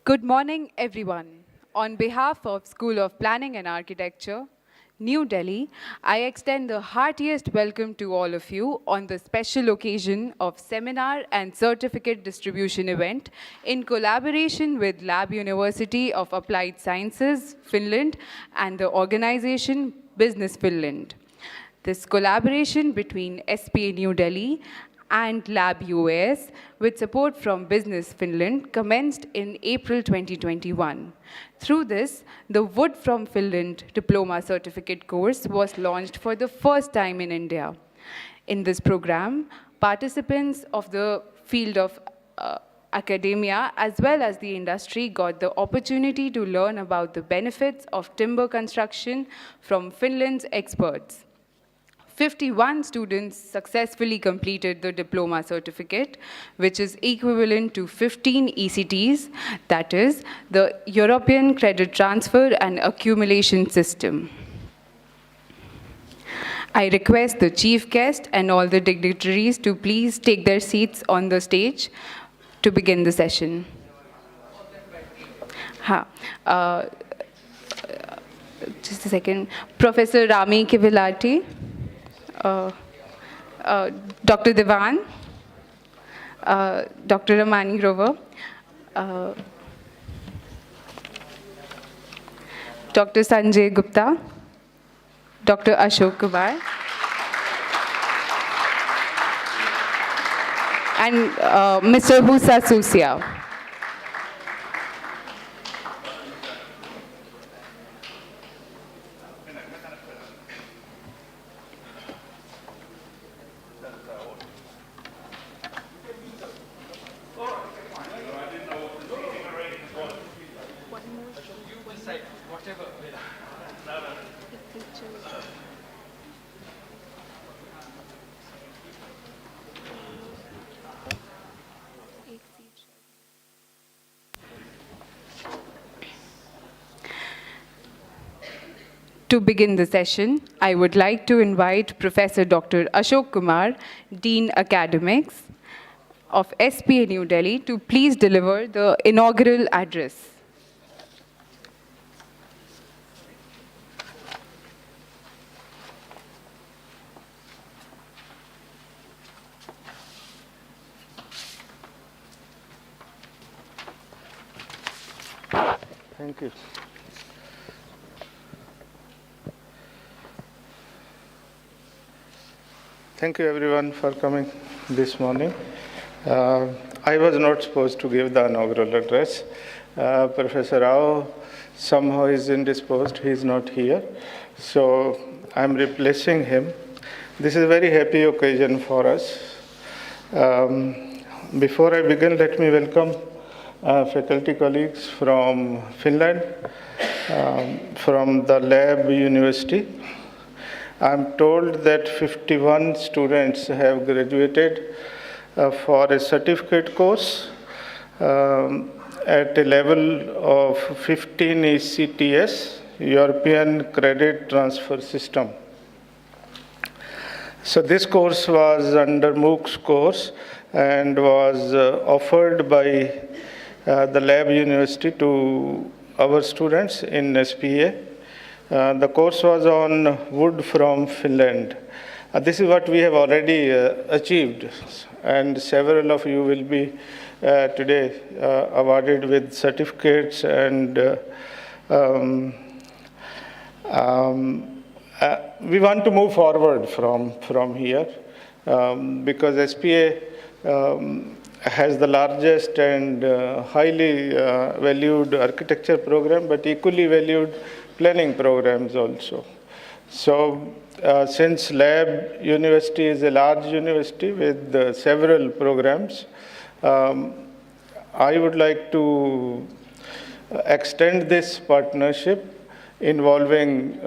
Good morning, everyone. On behalf of School of Planning and Architecture, New Delhi, I extend the heartiest welcome to all of you on the special occasion of seminar and certificate distribution event in collaboration with LAB University of Applied Sciences, Finland, and the organization Business Finland. This collaboration between SPA New Delhi and LAB-UAS, with support from Business Finland, commenced in April 2021. Through this, the Wood from Finland Diploma certificate course was launched for the first time in India. In this program, participants of the field of academia as well as the industry got the opportunity to learn about the benefits of timber construction from Finland's experts. 51 students successfully completed the diploma certificate, which is equivalent to 15 ECTs, that is, the European Credit Transfer and Accumulation System. I request the chief guest and all the dignitaries to please take their seats on the stage to begin the session. Just a second. Professor Rami Kivilati. Dr. Devan, Dr. Ramani Grover, Dr. Sanjay Gupta, Dr. Ashok Kumar, and Mr. Husa Susia. To begin the session, I would like to invite Professor Dr. Ashok Kumar, Dean Academics of SPA New Delhi, to please deliver the inaugural address. Thank you. Thank you everyone for coming this morning. I was not supposed to give the inaugural address. Professor Rao somehow is indisposed, he is not here. So I'm replacing him. This is a very happy occasion for us. Before I begin, let me welcome faculty colleagues from Finland, from the LAB University. I'm told that 51 students have graduated for a certificate course at a level of 15 ECTS, European Credit Transfer System. So this course was under MOOC's course and was offered by the LAB University to our students in SPA. The course was on wood from Finland. This is what we have already achieved, and several of you will be today awarded with certificates, and we want to move forward from here because SPA has the largest and highly valued architecture program, but equally valued planning programs also. So since LAB University is a large university with several programs, I would like to extend this partnership involving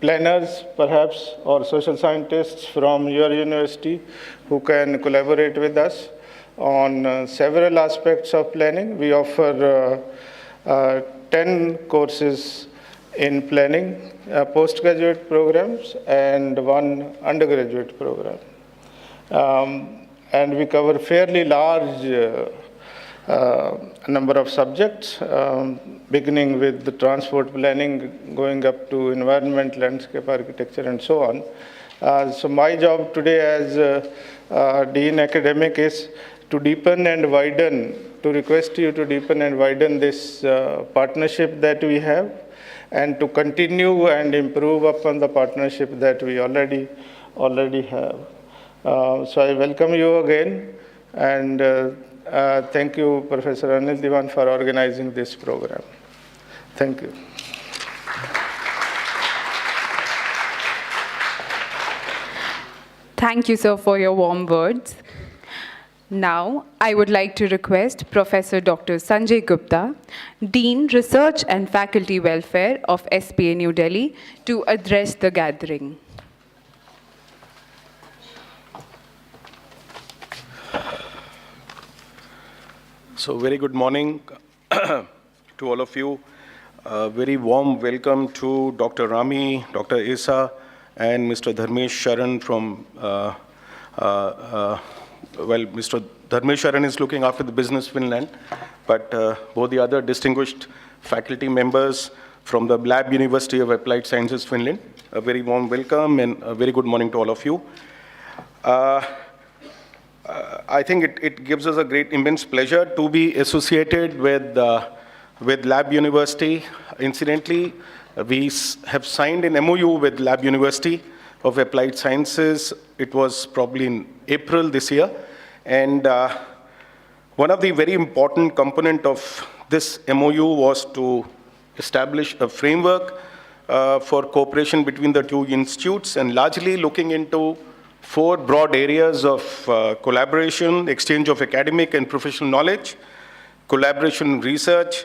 planners perhaps or social scientists from your university who can collaborate with us on several aspects of planning. We offer 10 courses in planning, postgraduate programs, and 1 undergraduate program. And we cover fairly large a number of subjects, beginning with the transport planning, going up to environment, landscape architecture, and so on. So my job today as Dean Academic is to deepen and widen, to request you to deepen and widen this partnership that we have, and to continue and improve upon the partnership that we already have. So I welcome you again, and thank you, Professor Anil Diwan, for organizing this program. Thank you. Thank you, sir, for your warm words. Now, I would like to request Professor Dr. Sanjay Gupta, Dean, Research and Faculty Welfare of SPA New Delhi, to address the gathering. So, very good morning to all of you. Very warm welcome to Dr. Rami, Dr. Isa, and Mr. Dharmesh Sharan from well, Mr. Dharmesh Sharan is looking after the business Finland, but both the other distinguished faculty members from the LAB University of Applied Sciences, Finland, a very warm welcome and a very good morning to all of you. I think it gives us a great, immense pleasure to be associated with LAB University. Incidentally, we have signed an MOU with LAB University of Applied Sciences. It was probably in April this year. And one of the very important component of this MOU was to establish a framework for cooperation between the two institutes, and largely looking into 4 broad areas of collaboration: exchange of academic and professional knowledge, collaboration in research,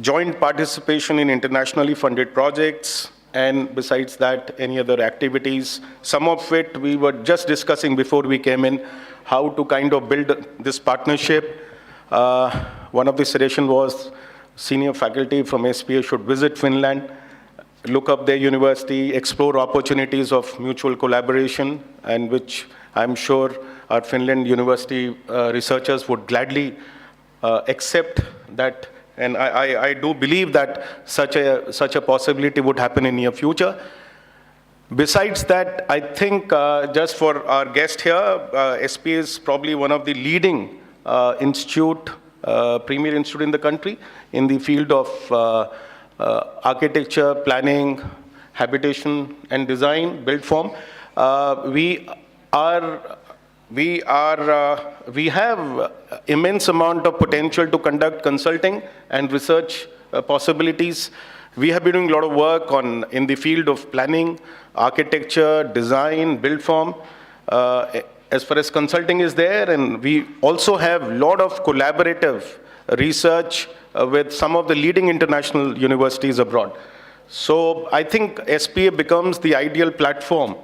joint participation in internationally funded projects, and besides that, any other activities. Some of it we were just discussing before we came in, how to kind of build this partnership. One of the suggestions was senior faculty from SPA should visit Finland, look up their university, explore opportunities of mutual collaboration, and which I'm sure our Finland university researchers would gladly accept that. And I do believe that such a possibility would happen in near future. Besides that, I think just for our guest here, SP is probably one of the leading premier institute in the country in the field of architecture, planning, habitation, and design, built form. We have immense amount of potential to conduct consulting and research possibilities. We have been doing a lot of work in the field of planning, architecture, design, build form, as far as consulting is there, and we also have a lot of collaborative research with some of the leading international universities abroad. So I think SPA becomes the ideal platform,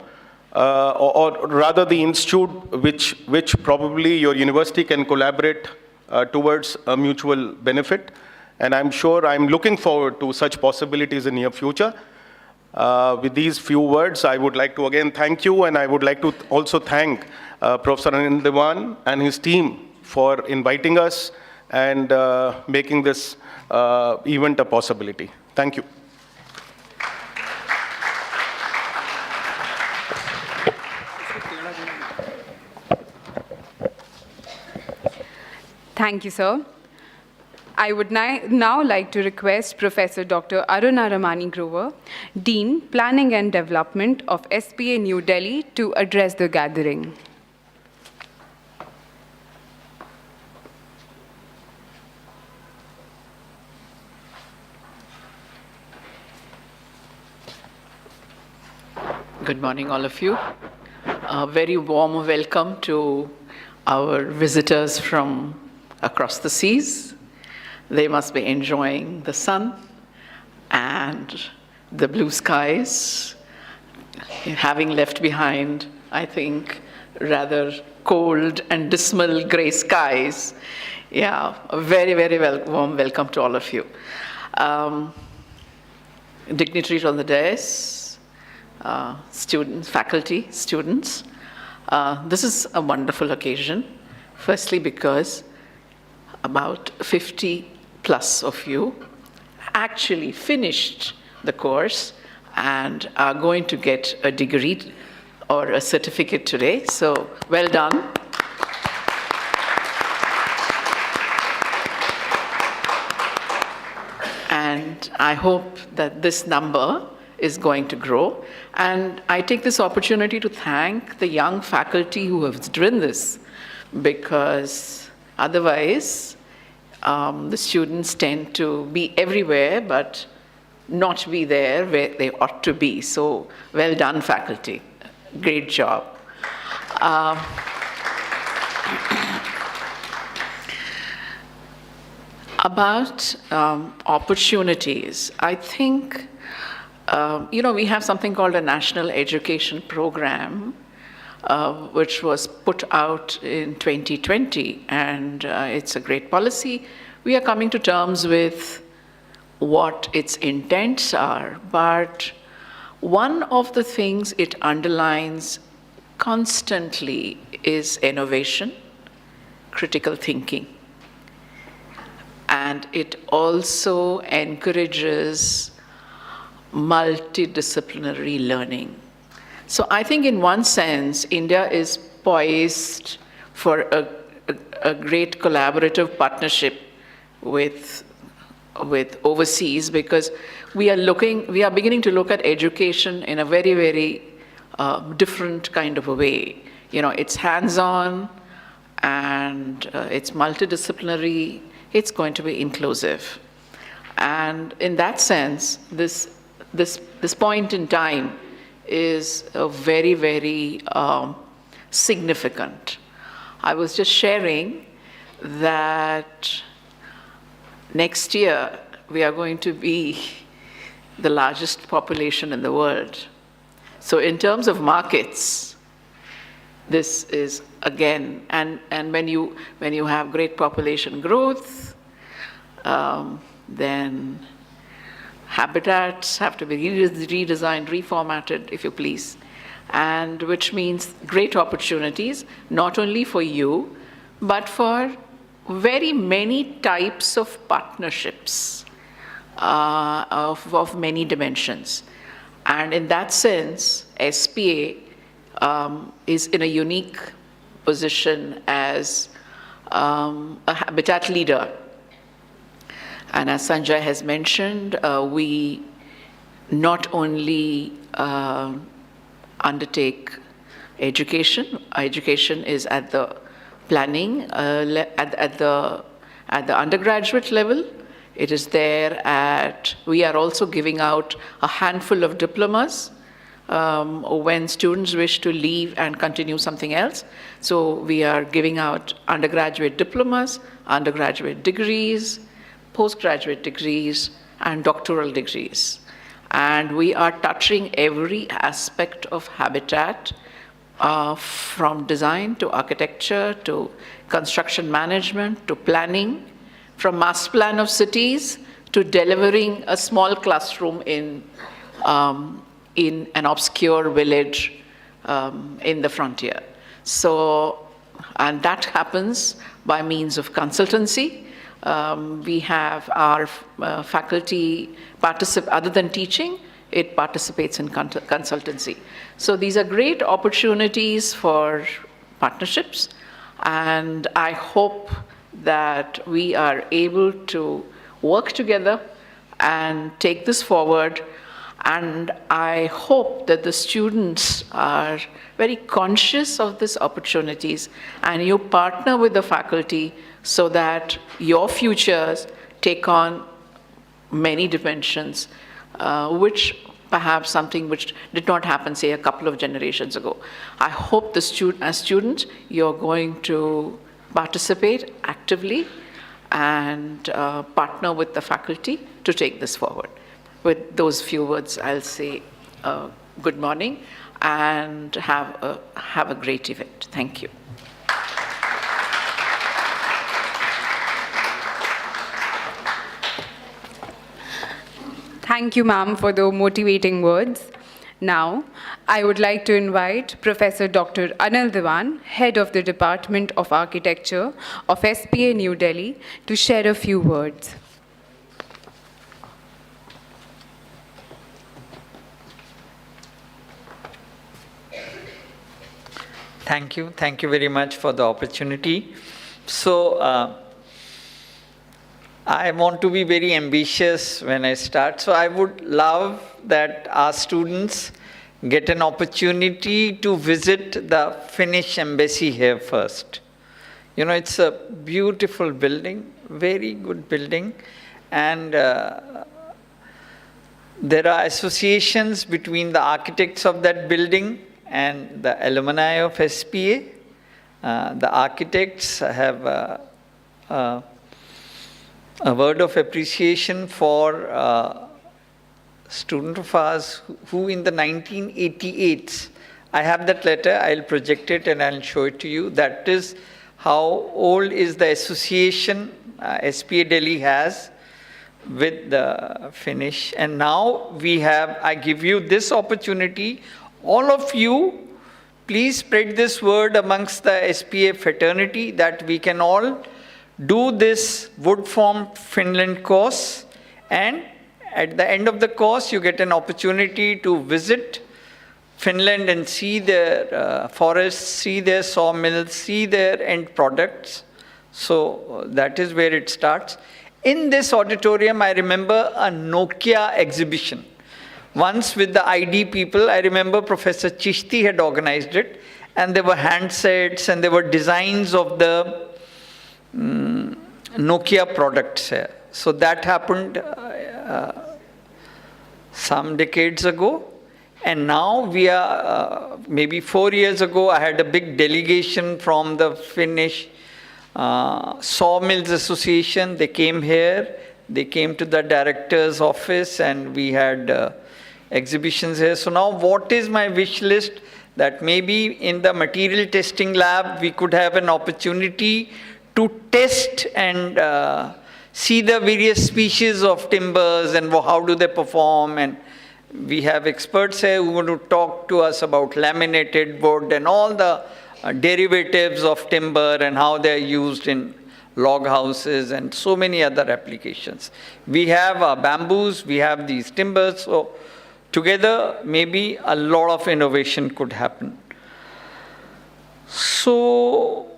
or rather the institute which probably your university can collaborate towards a mutual benefit. And I'm looking forward to such possibilities in near future. With these few words, I would like to again thank you, and I would like to also thank Professor Anil Diwan and his team for inviting us and making this event a possibility. Thank you. Thank you, sir. I would now like to request Professor Dr. Aruna Ramani Grover, Dean, Planning and Development of SPA New Delhi, to address the gathering. Good morning, all of you. A very warm welcome to our visitors from across the seas. They must be enjoying the sun and the blue skies, having left behind, I think, rather cold and dismal gray skies. Yeah, a very, very warm welcome to all of you. Dignitaries on the dais, students, faculty, students. This is a wonderful occasion, firstly because about 50 plus of you actually finished the course and are going to get a degree or a certificate today. So well done. And I hope that this number is going to grow. And I take this opportunity to thank the young faculty who have driven this, because otherwise the students tend to be everywhere but not be there where they ought to be. So well done, faculty. Great job. About opportunities, I think, we have something called a National Education Program, which was put out in 2020, and it's a great policy. We are coming to terms with what its intents are, but one of the things it underlines constantly is innovation, critical thinking. And it also encourages multidisciplinary learning. So I think in one sense, India is poised for a great collaborative partnership with overseas, because we are beginning to look at education in a very, very different kind of a way. It's hands-on and it's multidisciplinary. It's going to be inclusive. And in that sense, this point in time is very, very significant. I was just sharing that next year we are going to be the largest population in the world. So in terms of markets, this is again, and when you have great population growth, then habitats have to be redesigned, reformatted, if you please, and which means great opportunities, not only for you, but for very many types of partnerships of many dimensions. And in that sense, SPA is in a unique position as a habitat leader. And as Sanjay has mentioned, we not only undertake education. Education is at the planning, at the undergraduate level. It is there we are also giving out a handful of diplomas when students wish to leave and continue something else. So we are giving out undergraduate diplomas, undergraduate degrees, postgraduate degrees, and doctoral degrees. And we are touching every aspect of habitat, from design to architecture to construction management to planning, from master plan of cities to delivering a small classroom in an obscure village in the frontier. So, and that happens by means of consultancy. We have our faculty other than teaching, it participates in consultancy. So these are great opportunities for partnerships, and I hope that we are able to work together and take this forward. And I hope that the students are very conscious of these opportunities and you partner with the faculty so that your futures take on many dimensions, which perhaps something which did not happen, say, a couple of generations ago. I hope as students, you're going to participate actively and partner with the faculty to take this forward. With those few words, I'll say good morning and have a great event. Thank you. Thank you, ma'am, for the motivating words. Now, I would like to invite Professor Dr. Anil Diwan, Head of the Department of Architecture of SPA New Delhi, to share a few words. Thank you. Thank you very much for the opportunity. So, I want to be very ambitious when I start. So, I would love that our students get an opportunity to visit the Finnish embassy here first. You know, it's a beautiful building, very good building. And there are associations between the architects of that building and the alumni of SPA. The architects have a word of appreciation for a student of ours who in the 1988s, I have that letter, I'll project it and I'll show it to you. That is how old is the association SPA Delhi has with the Finnish. And now we have, I give you this opportunity. All of you, please spread this word amongst the SPA fraternity that we can all do this wood form Finland course, and at the end of the course you get an opportunity to visit Finland and see their forests, see their sawmills, see their end products. So that is where it starts. In this auditorium, I remember a Nokia exhibition. Once with the ID people, I remember Professor Chishti had organized it, and there were handsets and there were designs of the Nokia products here. So that happened some decades ago. And now we are, maybe 4 years ago, I had a big delegation from the Finnish Sawmills Association. They came here, they came to the director's office, and we had exhibitions here. So now what is my wish list? That maybe in the material testing lab, we could have an opportunity to test and see the various species of timbers and how do they perform. And we have experts here who want to talk to us about laminated wood and all the derivatives of timber and how they're used in log houses and so many other applications. We have bamboos, we have these timbers. So together, maybe a lot of innovation could happen. So,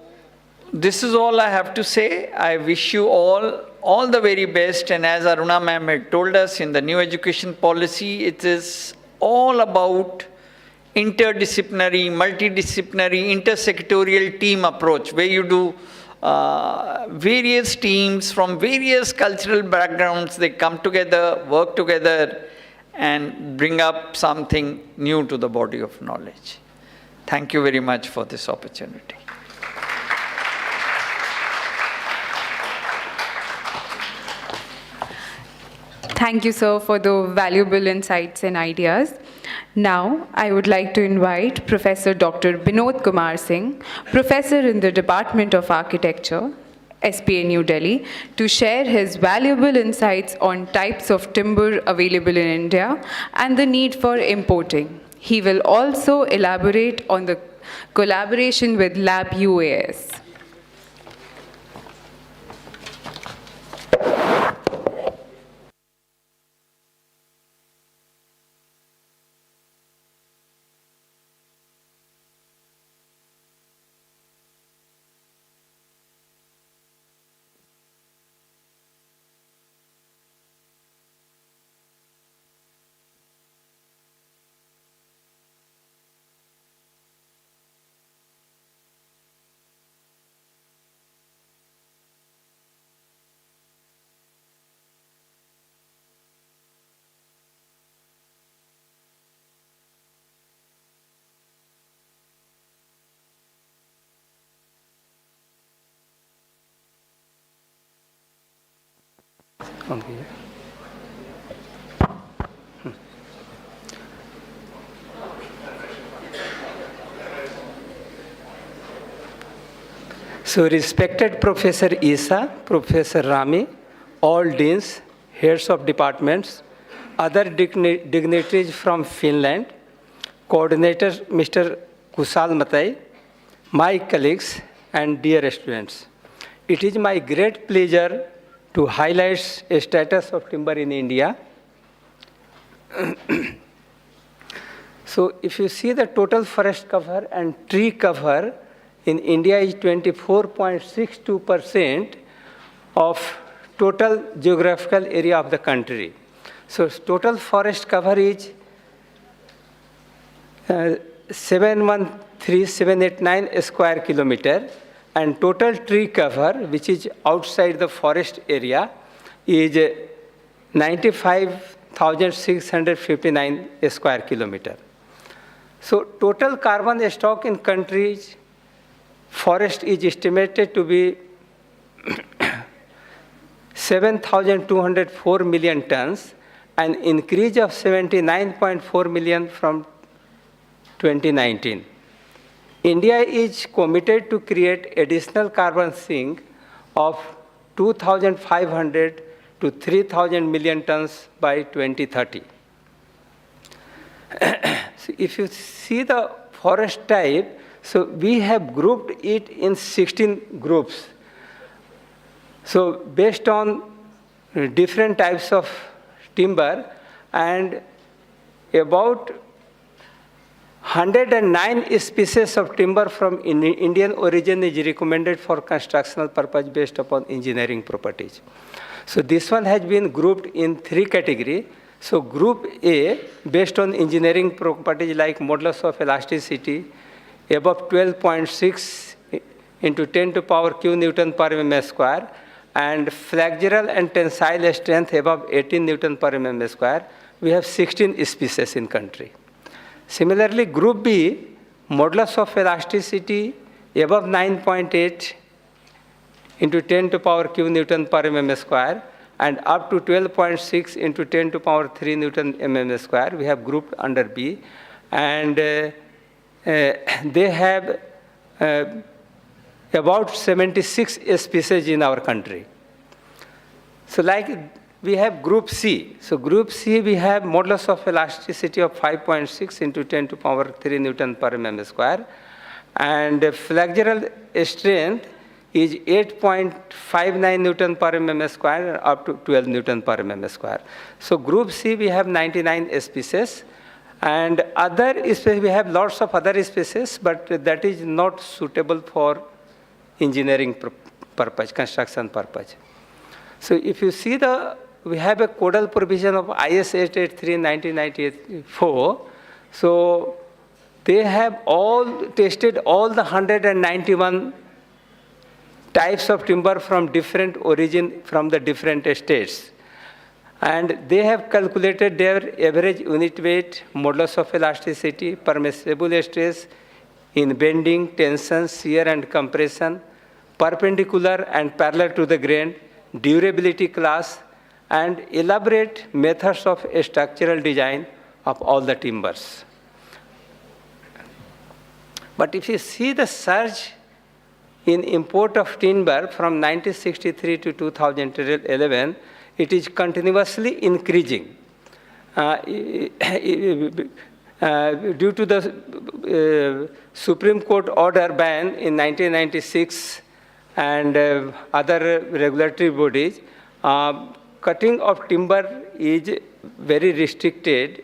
this is all I have to say. I wish you all the very best. And as Aruna ma'am had told us, in the new education policy, it is all about interdisciplinary, multidisciplinary, intersectorial team approach, where you do various teams from various cultural backgrounds. They come together, work together, and bring up something new to the body of knowledge. Thank you very much for this opportunity. Thank you, sir, for the valuable insights and ideas. Now, I would like to invite Professor Dr. Binod Kumar Singh, Professor in the Department of Architecture, SPA New Delhi, to share his valuable insights on types of timber available in India and the need for importing. He will also elaborate on the collaboration with LAB-UAS. Okay. So respected Professor Isa, Professor Rami, all deans, heads of departments, other dignitaries from Finland, coordinator Mr. Kusal Matai, my colleagues, and dear students. It is my great pleasure to highlight a status of timber in India. So if you see the total forest cover and tree cover in India is 24.62% of total geographical area of the country. So total forest cover is 713,789 square kilometer, and total tree cover, which is outside the forest area, is 95,659 square kilometer. So total carbon stock in country's forest is estimated to be 7,204 million tons, an increase of 79.4 million from 2019. India is committed to create additional carbon sink of 2,500 to 3,000 million tons by 2030. So if you see the forest type, so we have grouped it in 16 groups. So based on different types of timber, and about 109 species of timber from Indian origin is recommended for constructional purpose based upon engineering properties. So this one has been grouped in 3 categories. So group A, based on engineering properties like modulus of elasticity, above 12.6 into 10 to power q Newton per mm square, and flexural and tensile strength above 18 Newton per mm square, we have 16 species in country. Similarly, group B, modulus of elasticity above 9.8 into 10 to power q Newton per mm square, and up to 12.6 into 10 to power 3 Newton mm square, we have grouped under B. And they have about 76 species in our country. So like we have group C. So group C, we have modulus of elasticity of 5.6 into 10 to power 3 Newton per mm square. And flexural strength is 8.59 Newton per mm square up to 12 Newton per mm square. So group C, we have 99 species. And other species, we have lots of other species, but that is not suitable for engineering purpose, construction purpose. So if you see we have a codal provision of IS 883/1994. So they have tested all the 191 types of timber from different origin from the different states. And they have calculated their average unit weight, modulus of elasticity, permissible stress in bending, tension, shear and compression, perpendicular and parallel to the grain, durability class, and elaborate methods of structural design of all the timbers. But if you see the surge in import of timber from 1963 to 2011, it is continuously increasing. Due to the Supreme Court order ban in 1996 and other regulatory bodies, cutting of timber is very restricted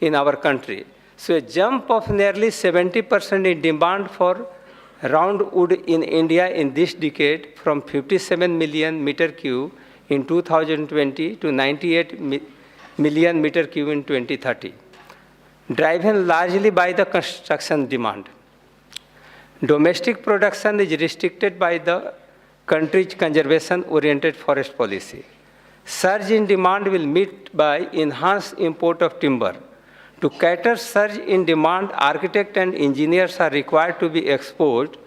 in our country. So a jump of nearly 70% in demand for round wood in India in this decade, from 57 million meter cube in 2020 to 98 million meter cube in 2030, driven largely by the construction demand. Domestic production is restricted by the country's conservation-oriented forest policy. Surge in demand will meet by enhanced import of timber. To cater surge in demand, architects and engineers are required to be exposed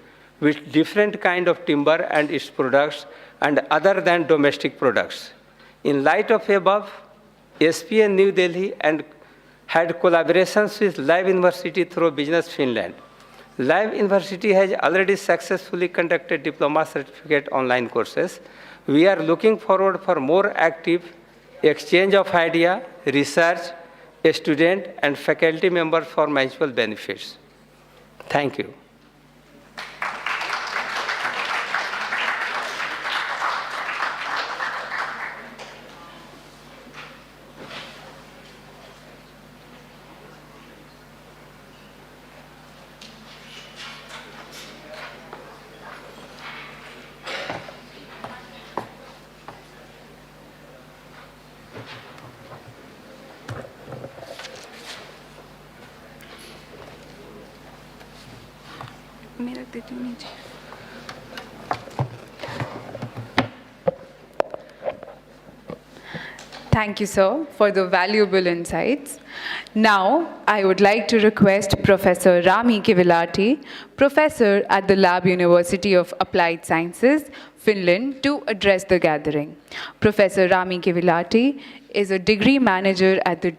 with different kind of timber and its products and other than domestic products. In light of above, SPA New Delhi and had collaborations with LAB University through Business Finland. LAB University has already successfully conducted diploma certificate online courses. We are looking forward for more active exchange of idea, research, students, and faculty members for mutual benefits. Thank you. Thank you, sir, for the valuable insights. Now, I would like to request Professor Rami Kivilahti, professor at the LAB University of Applied Sciences, Finland, to address the gathering. Professor Rami Kivilahti is a degree manager at the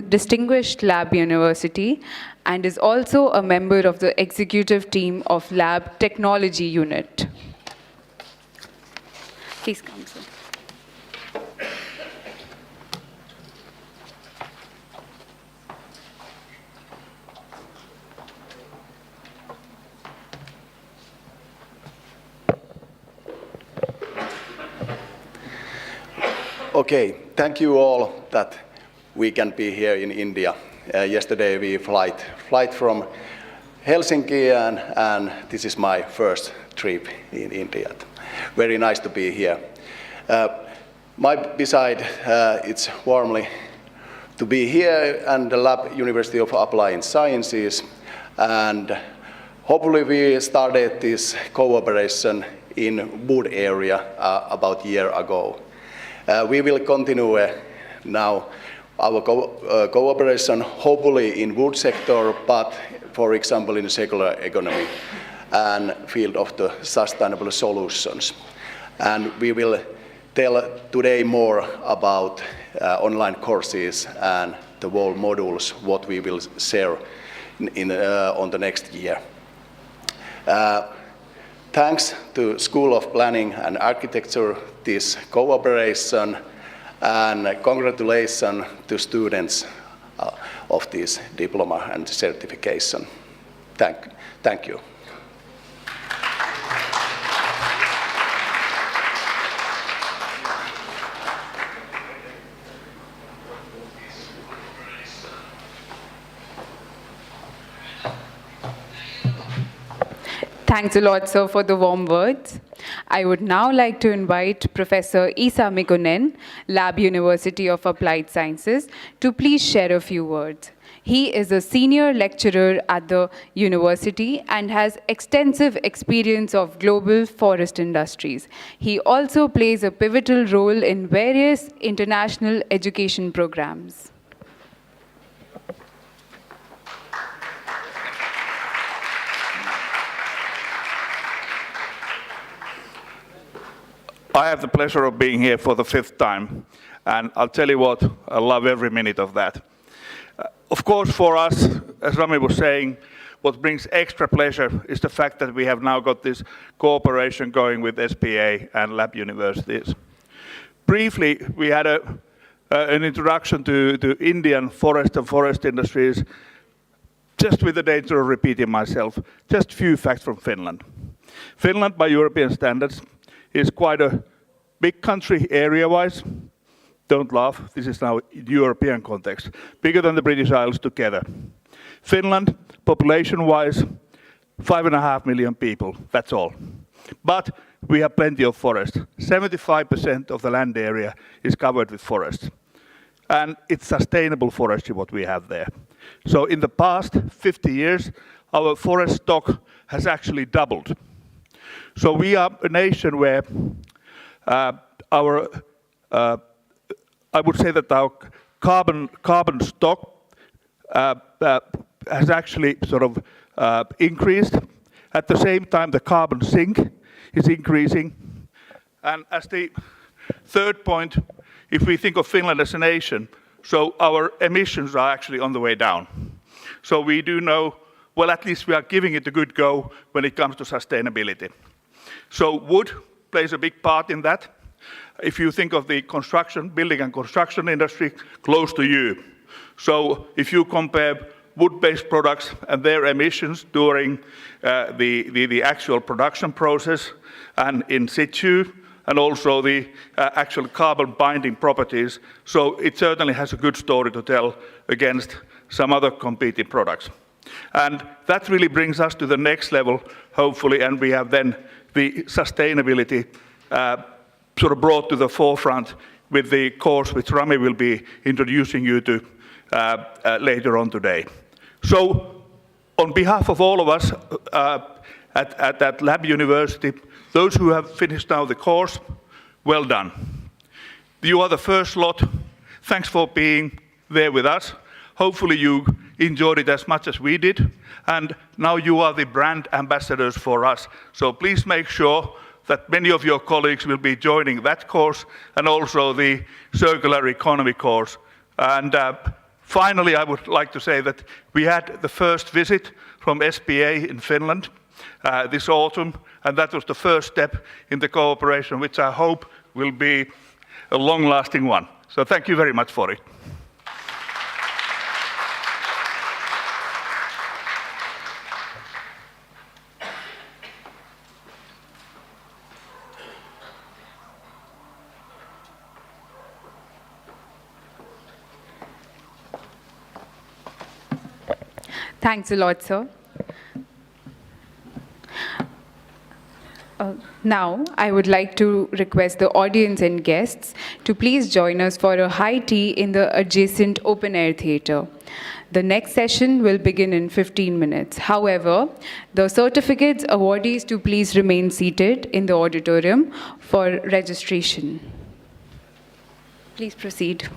Distinguished LAB University and is also a member of the executive team of LAB Technology Unit. Please come, sir. Okay, thank you all that we can be here in India. Yesterday we flight from Helsinki and this is my first trip in India. Very nice to be here. Beside it's warmly to be here and the LAB University of Applied Sciences, and hopefully we started this cooperation in wood area about a year ago. We will continue now our cooperation, hopefully in wood sector, but for example in the circular economy and field of the sustainable solutions. And we will tell today more about online courses and the wall modules, what we will share on the next year. Thanks to School of Planning and Architecture, this cooperation, and congratulations to students of this diploma and certification. Thank you. Thanks a lot, sir, for the warm words. I would now like to invite Professor Isa Mikkonen, LAB University of Applied Sciences, to please share a few words. He is a senior lecturer at the university and has extensive experience of global forest industries. He also plays a pivotal role in various international education programs. I have the pleasure of being here for the 5th time, and I'll tell you what, I love every minute of that. Of course, for us, as Rami was saying, what brings extra pleasure is the fact that we have now got this cooperation going with SPA and LAB universities. Briefly, we had an introduction to Indian forest and forest industries, just with the danger of repeating myself, just few facts from Finland. Finland, by European standards, is quite a big country area-wise. Don't laugh, this is now in European context. Bigger than the British Isles together. Finland, population-wise, 5.5 million people, that's all. But we have plenty of forest. 75% of the land area is covered with forest. And it's sustainable forestry what we have there. So in the past 50 years, our forest stock has actually doubled. So we are a nation where I would say that our carbon stock has actually sort of increased. At the same time, the carbon sink is increasing. And as the third point, if we think of Finland as a nation, so our emissions are actually on the way down. So we do know, well, at least we are giving it a good go when it comes to sustainability. So wood plays a big part in that. If you think of the construction, building and construction industry close to you, So if you compare wood-based products and their emissions during the actual production process and in situ, and also the actual carbon binding properties, so it certainly has a good story to tell against some other competing products. And that really brings us to the next level, hopefully, and we have then the sustainability sort of brought to the forefront with the course which Rami will be introducing you to later on today. So on behalf of all of us at LAB University, those who have finished now the course, well done. You are the first lot. Thanks for being there with us. Hopefully you enjoyed it as much as we did. And now you are the brand ambassadors for us. So please make sure that many of your colleagues will be joining that course and also the circular economy course. And finally, I would like to say that we had the first visit from SPA in Finland this autumn, and that was the first step in the cooperation, which I hope will be a long-lasting one. So thank you very much for it. Thanks a lot, sir. Now, I would like to request the audience and guests to please join us for a high tea in the adjacent open-air theatre. The next session will begin in 15 minutes. However, the certificates awardees to please remain seated in the auditorium for registration. Please proceed.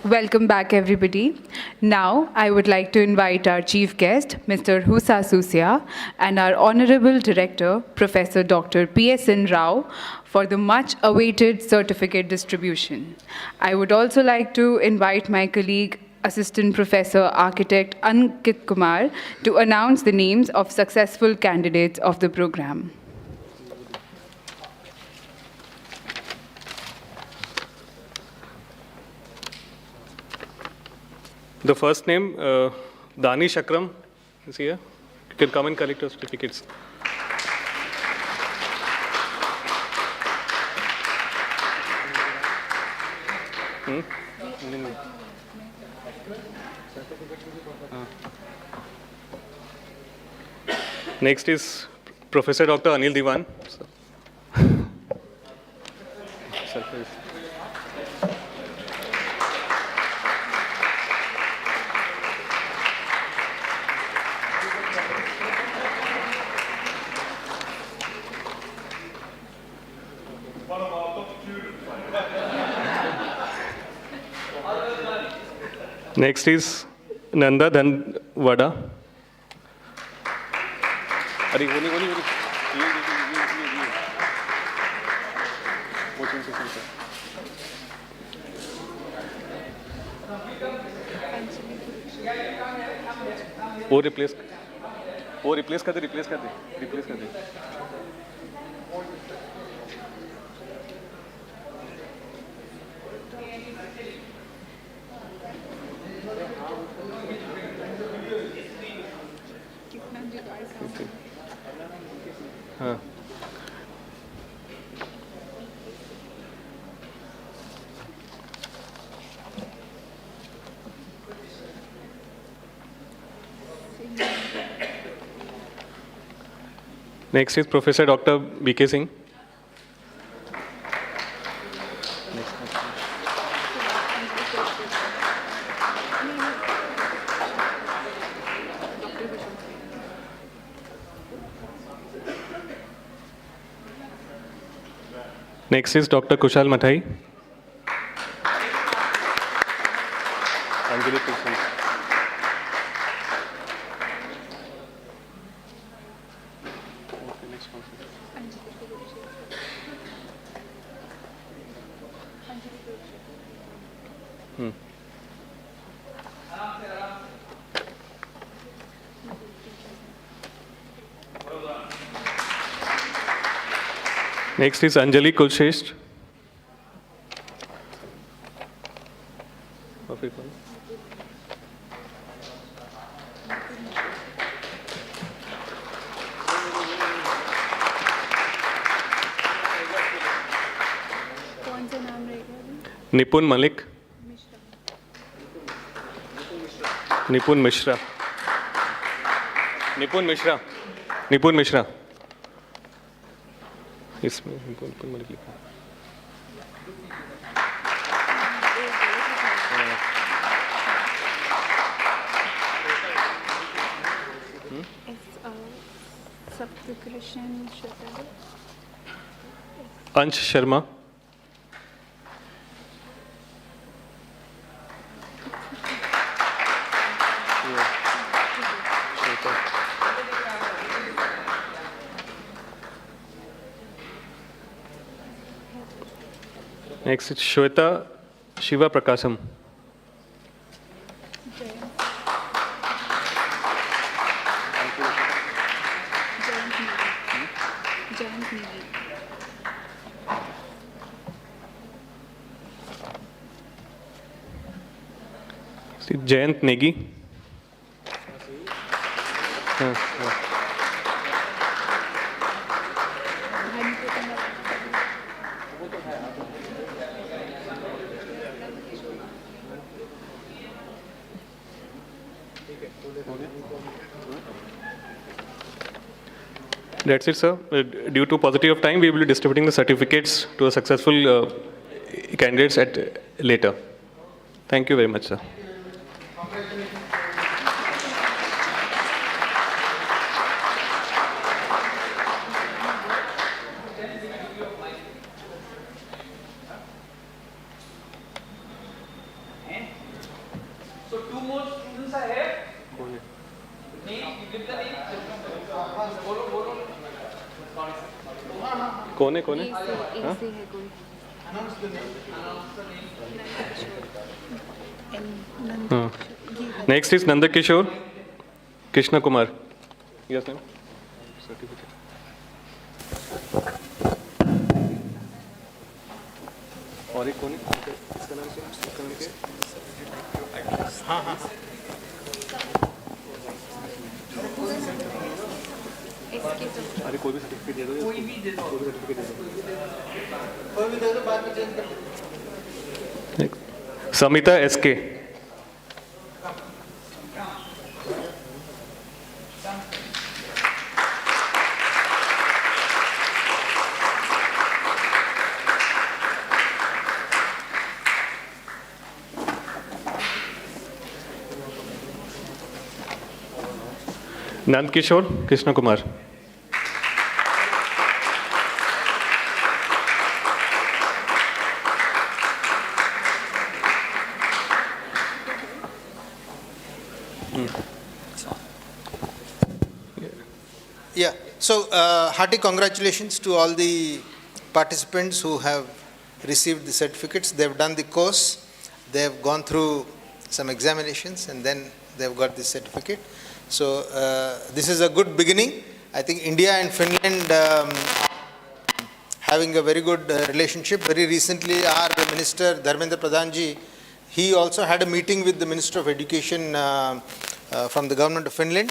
Welcome back, everybody. Now, I would like to invite our chief guest, Mr. Husa Susia, and our Honorable Director, Professor Dr. P.S.N. Rao, for the much-awaited certificate distribution. I would also like to invite my colleague, Assistant Professor Architect Ankit Kumar, to announce the names of successful candidates of the program. The first name, Danish Akram, is here. You can come and collect your certificates. Next is Professor Dr. Anil Diwan. Next is Nanda Dhanwada. वो replace कर दे. हाँ. Next is Professor Dr. B.K. Singh. Next is Dr. Kushal Mathai. Anjali Krishnan. Next is Anjali Kulshresht. Nipun Malik. Nipun Mishra. Nipun Mishra. Nipun Mishra. इसमें Nipun Malik लिखा. अंश Sharma. Next is Shweta Shiva Prakasam. Jayant Negi. That's it, sir. Due to paucity of time, we will be distributing the certificates to the successful candidates at later. Thank you very much, sir. So 2 more students are here. Name, you give the name. कौन है कौन है next is Nandkishore Krishna Kumar yes ma'am certificate और एक कौन है इसका नाम क्या इसका नाम क्या हाँ हाँ अरे कोई भी सर्टिफिकेट दे दो कोई भी दे दो कोई भी सर्टिफिकेट दे दो बाद में चेंज कर Samita SK Nandkishore Krishna Kumar Yeah, so hearty congratulations to all the participants who have received the certificates. They've done the course, they've gone through some examinations, and then they've got the certificate. So this is a good beginning. I think India and Finland having a very good relationship. Very recently, our Minister Dharmendra Pradhanji, he also had a meeting with the Minister of Education from the government of Finland.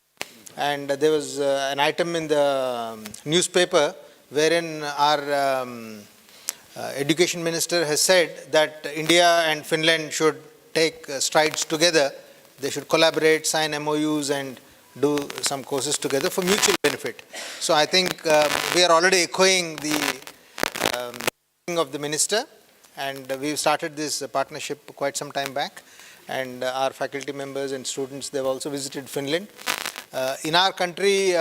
And there was an item in the newspaper wherein our education minister has said that India and Finland should take strides together. They should collaborate, sign MOUs and do some courses together for mutual benefit. So I think we are already echoing the of the minister, and we've started this partnership quite some time back, and our faculty members and students, they've also visited Finland. In our country,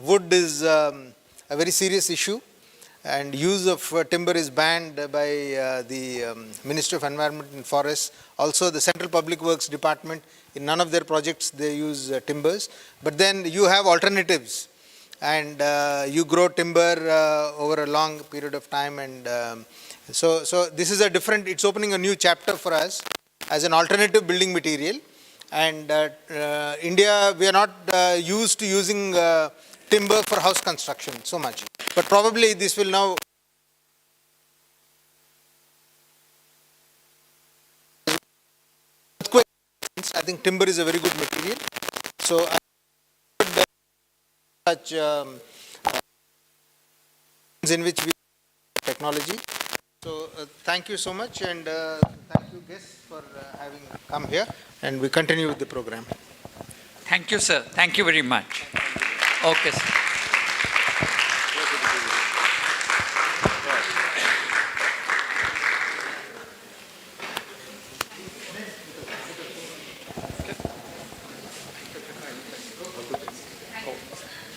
wood is a very serious issue, and use of timber is banned by the Ministry of Environment and Forests. Also, the Central Public Works Department, in none of their projects they use timbers. But then you have alternatives, and you grow timber over a long period of time, and so this is a different, it's opening a new chapter for us as an alternative building material. And India, we are not used to using timber for house construction so much. But probably this will now I think timber is a very good material. So such in which we technology. So thank you so much, and thank you guests for having come here, and we continue with the program. Thank you, sir. Thank you very much. Okay, sir.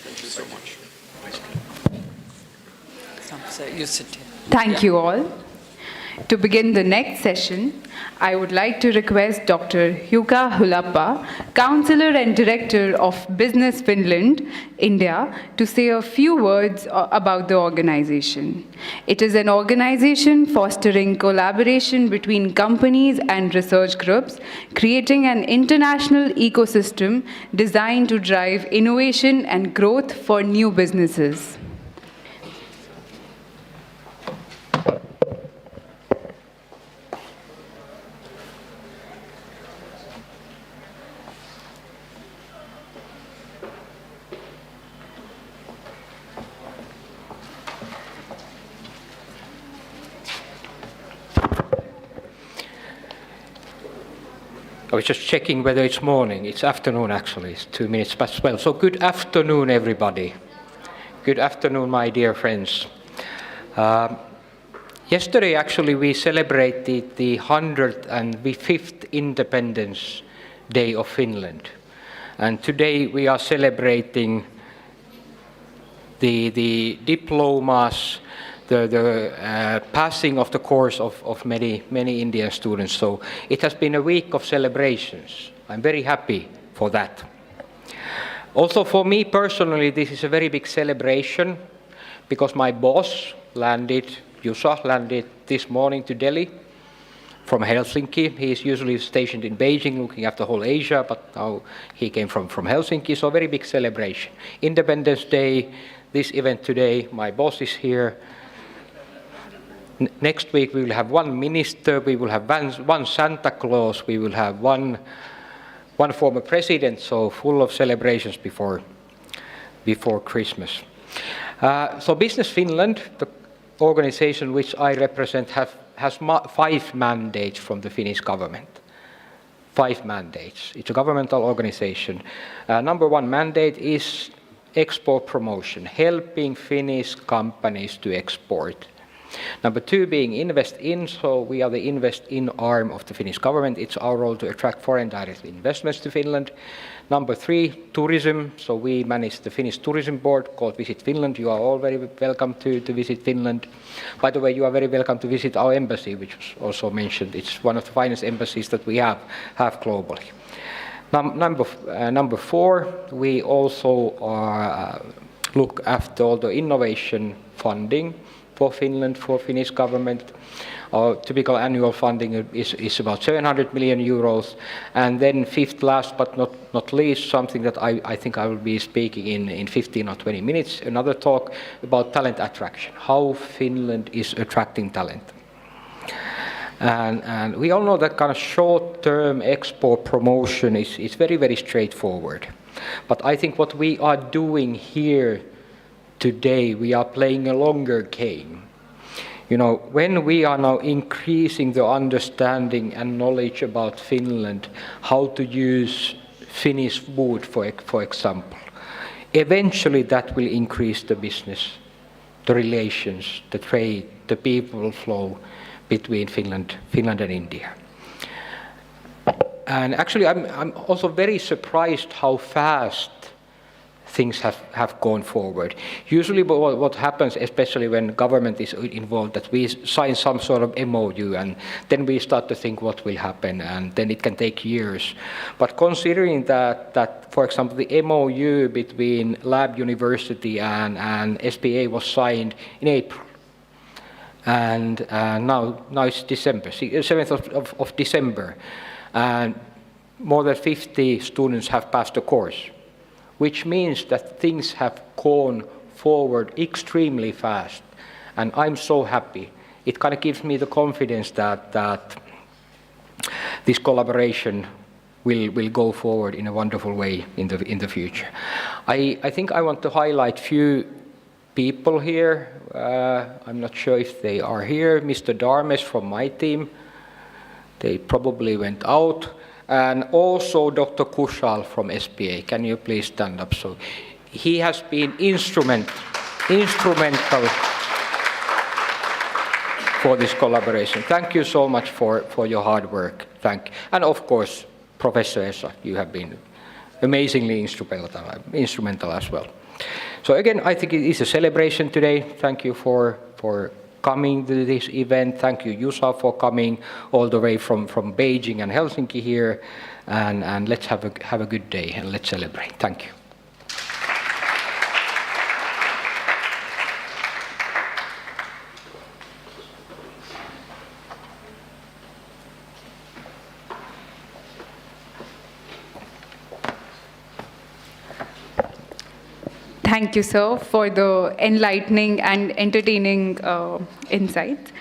Thank you so much. Sir, you sit here. Thank you all. To begin the next session, I would like to request Dr. Jukka Hulappa, Counselor and Director of Business Finland, India, to say a few words about the organization. It is an organization fostering collaboration between companies and research groups, creating an international ecosystem designed to drive innovation and growth for new businesses. I was just checking whether it's morning. It's afternoon, actually. It's 2 minutes past 12. So good afternoon, everybody. Good afternoon, my dear friends. Yesterday, actually, we celebrated the 105th Independence Day of Finland. And today we are celebrating the diplomas, the passing of the course of many Indian students. So it has been a week of celebrations. I'm very happy for that. Also for me personally, this is a very big celebration because my boss Jusa landed this morning to Delhi from Helsinki. He is usually stationed in Beijing looking after whole Asia, but now he came from Helsinki, so a very big celebration. Independence Day, this event today, my boss is here. Next week we will have one minister, we will have one Santa Claus, we will have one former president, so full of celebrations before Christmas. So Business Finland, the organization which I represent, has 5 mandates from the Finnish government. 5 mandates. It's a governmental organization. Number 1 mandate is export promotion, helping Finnish companies to export. Number 2 being invest in, so we are the invest in arm of the Finnish government. It's our role to attract foreign direct investments to Finland. Number 3, tourism, so we manage the Finnish tourism board called Visit Finland. You are all very welcome to visit Finland. By the way, you are very welcome to visit our embassy, which was also mentioned. It's one of the finest embassies that we have globally. Number 4, we also look after all the innovation funding for Finland, for Finnish government. Our typical annual funding is about 700 million euros. And then 5th, last but not least, something that I think I will be speaking in 15 or 20 minutes, another talk about talent attraction, how Finland is attracting talent. And we all know that kind of short-term export promotion is very, very straightforward. But I think what we are doing here today, we are playing a longer game. You know, when we are now increasing the understanding and knowledge about Finland, how to use Finnish wood, for example, eventually that will increase the business, the relations, the trade, the people flow between Finland and India. And actually, I'm also very surprised how fast things have gone forward. Usually what happens, especially when government is involved, that we sign some sort of MOU and then we start to think what will happen, and then it can take years. But considering that for example, the MOU between LAB University and SPA was signed in April, and now it's December, 7th of December, and more than 50 students have passed the course, which means that things have gone forward extremely fast. And I'm so happy. It kind of gives me the confidence that this collaboration will go forward in a wonderful way in the future. I think I want to highlight few people here. I'm not sure if they are here. Mr. Darmes from my team. They probably went out. And also Dr. Kushal from SPA. Can you please stand up? So he has been instrumental for this collaboration. Thank you so much for your hard work. Thank you. And of course, Professor Esa, you have been amazingly instrumental as well. So again, I think it is a celebration today. Thank you for coming to this event. Thank you, Jusa, for coming all the way from Beijing and Helsinki here. And let's have a good day and let's celebrate. Thank you. Thank you, sir, for the enlightening and entertaining insights.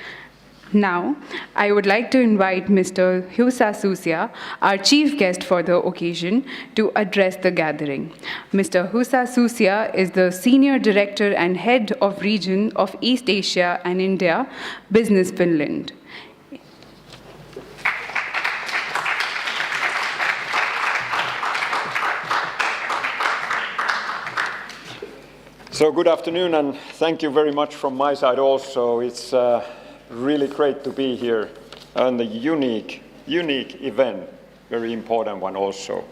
Now, I would like to invite Mr. Husa Susia, our chief guest for the occasion, to address the gathering. Mr. Husa Susia is the Senior Director and Head of Region of East Asia and India, Business Finland. So good afternoon, and thank you very much from my side also. It's really great to be here on the unique event, very important one also.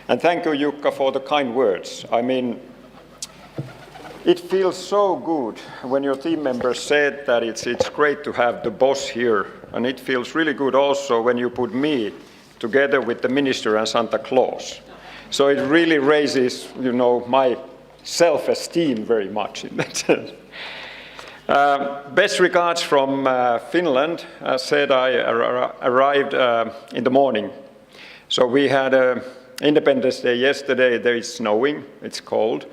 And thank you, Jukka, for the kind words. I mean, 10 years ago, I was a student, and I was thinking, It feels so good when your team members said that it's great to have the boss here, and it feels really good also when you put me together with the minister and Santa Claus. So it really raises, you know, my self-esteem very much in that sense. Best regards from Finland. As said, I arrived in the morning. So we had Independence Day yesterday. There is snowing, it's cold.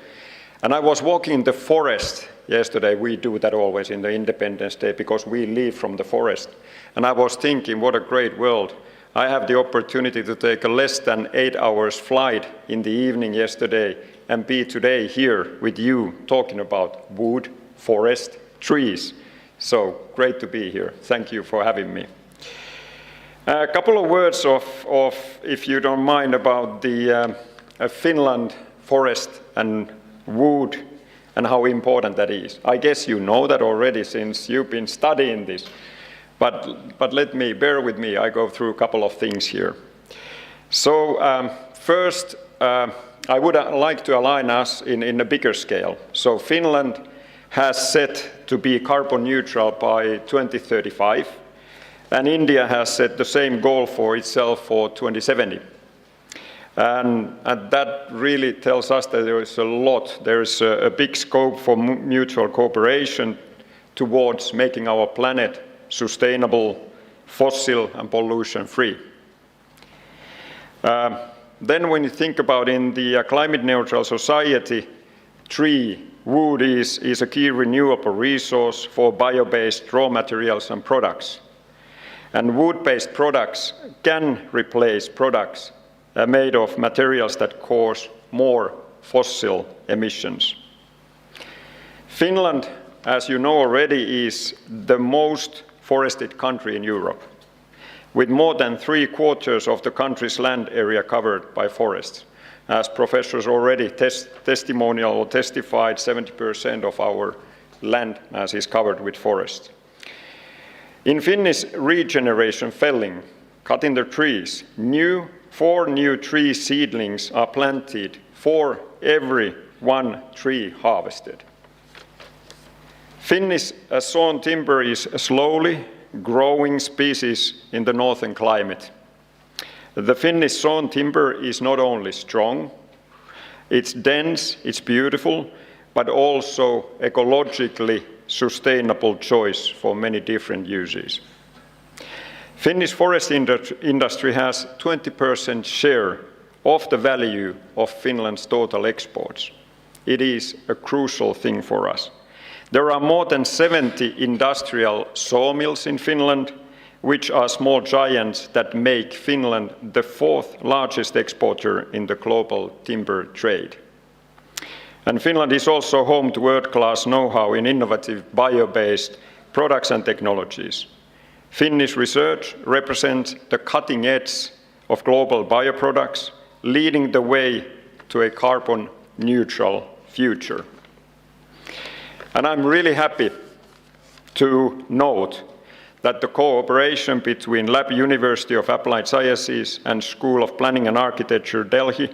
And I was walking in the forest yesterday. We do that always in the Independence Day because we live from the forest. And I was thinking, what a great world. I have the opportunity to take a less than 8 hours flight in the evening yesterday and be today here with you talking about wood, forest, trees. So great to be here. Thank you for having me. A couple of words of if you don't mind, about the Finland forest and wood and how important that is. I guess you know that already since you've been studying this. But let me, bear with me, I go through a couple of things here. So first, I would like to align us in a bigger scale. So Finland has set to be carbon neutral by 2035, and India has set the same goal for itself for 2070. And that really tells us that there is a lot, there is a big scope for mutual cooperation towards making our planet sustainable, fossil and pollution-free. Then when you think about in the climate neutral society, wood is a key renewable resource for bio-based raw materials and products. And wood-based products can replace products made of materials that cause more fossil emissions. Finland, as you know already, is the most forested country in Europe, with more than 3/4 of the country's land area covered by forests. As professors already testified, 70% of our land mass is covered with forest. In Finnish regeneration felling, cutting the trees, 4 new tree seedlings are planted for every 1 tree harvested. Finnish sawn timber is a slowly growing species in the northern climate. The Finnish sawn timber is not only strong, it's dense, it's beautiful, but also ecologically sustainable choice for many different uses. Finnish forest industry has 20% share of the value of Finland's total exports. It is a crucial thing for us. There are more than 70 industrial sawmills in Finland, which are small giants that make Finland the 4th largest exporter in the global timber trade. And Finland is also home to world-class know-how in innovative bio-based products and technologies. Finnish research represents the cutting edge of global bioproducts, leading the way to a carbon-neutral future. And I'm really happy to note that the cooperation between LAB-University of Applied Sciences and School of Planning and Architecture, Delhi,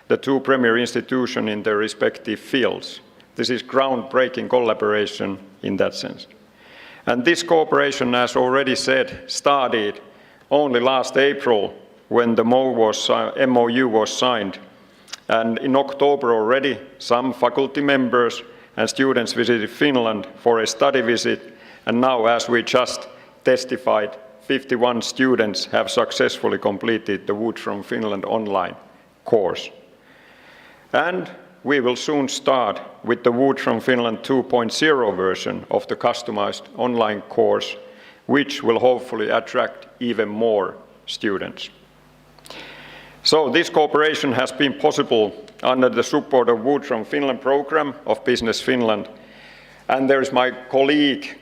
the 2 premier institutions in their respective fields. This is groundbreaking collaboration in that sense. And this cooperation, as already said, started only last April when the MOU was signed. And in October already, some faculty members and students visited Finland for a study visit. And now, as we just testified, 51 students have successfully completed the Wood from Finland online course. And we will soon start with the Wood from Finland 2.0 version of the customized online course, which will hopefully attract even more students. So this cooperation has been possible under the support of Wood from Finland program of Business Finland. And there is my colleague,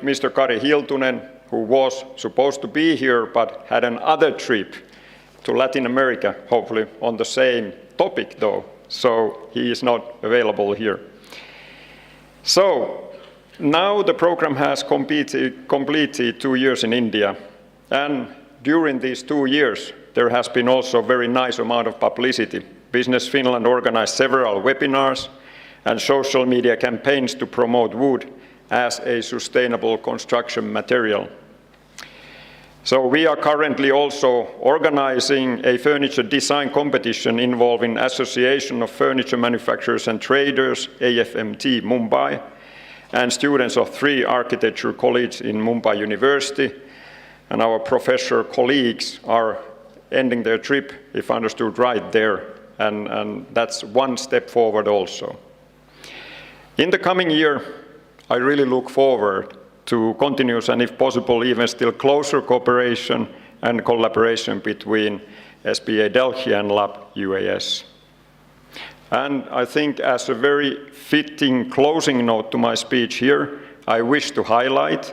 Mr. Kari Hiltunen, who was supposed to be here but had another trip to Latin America, hopefully on the same topic though. So he is not available here. So now the program has completed 2 years in India. And during these 2 years, there has been also a very nice amount of publicity. Business Finland organized several webinars and social media campaigns to promote wood as a sustainable construction material. So we are currently also organizing a furniture design competition involving Association of Furniture Manufacturers and Traders, AFMT, Mumbai, and students of 3 architecture colleges in Mumbai University. And our professor colleagues are ending their trip, if understood right, there. And that's one step forward also. In the coming year, I really look forward to continuous and, if possible, even still closer cooperation and collaboration between SPA Delhi and LAB-UAS. And I think, as a very fitting closing note to my speech here, I wish to highlight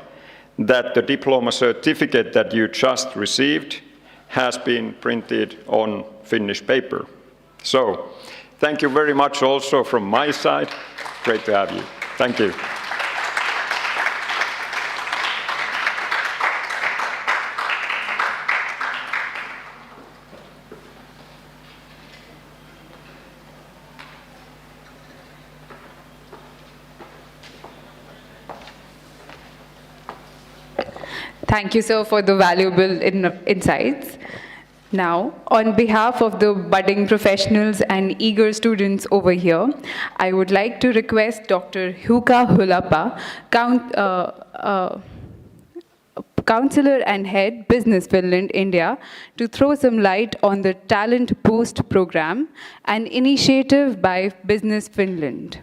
that the diploma certificate that you just received has been printed on Finnish paper. So, thank you very much also from my side. Great to have you. Thank you. Thank you, sir, for the valuable insights. Now, on behalf of the budding professionals and eager students over here, I would like to request Dr. Huka Hulappa, Counselor and Head, Business Finland, India, to throw some light on the Talent Boost program, an initiative by Business Finland.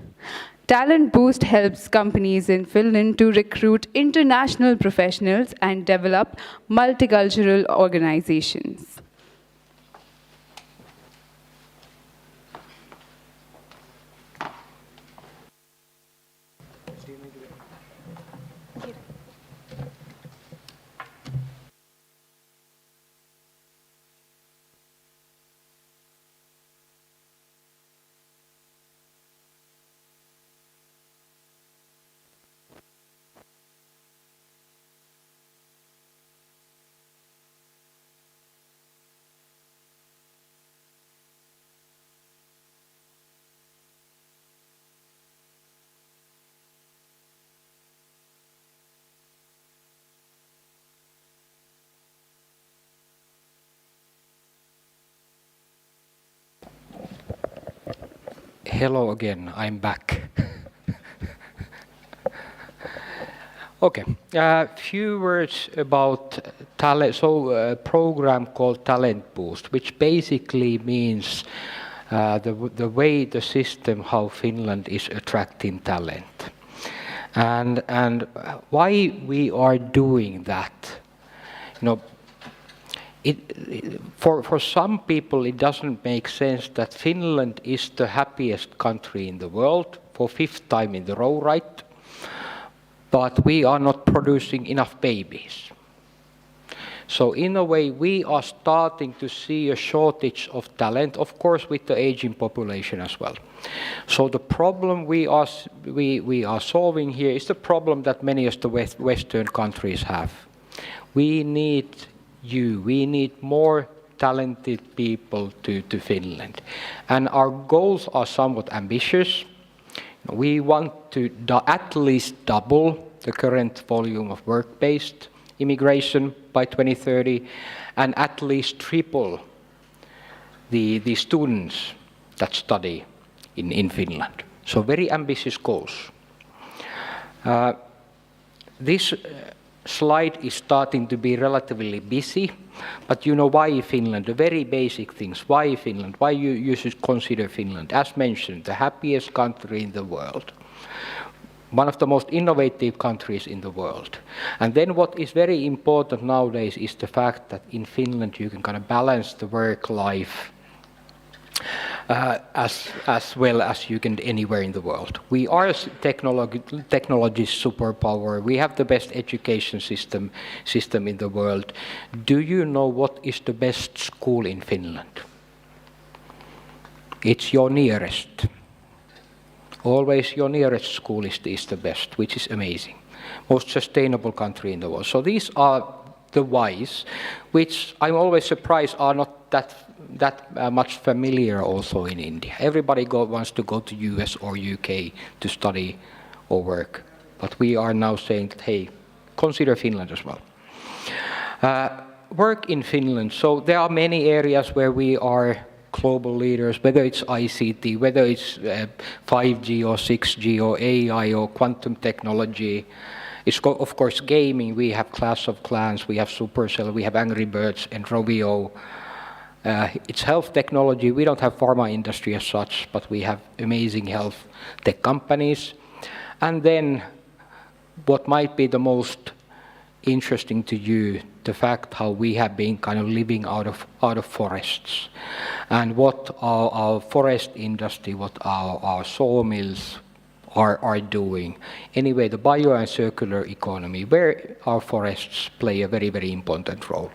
Talent Boost helps companies in Finland to recruit international professionals and develop multicultural organizations. Hello again, I'm back. Okay, a few words about talent. So a program called Talent Boost, which basically means the way the system, how Finland is attracting talent. And why we are doing that, you know, for some people, it doesn't make sense that Finland is the happiest country in the world for 5th time in the row, right? But we are not producing enough babies. So in a way, we are starting to see a shortage of talent, of course, with the aging population as well. So the problem we are solving here is the problem that many of the Western countries have. We need more talented people to Finland. And our goals are somewhat ambitious. We want to at least double the current volume of work-based immigration by 2030, and at least triple the students that study in Finland. So very ambitious goals. This slide is starting to be relatively busy, but you know why Finland, the very basic things. Why Finland? Why you should consider Finland? As mentioned, the happiest country in the world. One of the most innovative countries in the world. And then what is very important nowadays is the fact that in Finland you can kind of balance the work life as well as you can anywhere in the world. We are a technology superpower. We have the best education system in the world. Do you know what is the best school in Finland? It's your nearest. Always your nearest school is the best, which is amazing. Most sustainable country in the world. So these are the whys, which I'm always surprised are not that much familiar also in India. Everybody wants to go to US or UK to study or work. But we are now saying that, hey, consider Finland as well. Work in Finland. So there are many areas where we are global leaders, whether it's ICT, whether it's 5G or 6G or AI or quantum technology. It's of course gaming. We have Clash of Clans, we have Supercell, we have Angry Birds and Rovio. It's health technology. We don't have pharma industry as such, but we have amazing health tech companies. And then what might be the most interesting to you, the fact how we have been kind of living out of forests, and what our forest industry, what our sawmills are doing. Anyway, the bio and circular economy, where our forests play a very, very important role.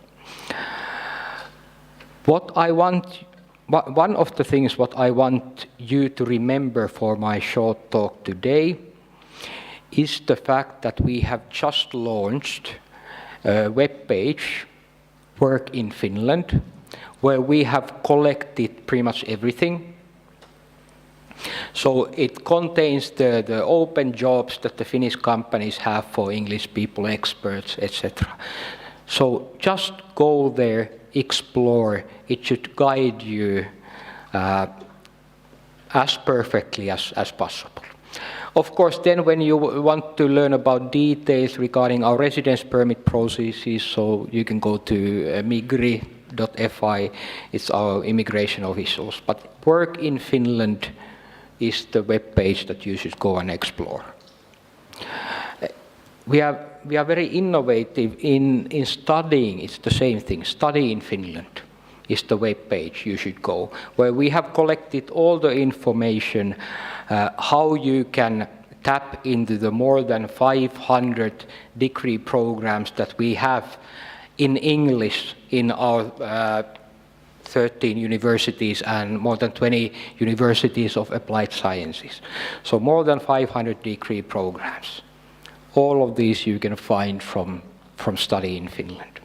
One of the things what I want you to remember for my short talk today is the fact that we have just launched a web page, Work in Finland, where we have collected pretty much everything. So it contains the open jobs that the Finnish companies have for English people, experts, etc. So just go there, explore. It should guide you as perfectly as possible. Of course, then when you want to learn about details regarding our residence permit processes, so you can go to migri.fi, it's our immigration officials. But Work in Finland is the web page that you should go and explore. We are very innovative in studying. It's the same thing. Study in Finland is the web page you should go, where we have collected all the information, how you can tap into the more than 500 degree programs that we have in English in our 13 universities and more than 20 universities of applied sciences. So more than 500 degree programs. All of these you can find from Study in Finland.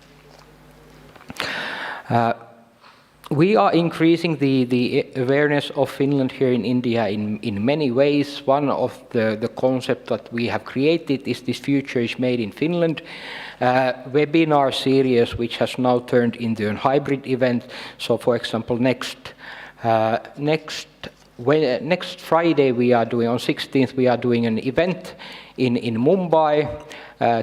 We are increasing the awareness of Finland here in India in many ways. One of the concepts that we have created is this Future is Made in Finland webinar series, which has now turned into a hybrid event. So for example, next Friday we are doing, on 16th, we are doing an event in Mumbai,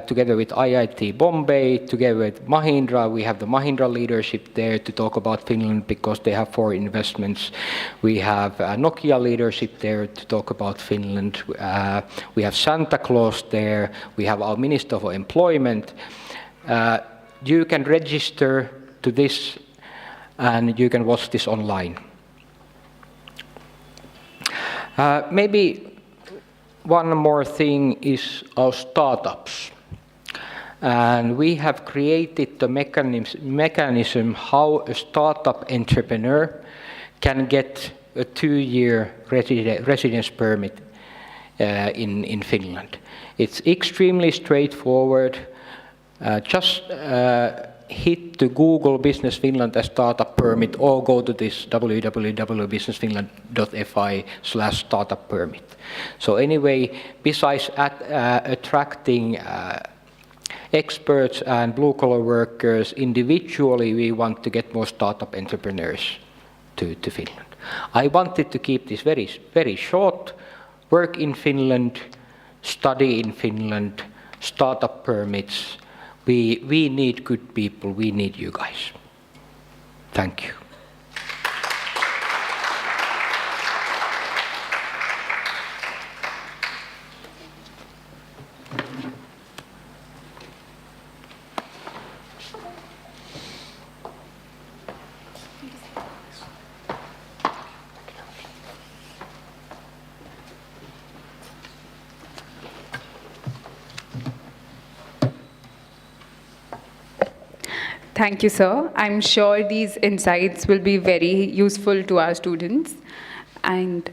together with IIT Bombay, together with Mahindra. We have the Mahindra leadership there to talk about Finland because they have foreign investments. We have Nokia leadership there to talk about Finland. We have Santa Claus there. We have our Minister for Employment. You can register to this and you can watch this online. Maybe one more thing is our startups. And we have created the mechanism how a startup entrepreneur can get a 2-year residence permit in Finland. It's extremely straightforward. Just hit the Google Business Finland as startup permit or go to this www.businessfinland.fi/startup permit. So anyway, besides attracting experts and blue-collar workers individually, we want to get more startup entrepreneurs to Finland. I wanted to keep this very, very short. Work in Finland, study in Finland, startup permits. We need good people. We need you guys. Thank you. Thank you, sir. I'm sure these insights will be very useful to our students. And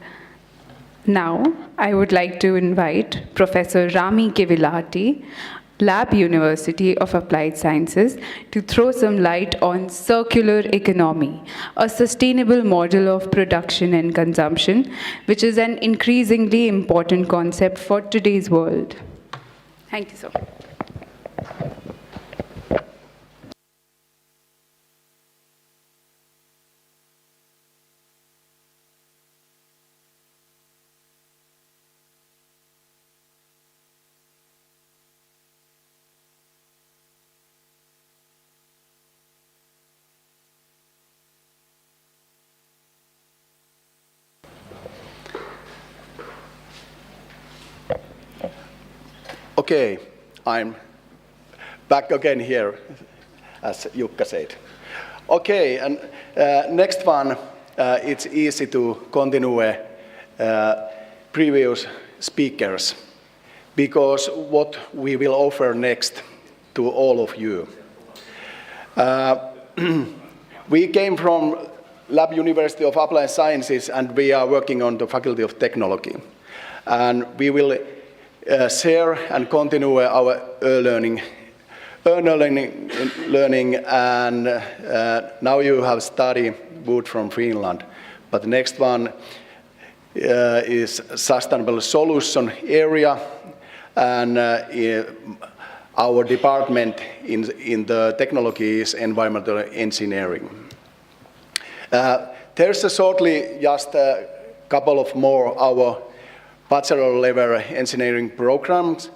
now I would like to invite Professor Rami Kivilati, LAB University of Applied Sciences to throw some light on circular economy, a sustainable model of production and consumption, which is an increasingly important concept for today's world. Thank you, sir. Okay, I'm back again here, as Jukka said. Okay, and next one, it's easy to continue previous speakers, because what we will offer next to all of you. We came from LAB University of Applied Sciences, and we are working on the Faculty of Technology. And we will share and continue our learning, and now you have studied wood from Finland. But the next one is sustainable solution area, and our department in the technology is environmental engineering. There's shortly just a couple of more our bachelor level engineering programs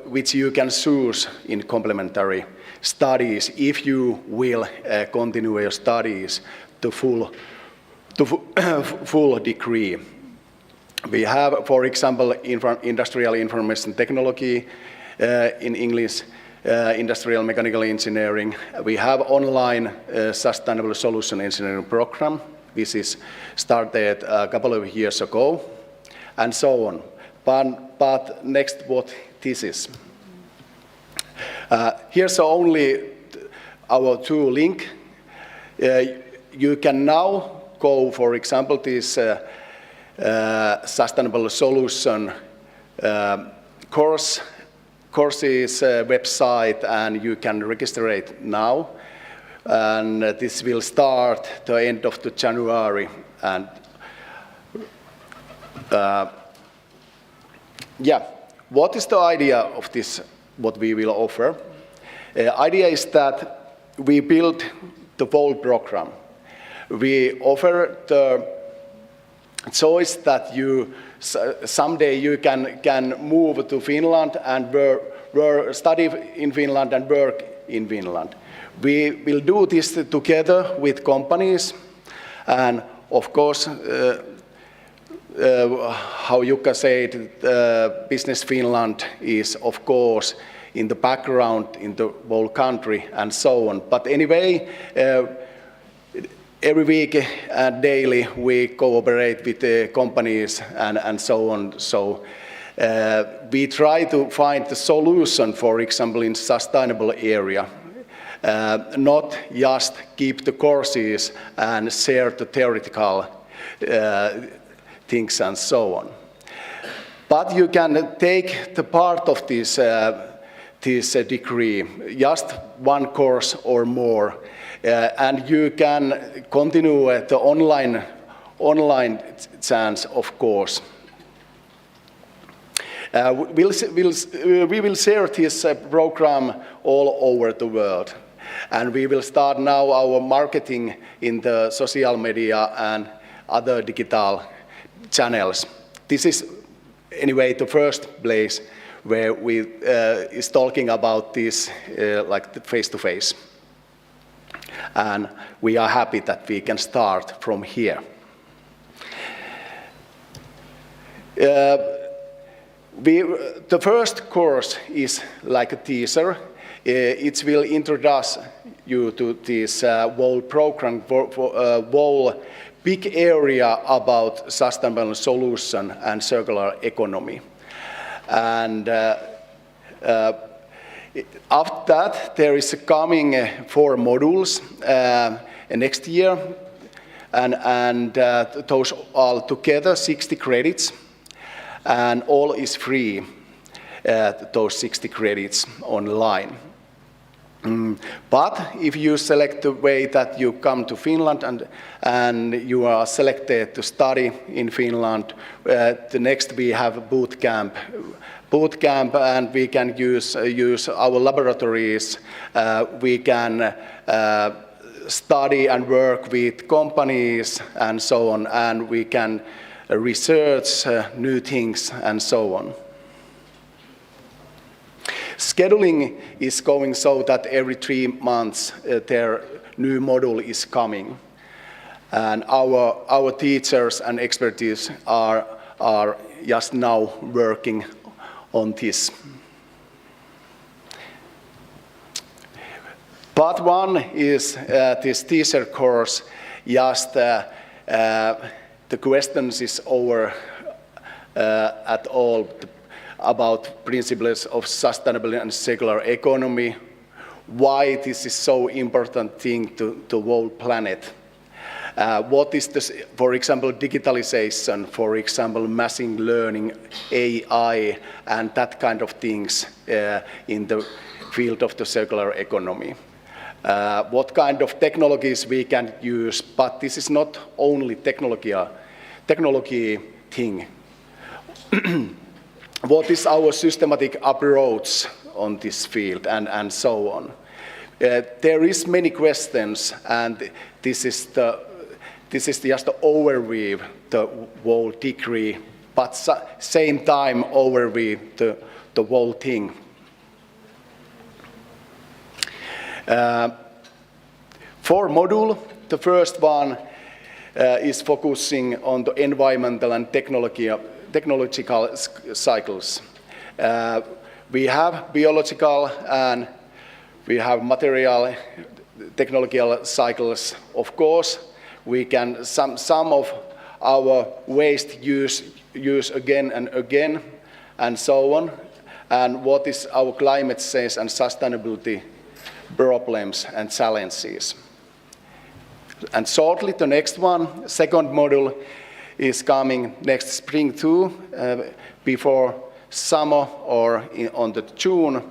which you can choose in complementary studies if you will continue your studies to full degree. We have, for example, industrial information technology, in English, industrial mechanical engineering. We have online sustainable solution engineering program. This is started a couple of years ago, and so on. But next, what this is. Here's only our two links. You can now go, for example, this sustainable solution courses website, and you can register it now. And this will start the end of the January. And yeah, what is the idea of this, what we will offer? Idea is that we build the whole program. We offer the choice that you someday you can move to Finland and study in Finland and work in Finland. We will do this together with companies, and of course, how Jukka said, Business Finland is of course in the background in the whole country and so on. But anyway, every week and daily we cooperate with the companies and so on. So we try to find the solution, for example, in sustainable area. Not just keep the courses and share the theoretical things and so on. But you can take the part of this degree, just one course or more, and you can continue the online chance, of course. We will share this program all over the world, and we will start now our marketing in the social media and other digital channels. This is anyway the first place where we is talking about this like face-to-face. And we are happy that we can start from here. The first course is like a teaser. It will introduce you to this whole program for whole big area about sustainable solution and circular economy. And after that, there is coming 4 modules next year, and those all together 60 credits, and all is free. those 60 credits online. But if you select the way that you come to Finland and you are selected to study in Finland, the next we have boot camp, and we can use our laboratories. We can study and work with companies and so on, and we can research new things and so on. Scheduling is going so that every 3 months their new module is coming, and our teachers and expertise are just now working on this. Part 1 is this teacher course. Just the questions is over at all about principles of sustainable and circular economy, why this is so important thing to the whole planet. What is this, for example, digitalization, for example, machine learning, AI, and that kind of things in the field of the circular economy. What kind of technologies we can use, but this is not only technology thing. What is our systematic approach on this field, and so on. There is many questions, and this is just the overview, the whole degree, but same time overview the whole thing. For module, the first one is focusing on the environmental and technological cycles. We have biological and we have material technological cycles. Of course, we can some of our waste use again and again, and so on. And what is our climate change and sustainability problems and challenges. And shortly, the next one, second module, is coming next spring too, before summer or on the June,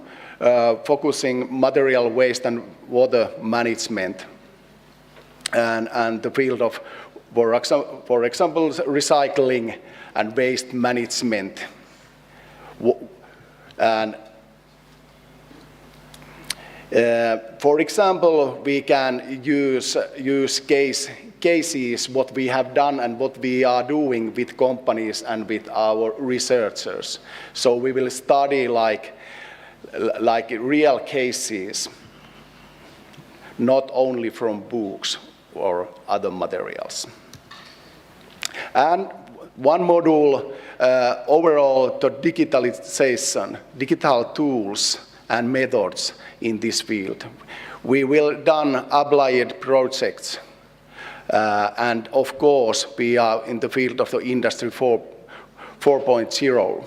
focusing material waste and water management, and the field of, for example, recycling and waste management. And for example, we can use cases what we have done and what we are doing with companies and with our researchers. So we will study like real cases, not only from books or other materials. And one module, overall, the digitalization, digital tools and methods in this field. We will done applied projects, and of course we are in the field of the Industry 4.0.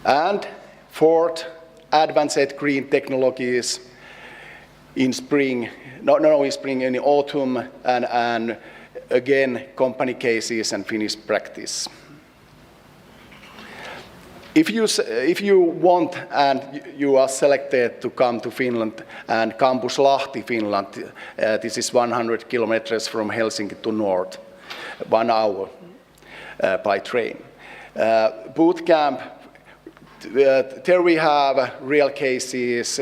And fourth, advanced green technologies in spring, not in spring, in autumn, and again company cases and Finnish practice. If you want and you are selected to come to Finland and Campus Lahti, Finland, this is 100 kilometers from Helsinki to north, 1 hour by train. Boot camp, there we have real cases,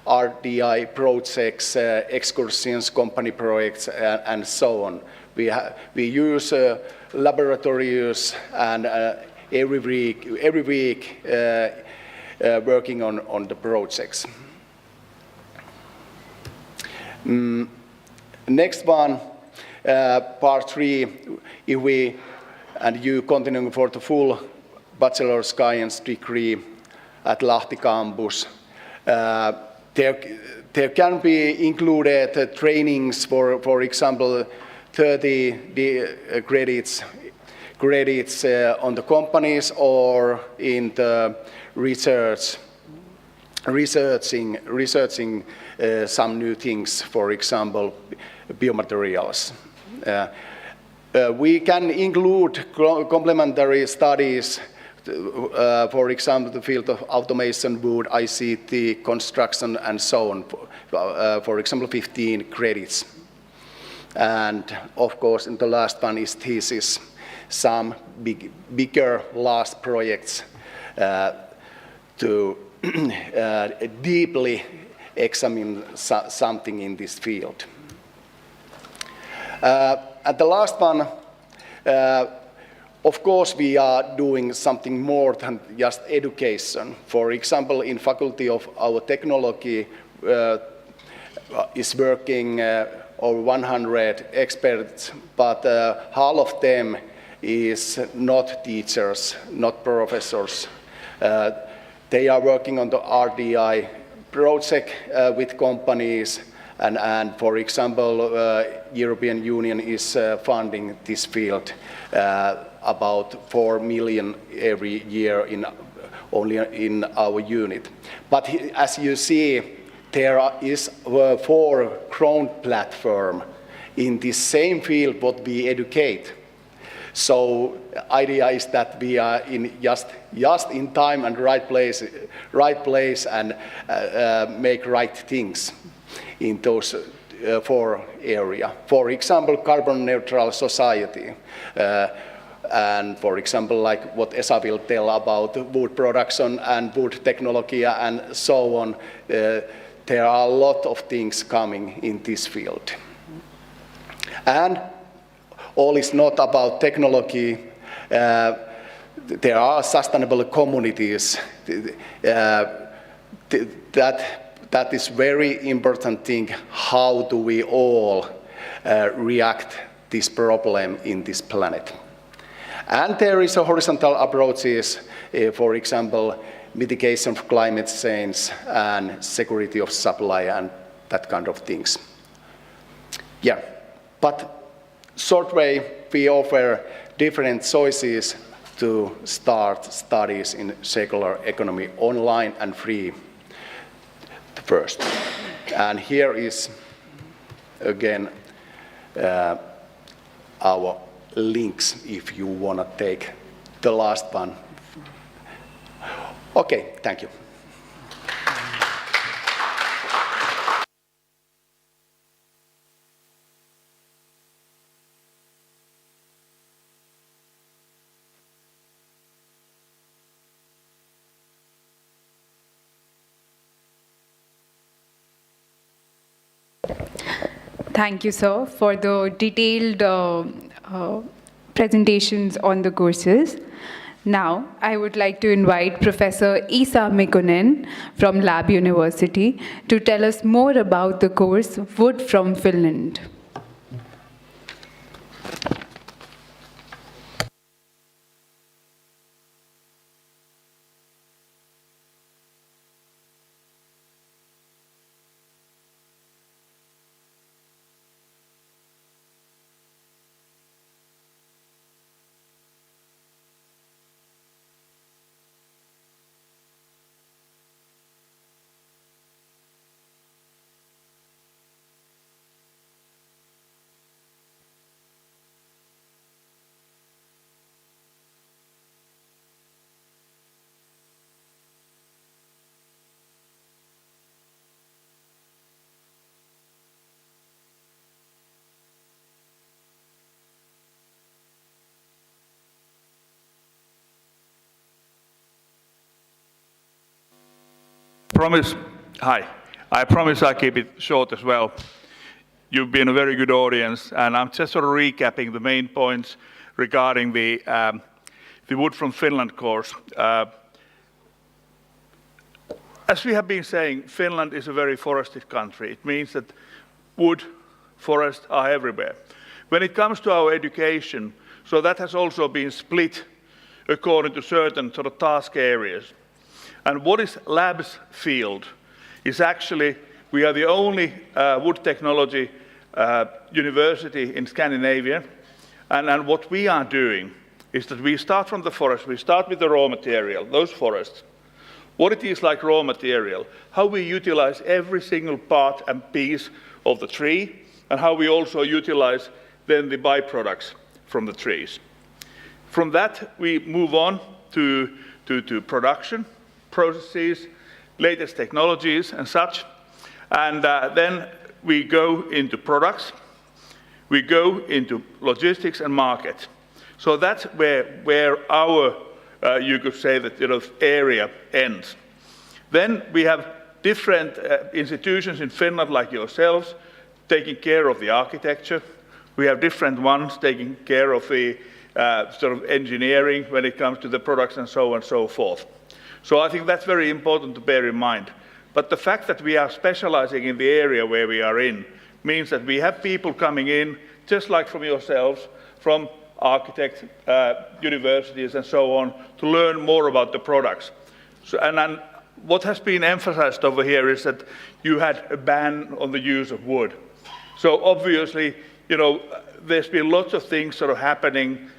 RDI projects, excursions, company projects, and so on. We use laboratories and every week working on the projects. Next one, part 3, if we and you continuing for the full bachelor's science degree at Lahti campus, there can be included trainings for example 30 credits on the companies or in the researching some new things, for example, biomaterials. We can include complementary studies for example, the field of automation, wood, ICT, construction, and so on. For example, 15 credits. And of course, in the last one is thesis, some bigger last projects to deeply examine something in this field. And the last one, of course, we are doing something more than just education. For example, in Faculty of our Technology is working over 100 experts, but half of them is not teachers, not professors. They are working on the RDI project with companies, and for example, European Union is funding this field about 4 million every year only in our unit. But as you see, there is 4 ground platform in the same field what we educate. So idea is that we are in just in time and right place and make right things in those 4 areas. For example, carbon neutral society. And for example, like what Esa will tell about wood production and wood technology and so on, there are a lot of things coming in this field. And all is not about technology. There are sustainable communities. That is very important thing. How do we all react this problem in this planet? And there is a horizontal approaches, for example, mitigation of climate change and security of supply and that kind of things. Yeah, but short way, we offer different choices to start studies in circular economy online and free first. And here is again our links if you want to take the last one. Okay, thank you. Thank you, sir, for the detailed presentations on the courses. Now, I would like to invite Professor Esa Mikkonen from LAB University to tell us more about the course Wood from Finland. I promise I'll keep it short as well. You've been a very good audience, and I'm just sort of recapping the main points regarding the Wood from Finland course. As we have been saying, Finland is a very forested country. It means that wood, forests are everywhere. When it comes to our education, so that has also been split according to certain sort of task areas. And what is LAB's field is actually, we are the only wood technology university in Scandinavia. And what we are doing is that we start from the forest, we start with the raw material, those forests. What it is like raw material, how we utilize every single part and piece of the tree, and how we also utilize then the byproducts from the trees. From that, we move on to production, processes, latest technologies and such. And then we go into products, we go into logistics and market. So that's where our, you could say that, area ends. Then we have different institutions in Finland like yourselves taking care of the architecture. We have different ones taking care of the sort of engineering when it comes to the products and so on and so forth. So I think that's very important to bear in mind. But the fact that we are specializing in the area where we are in means that we have people coming in, just like from yourselves, from architects, universities and so on, to learn more about the products. So, and what has been emphasized over here is that you had a ban on the use of wood. So obviously, there's been lots of things sort of happening,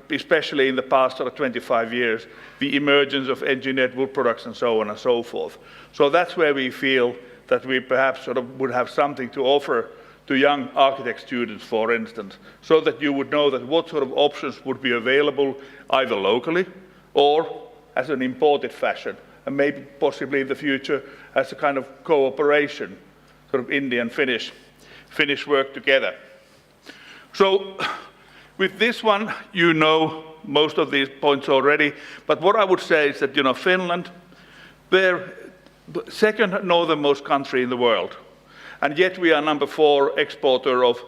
especially in the past 25 years, the emergence of engineered wood products and so on and so forth. So that's where we feel that we perhaps would have something to offer to young architect students, for instance, so that you would know that what sort of options would be available either locally or as an imported fashion, and maybe possibly in the future as a kind of cooperation, sort of Indian-Finnish work together. So with this one, you know most of these points already, but what I would say is that, Finland, they're the second northernmost country in the world, and yet we are number 4 exporter of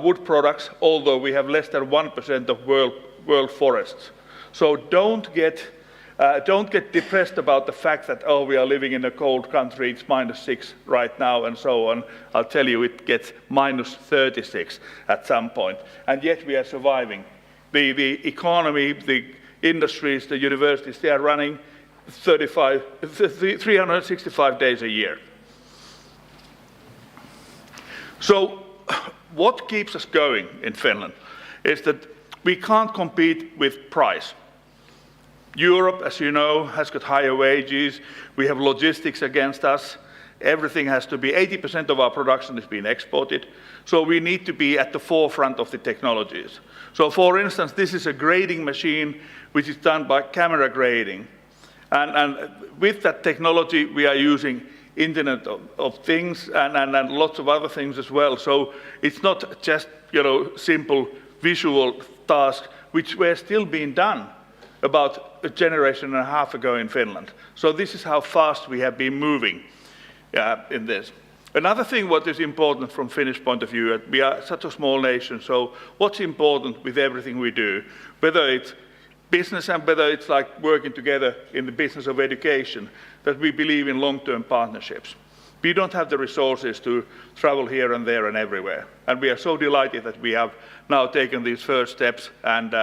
wood products, although we have less than 1% of world forests. So don't get depressed about the fact that, we are living in a cold country, it's -6 right now and so on. I'll tell you, it gets -36 at some point, and yet we are surviving. The economy, the industries, the universities, they are running 365 days a year. So what keeps us going in Finland is that we can't compete with price. Europe, as you know, has got higher wages. We have logistics against us. Everything has to be, 80% of our production is being exported. So we need to be at the forefront of the technologies. So for instance, this is a grading machine which is done by camera grading. And with that technology, we are using Internet of Things and lots of other things as well. So it's not just, simple visual tasks, which were still being done about a generation and a half ago in Finland. So this is how fast we have been moving in this. Another thing what is important from Finnish point of view, we are such a small nation, so what's important with everything we do, whether it's business and whether it's like working together in the business of education, that we believe in long-term partnerships. We don't have the resources to travel here and there and everywhere. And we are so delighted that we have now taken these first steps, and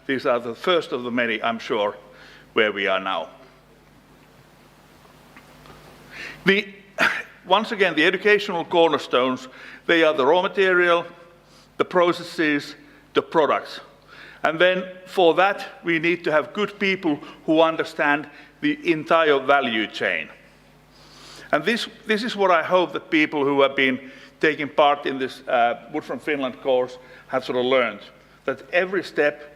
these are the first of the many, I'm sure, where we are now. Once again, the educational cornerstones, they are the raw material, the processes, the products. And then for that, we need to have good people who understand the entire value chain. And this is what I hope that people who have been taking part in this Wood from Finland course have sort of learned, that every step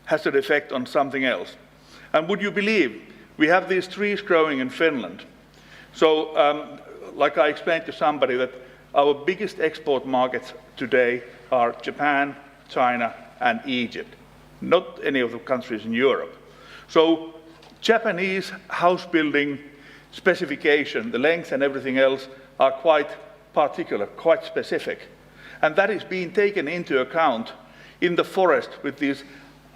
has an effect on something else. And would you believe, we have these trees growing in Finland. So like I explained to somebody, that our biggest export markets today are Japan, China, and Egypt, not any of the countries in Europe. So Japanese house building specification, the length and everything else are quite particular, quite specific. And that is being taken into account in the forest with these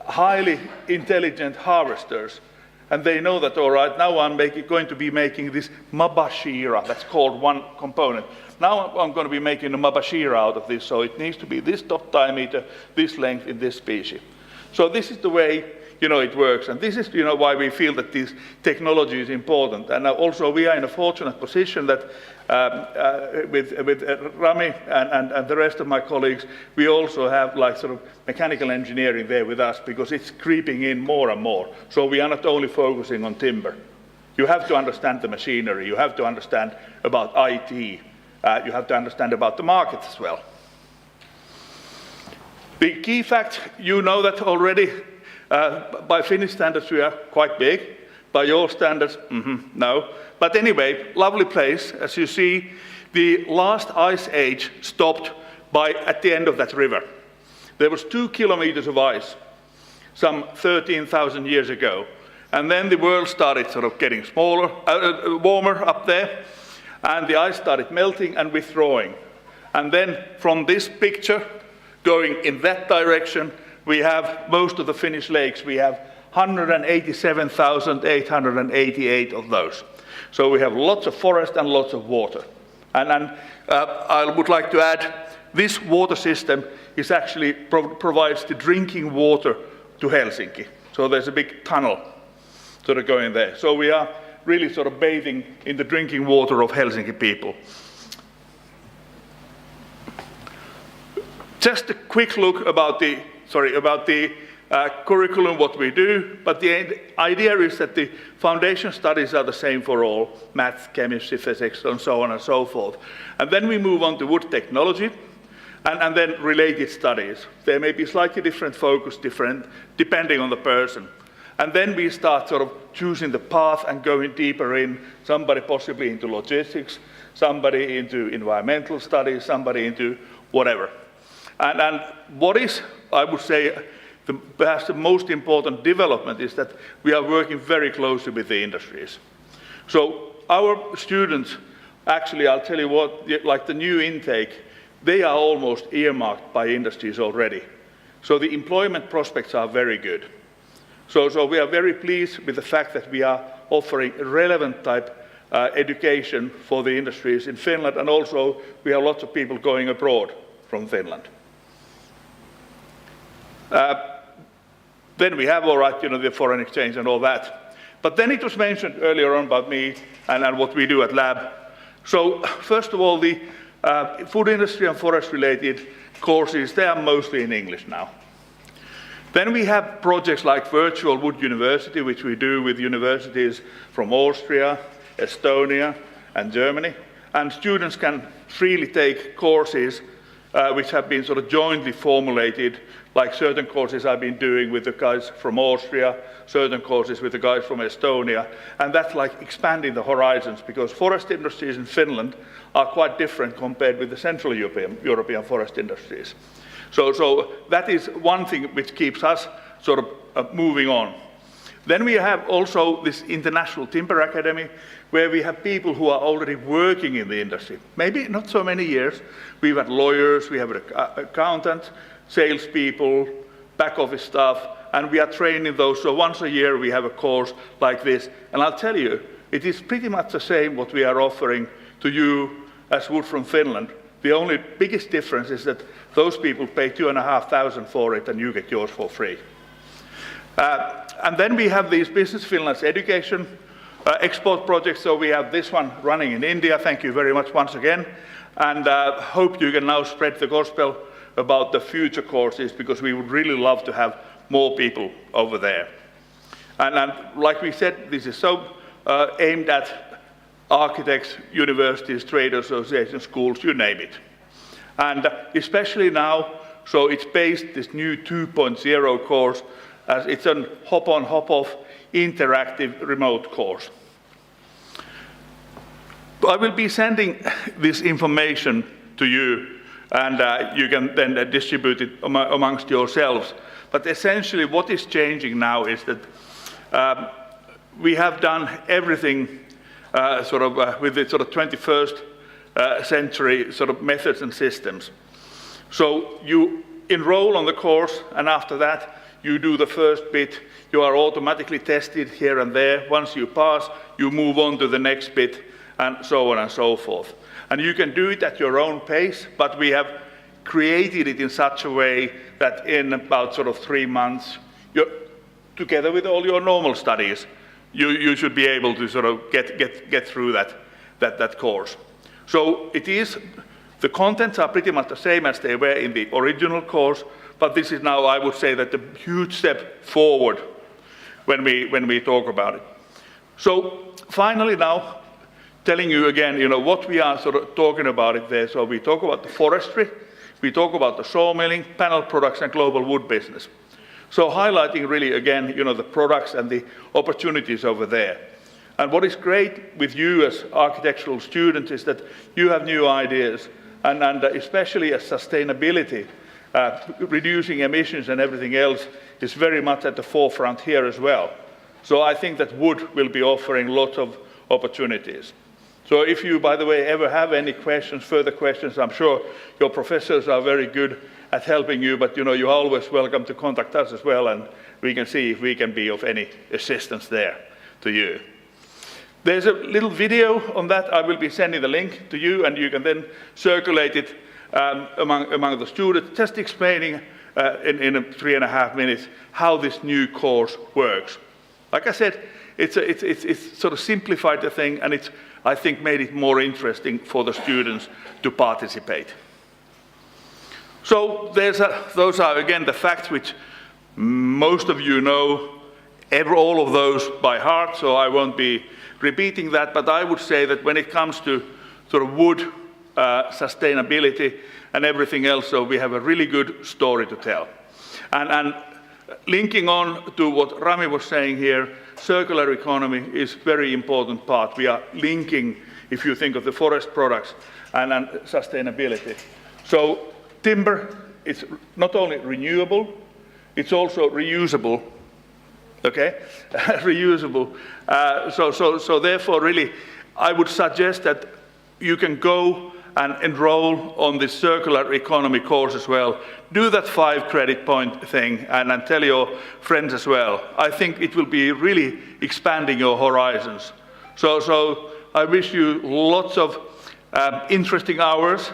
highly intelligent harvesters. And they know that, all right, now I'm going to be making this mabashira, that's called one component. Now I'm going to be making a mabashira out of this, so it needs to be this top diameter, this length in this species. So this is the way, it works. And this is, why we feel that this technology is important. And also we are in a fortunate position that with Rami and the rest of my colleagues, we also have sort of mechanical engineering there with us, because it's creeping in more and more. So we are not only focusing on timber. You have to understand the machinery. You have to understand about IT. You have to understand about the markets as well. The key fact, you know that already, By Finnish standards, we are quite big. By your standards, no. But anyway, lovely place. As you see, the last ice age stopped at the end of that river. There was 2 kilometers of ice, some 13,000 years ago. And then the world started sort of getting warmer up there, and the ice started melting and withdrawing. And then from this picture, going in that direction, we have most of the Finnish lakes. We have 187,888 of those. So we have lots of forest and lots of water. And I would like to add, this water system is actually provides the drinking water to Helsinki. So there's a big tunnel sort of going there. So we are really sort of bathing in the drinking water of Helsinki people. Just a quick look about the curriculum, what we do, but the idea is that the foundation studies are the same for all, math, chemistry, physics, and so on and so forth. And then we move on to wood technology, and then related studies. There may be slightly different focus, depending on the person. And then we start sort of choosing the path and going deeper in, somebody possibly into logistics, somebody into environmental studies, somebody into whatever. And what is, I would say, perhaps the most important development is that we are working very closely with the industries. So our students, actually, I'll tell you what, like the new intake, they are almost earmarked by industries already. So the employment prospects are very good. So we are very pleased with the fact that we are offering relevant type education for the industries in Finland, and also we have lots of people going abroad from Finland. Then we have, all right, the foreign exchange and all that. But then it was mentioned earlier on about me and what we do at LAB. So first of all, the food industry and forest-related courses, they are mostly in English now. Then we have projects like Virtual Wood University, which we do with universities from Austria, Estonia, and Germany. And students can freely take courses which have been sort of jointly formulated, like certain courses I've been doing with the guys from Austria, certain courses with the guys from Estonia, and that's like expanding the horizons, because forest industries in Finland are quite different compared with the Central European forest industries. So that is one thing which keeps us sort of moving on. Then we have also this International Timber Academy, where we have people who are already working in the industry. Maybe not so many years. We've had lawyers, we have accountants, salespeople, back office staff, and we are training those. So once a year we have a course like this. And I'll tell you, it is pretty much the same what we are offering to you as Wood from Finland. The only biggest difference is that those people pay 2,500 for it and you get yours for free. And then we have these Business Finland's education export projects. So we have this one running in India. Thank you very much once again. And hope you can now spread the gospel about the future courses, because we would really love to have more people over there. And like we said, this is so aimed at architects, universities, trade associations, schools, you name it. And especially now, so it's based, this new 2.0 course, as it's a hop-on, hop-off, interactive remote course. I will be sending this information to you, and you can then distribute it amongst yourselves. But essentially what is changing now is that we have done everything with the sort of 21st century sort of methods and systems. So you enroll on the course, and after that you do the first bit. You are automatically tested here and there. Once you pass, you move on to the next bit, and so on and so forth. And you can do it at your own pace, but we have created it in such a way that in about sort of 3 months, together with all your normal studies, you should be able to sort of get through that course. So it is, the contents are pretty much the same as they were in the original course, but this is now, I would say, that a huge step forward when we talk about it. So finally now, telling you again, what we are sort of talking about it there. So we talk about the forestry, we talk about the sawmilling, panel products, and global wood business. So highlighting really, again, the products and the opportunities over there. And what is great with you as architectural students is that you have new ideas, and especially as sustainability, reducing emissions and everything else is very much at the forefront here as well. So I think that wood will be offering lots of opportunities. So if you, by the way, ever have any questions, further questions, I'm sure your professors are very good at helping you, but you're always welcome to contact us as well, and we can see if we can be of any assistance there to you. There's a little video on that. I will be sending the link to you, and you can then circulate it among the students, just explaining in 3.5 minutes how this new course works. Like I said, it's sort of simplified the thing, and it's, I think, made it more interesting for the students to participate. So those are, again, the facts which most of you know, all of those by heart, so I won't be repeating that, but I would say that when it comes to sort of wood sustainability and everything else, so we have a really good story to tell. And linking on to what Rami was saying here, circular economy is a very important part. We are linking, if you think of the forest products and sustainability. So timber is not only renewable, it's also reusable. Okay, reusable. So therefore, really, I would suggest that you can go and enroll on this circular economy course as well. Do that 5 credit point thing and tell your friends as well. I think it will be really expanding your horizons. So I wish you lots of interesting hours,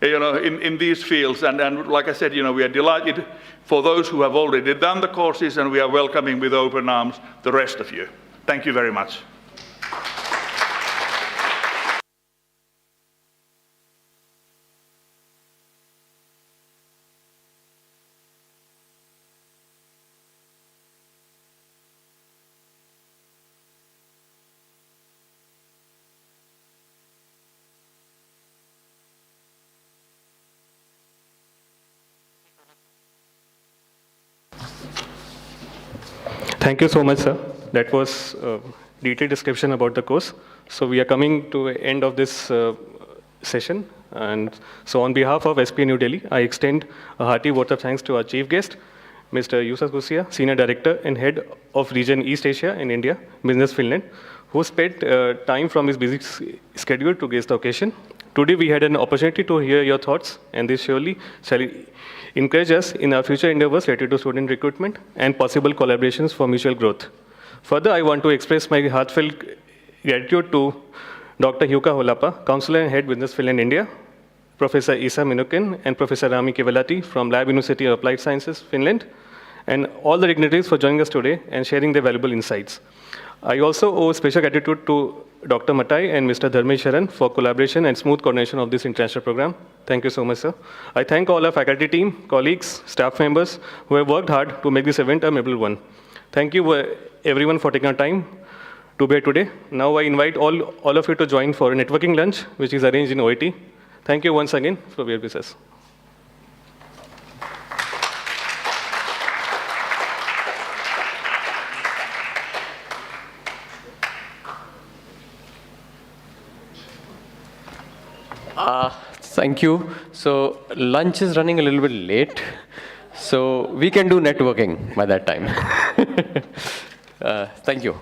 in these fields. And like I said, we are delighted for those who have already done the courses, and we are welcoming with open arms the rest of you. Thank you very much. Thank you so much, sir. That was a detailed description about the course. So we are coming to the end of this session. And so on behalf of SPA New Delhi, I extend a hearty vote of thanks to our chief guest, Mr. Yusuf Gusia, Senior Director and Head of Region East Asia in India, Business Finland, who spent time from his busy schedule to grace the occasion. Today we had an opportunity to hear your thoughts, and this surely shall encourage us in our future endeavors related to student recruitment and possible collaborations for mutual growth. Further, I want to express my heartfelt gratitude to Dr. Hyuka Holapa, Counselor and Head Business Finland India, Professor Isa Minukin, and Professor Rami Kevalati from LAB University of Applied Sciences, Finland, and all the dignitaries for joining us today and sharing their valuable insights. I also owe special gratitude to Dr. Matai and Mr. Dharmesh Sharan for collaboration and smooth coordination of this international program. Thank you so much, sir. I thank all our faculty team, colleagues, staff members who have worked hard to make this event a memorable one. Thank you everyone for taking our time to be here today. Now I invite all of you to join for a networking lunch, which is arranged in OIT. Thank you once again for being with us. Thank you. So lunch is running a little bit late, so we can do networking by that time. Thank you.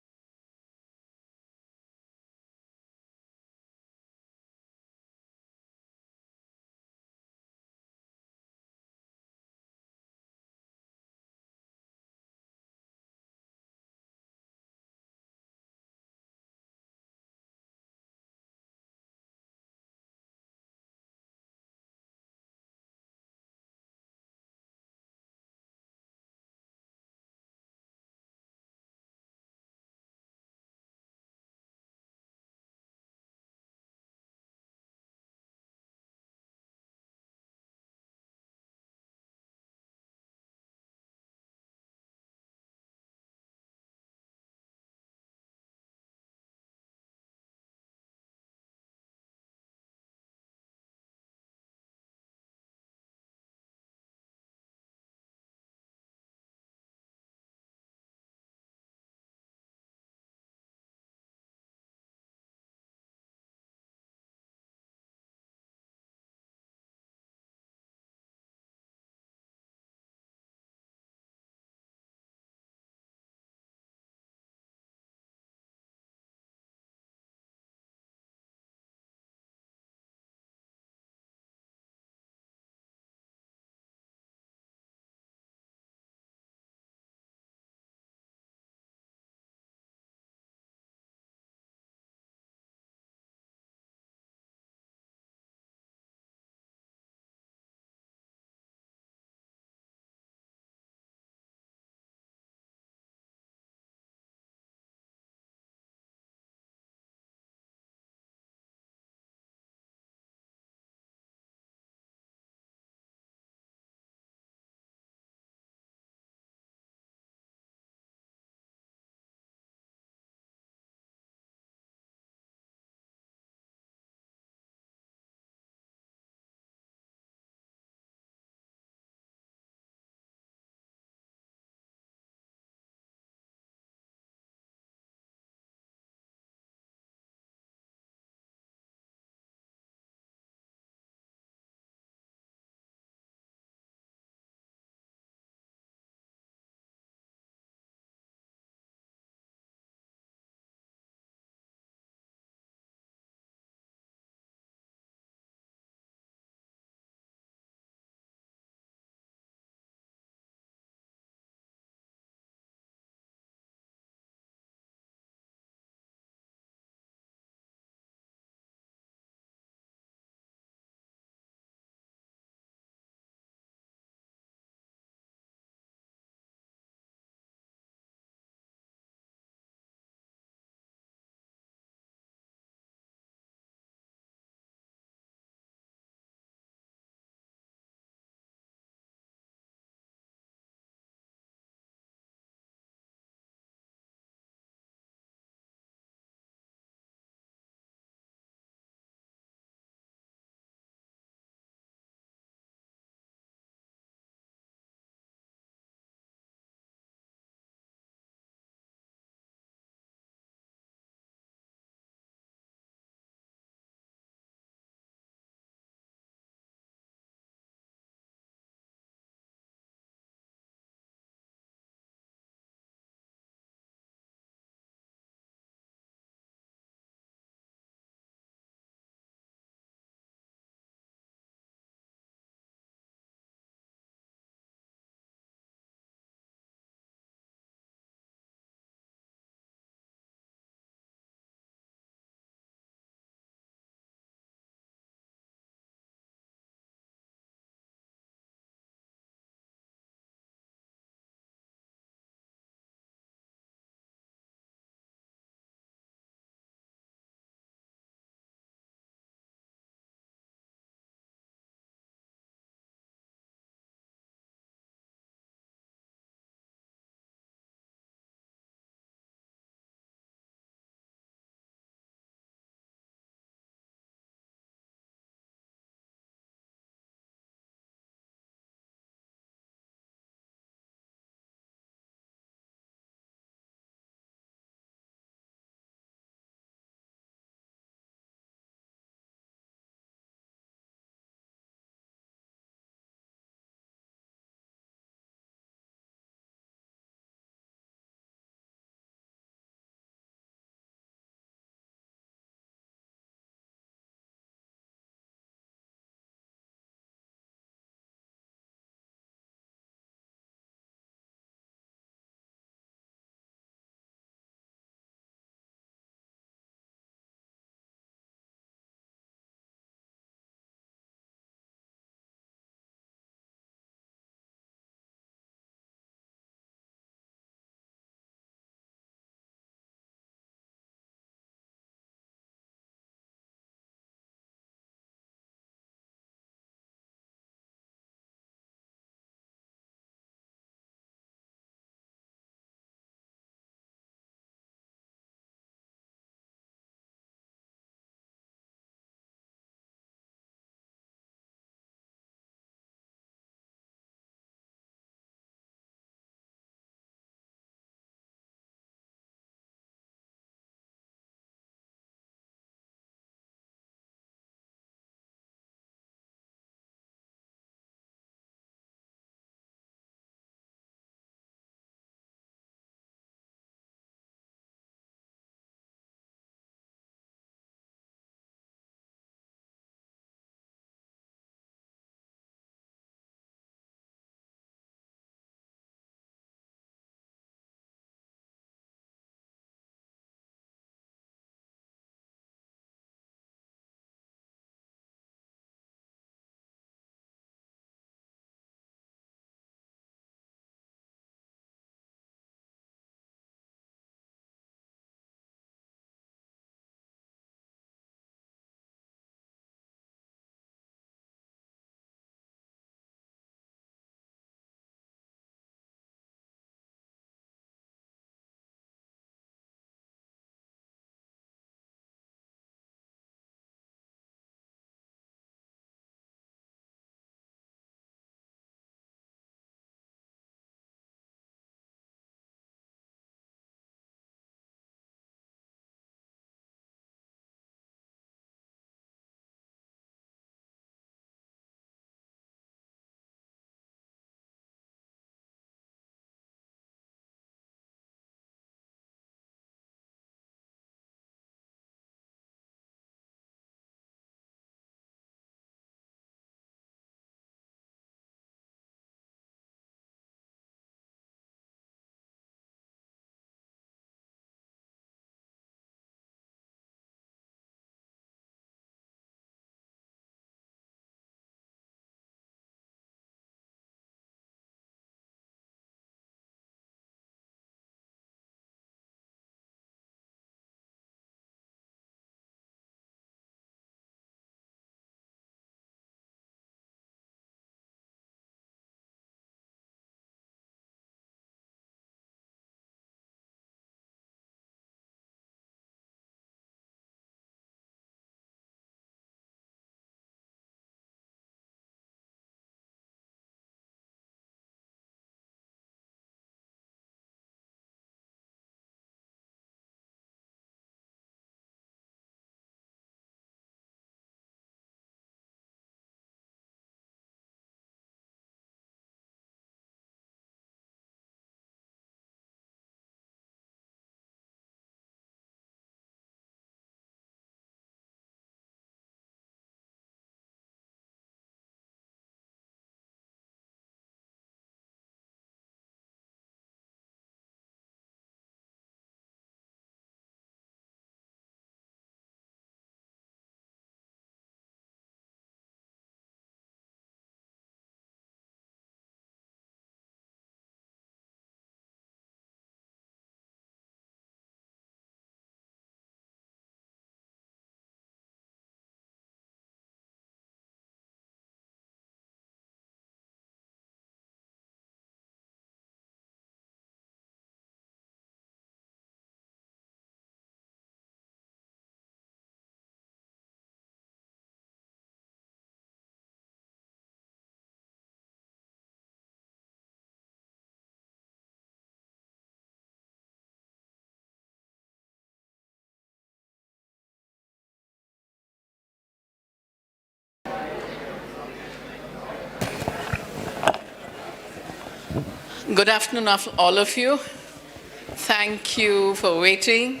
Good afternoon, all of you. Thank you for waiting.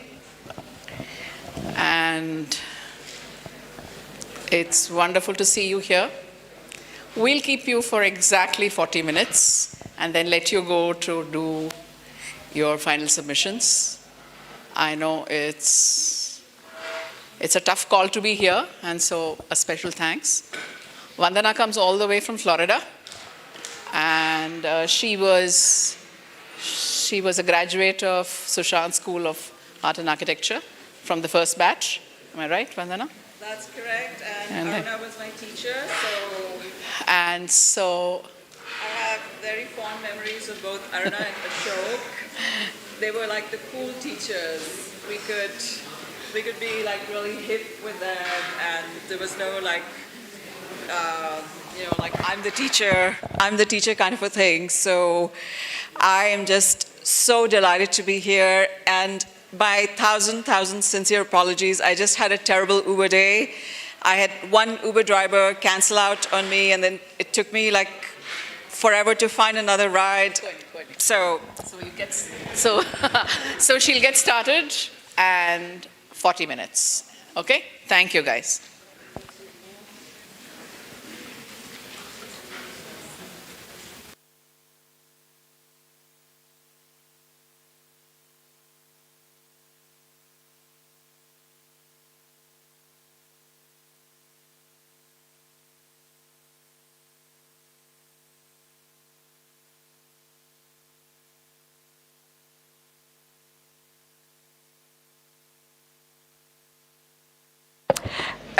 And it's wonderful to see you here. We'll keep you for exactly 40 minutes and then let you go to do your final submissions. I know it's a tough call to be here, and so a special thanks. Vandana comes all the way from Florida, and she was a graduate of Sushant School of Art and Architecture from the first batch. Am I right, Vandana? That's correct, and Aruna was my teacher, And so I have very fond memories of both Aruna and Ashok. They were like the cool teachers. We could be like really hip with them, and there was no like, like I'm the teacher kind of a thing. So I am just so delighted to be here, and my thousand sincere apologies. I just had a terrible Uber day. I had one Uber driver cancel out on me, and then it took me like forever to find another ride. So she'll get started and 40 minutes. Okay? Thank you, guys.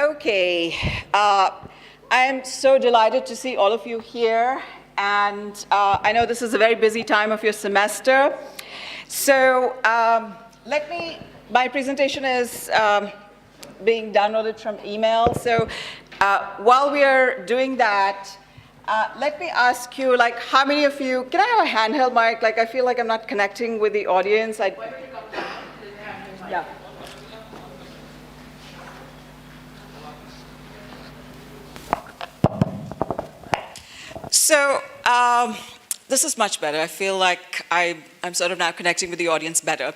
Okay, I'm so delighted to see all of you here, and I know this is a very busy time of your semester. So my presentation is being downloaded from email. So while we are doing that, let me ask you, like, how many of you, can I have a handheld mic? Like, I feel like I'm not connecting with the audience. Why don't you come down? Yeah. So this is much better. I feel like I'm sort of now connecting with the audience better.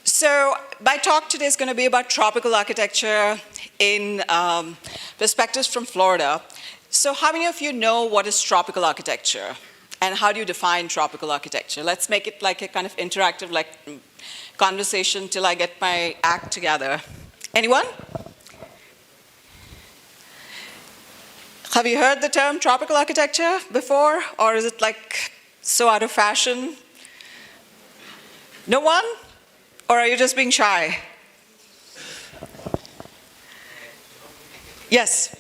So my talk today is going to be about tropical architecture in perspectives from Florida. So how many of you know what is tropical architecture? And how do you define tropical architecture? Let's make it like a kind of interactive conversation till I get my act together. Anyone? Have you heard the term tropical architecture before, or is it like so out of fashion? No one? Or are you just being shy? Yes?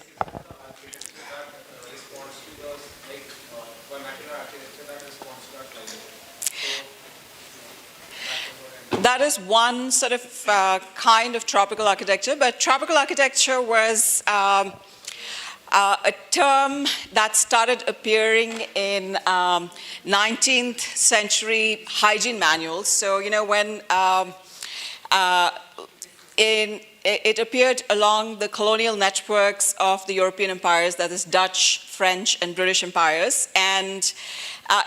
That is one sort of kind of tropical architecture, but tropical architecture was a term that started appearing in 19th century hygiene manuals. So, when it appeared along the colonial networks of the European empires, that is Dutch, French, and British empires. And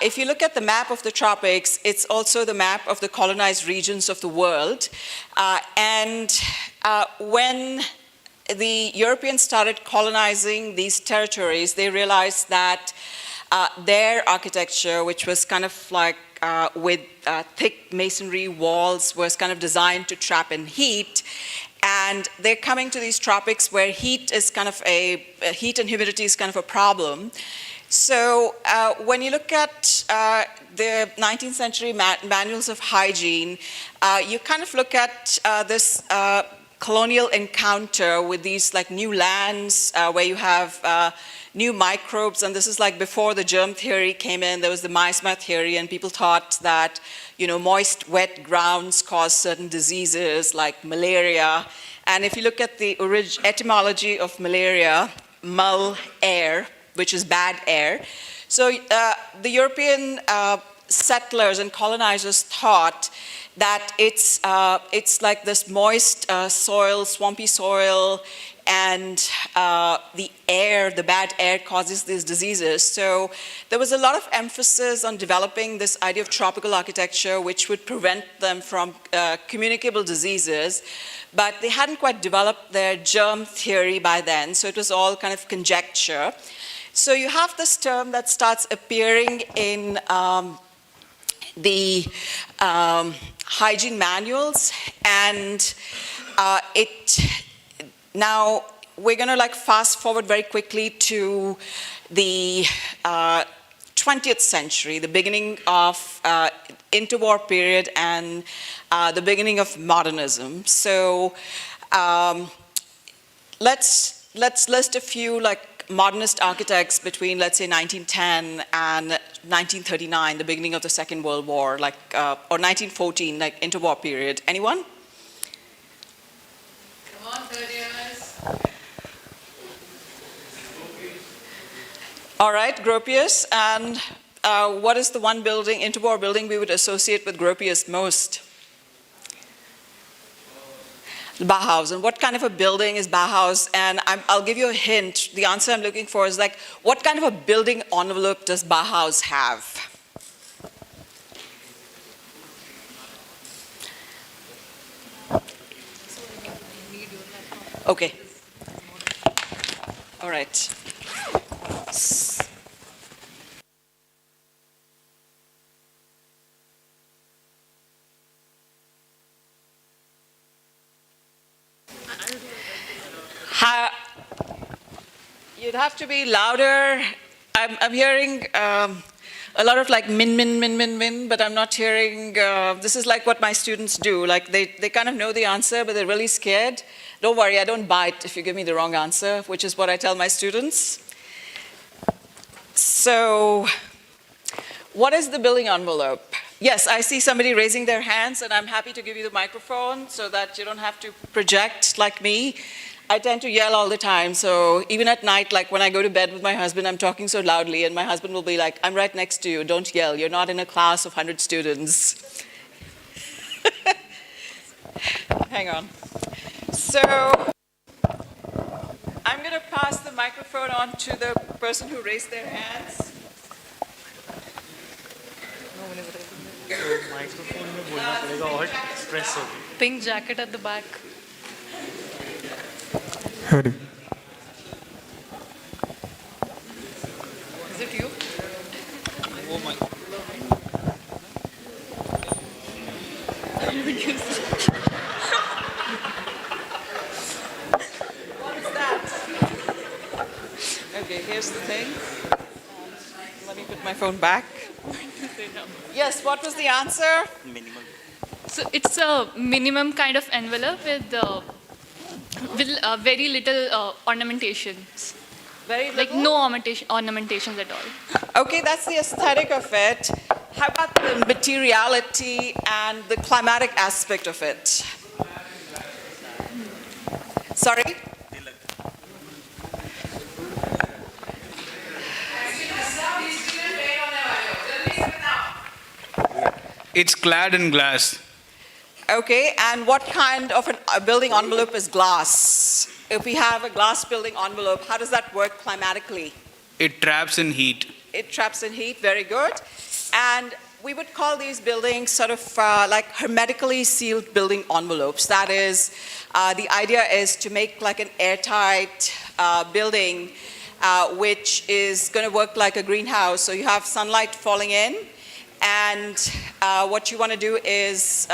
if you look at the map of the tropics, it's also the map of the colonized regions of the world. When the Europeans started colonizing these territories, they realized that their architecture, which was kind of like with thick masonry walls, was kind of designed to trap in heat. And they're coming to these tropics where heat and humidity is kind of a problem. So when you look at the 19th century manuals of hygiene, you kind of look at this colonial encounter with these like new lands where you have new microbes, and this is like before the germ theory came in. There was the miasma theory, and people thought that moist, wet grounds cause certain diseases like malaria. And if you look at the etymology of malaria, mal air, which is bad air. So the European settlers and colonizers thought that it's like this moist soil, swampy soil, and the bad air causes these diseases. So there was a lot of emphasis on developing this idea of tropical architecture, which would prevent them from communicable diseases, but they hadn't quite developed their germ theory by then, so it was all kind of conjecture. So you have this term that starts appearing in the hygiene manuals, and now we're going to like fast forward very quickly to the 20th century, the beginning of interwar period and the beginning of modernism. So let's list a few like modernist architects between, let's say, 1910 and 1939, the beginning of the Second World War, like, or 1914, like interwar period. Anyone? Come on, 30 years. All right, Gropius. And what is the one building, interwar building, we would associate with Gropius most? Bauhaus. And what kind of a building is Bauhaus? And I'll give you a hint. The answer I'm looking for is like, what kind of a building envelope does Bauhaus have? Okay. All right. You'd have to be louder. I'm hearing a lot of like min, but I'm not hearing, this is like what my students do. Like they kind of know the answer, but they're really scared. Don't worry, I don't bite if you give me the wrong answer, which is what I tell my students. So, what is the building envelope? Yes, I see somebody raising their hands, and I'm happy to give you the microphone so that you don't have to project like me. I tend to yell all the time, so even at night, like when I go to bed with my husband, I'm talking so loudly, and my husband will be like, I'm right next to you, don't yell, you're not in a class of 100 students. Hang on. So, I'm going to pass the microphone on to the person who raised their hands. Pink jacket at the back. Is it you? Oh my. What is that? Okay, here's the thing. Let me put my phone back. Yes, what was the answer? Minimal. So it's a minimum kind of envelope with very little ornamentations. Very little? Like no ornamentations at all. Okay, that's the aesthetic of it. How about the materiality and the climatic aspect of it? Sorry? It's clad in glass. Okay, and what kind of a building envelope is glass? If we have a glass building envelope, how does that work climatically? It traps in heat. It traps in heat, very good. And we would call these buildings sort of like hermetically sealed building envelopes. That is, the idea is to make like an airtight building which is going to work like a greenhouse. So you have sunlight falling in, and what you want to do is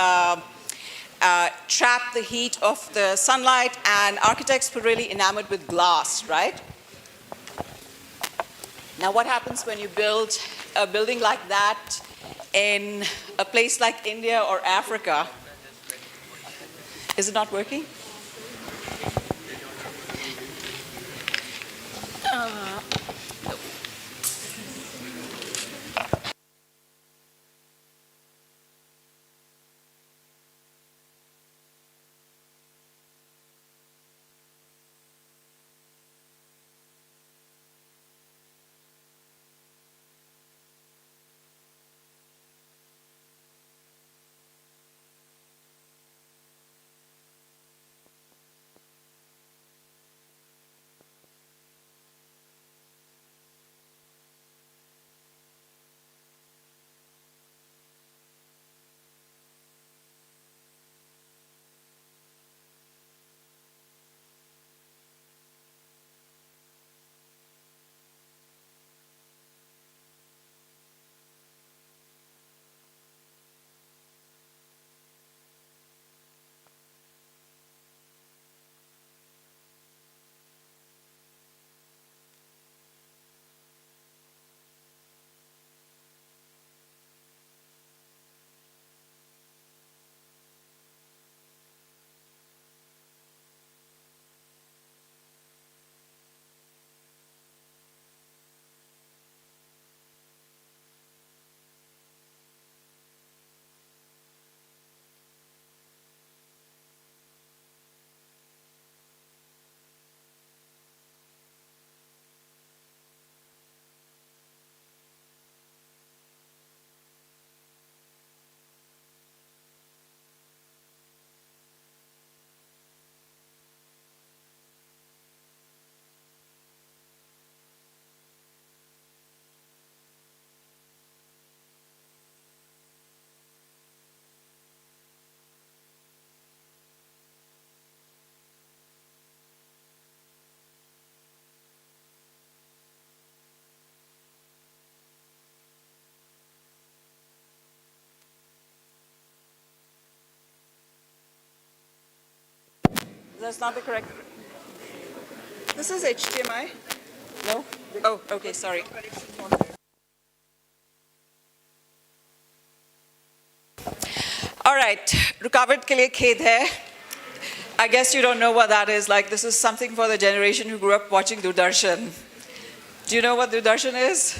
trap the heat of the sunlight, and architects were really enamored with glass, right? Now what happens when you build a building like that in a place like India or Africa? Is it not working? That's not the correct. This is HDMI. No? Oh, okay, sorry. All right, रुकावट के लिए खेद है. I guess you don't know what that is. Like, this is something for the generation who grew up watching Doordarshan. Do you know what Doordarshan is?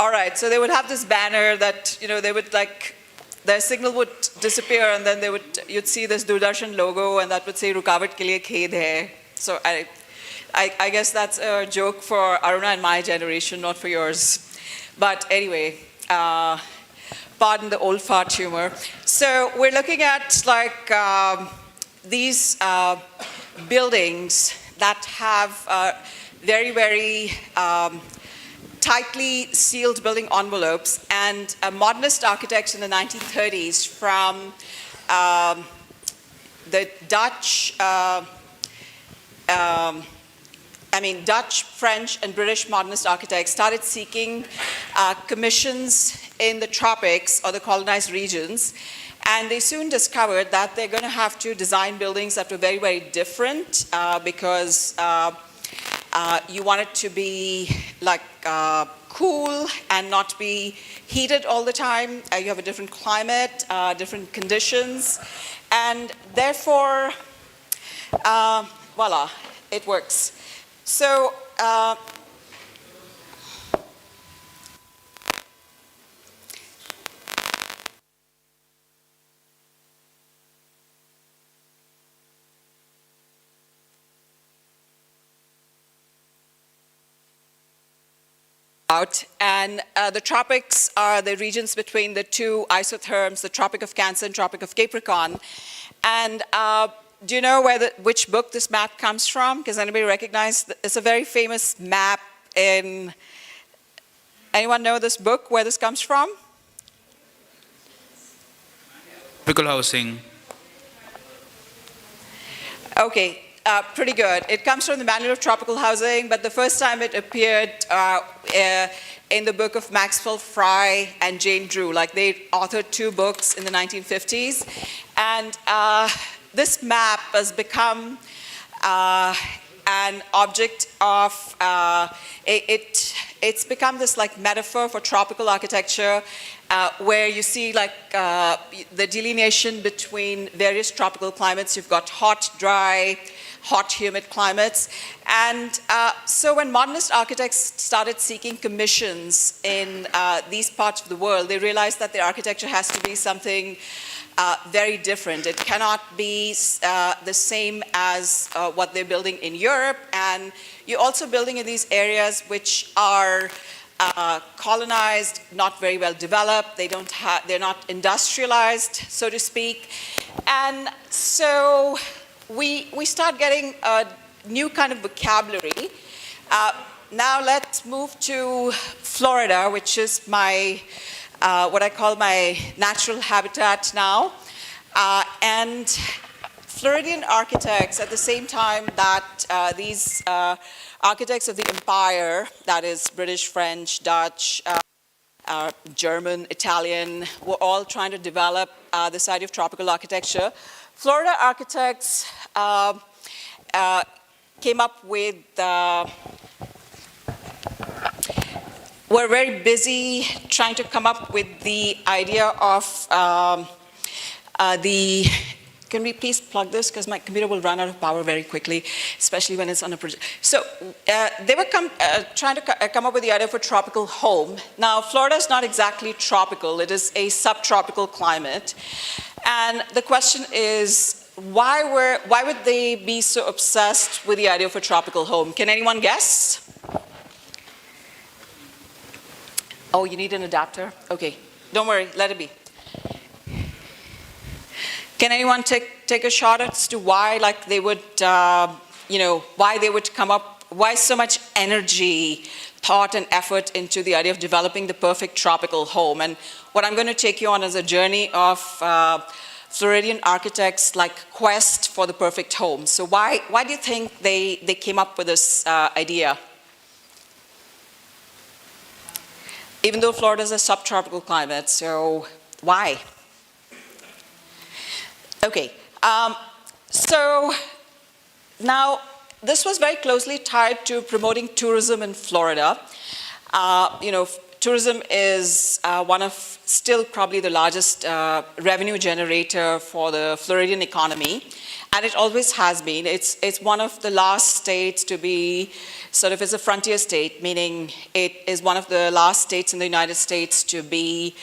All right, so they would have this banner that, you know, they would like, their signal would disappear and then you'd see this Doordarshan logo and that would say Rukavat ke liye khed hai. So I guess that's a joke for Aruna and my generation, not for yours. But anyway, pardon the old fart humor. So we're looking at like these buildings that have very, very tightly sealed building envelopes, and modernist architects in the 1930s from the Dutch, Dutch, French, and British modernist architects started seeking commissions in the tropics or the colonized regions, and they soon discovered that they're going to have to design buildings that were very, very different because you want it to be like cool and not be heated all the time. You have a different climate, different conditions, and therefore, voila, it works. So, and the tropics are the regions between the two isotherms, the Tropic of Cancer and Tropic of Capricorn. And do you know which book this map comes from? Does anybody recognize? It's a very famous map in, anyone know this book, where this comes from? Tropical housing. Okay. Pretty good. It comes from the Manual of Tropical Housing, but the first time it appeared in the book of Maxwell Fry and Jane Drew. Like, they authored 2 books in the 1950s. And this map has become an object of, it's become this like metaphor for tropical architecture, where you see like the delineation between various tropical climates. You've got hot, dry, hot, humid climates. And so when modernist architects started seeking commissions in these parts of the world, they realized that their architecture has to be something very different. It cannot be the same as what they're building in Europe. And you're also building in these areas which are colonized, not very well developed. They're not industrialized, so to speak. And so we start getting a new kind of vocabulary. Now let's move to Florida, which is my, what I call my natural habitat now. And Floridian architects, at the same time that these architects of the empire, that is British, French, Dutch, German, Italian, were all trying to develop this idea of tropical architecture, Florida architects came up with, were very busy trying to come up with the idea of can we please plug this, because my computer will run out of power very quickly, especially when it's on a project. So they were trying to come up with the idea for a tropical home. Now, Florida is not exactly tropical. It is a subtropical climate. And the question is, why would they be so obsessed with the idea of a tropical home? Can anyone guess? Oh, you need an adapter? Okay, don't worry, let it be. Can anyone take a shot as to why, like, they would, why they would come up, why so much energy, thought, and effort into the idea of developing the perfect tropical home? And what I'm going to take you on is a journey of Floridian architects' like quest for the perfect home. So why do you think they came up with this idea? Even though Florida is a subtropical climate, so why? Okay, So now, this was very closely tied to promoting tourism in Florida. Tourism is one of still probably the largest revenue generator for the Floridian economy, and it always has been. It's one of the last states to be it's a frontier state, meaning it is one of the last states in the United States to be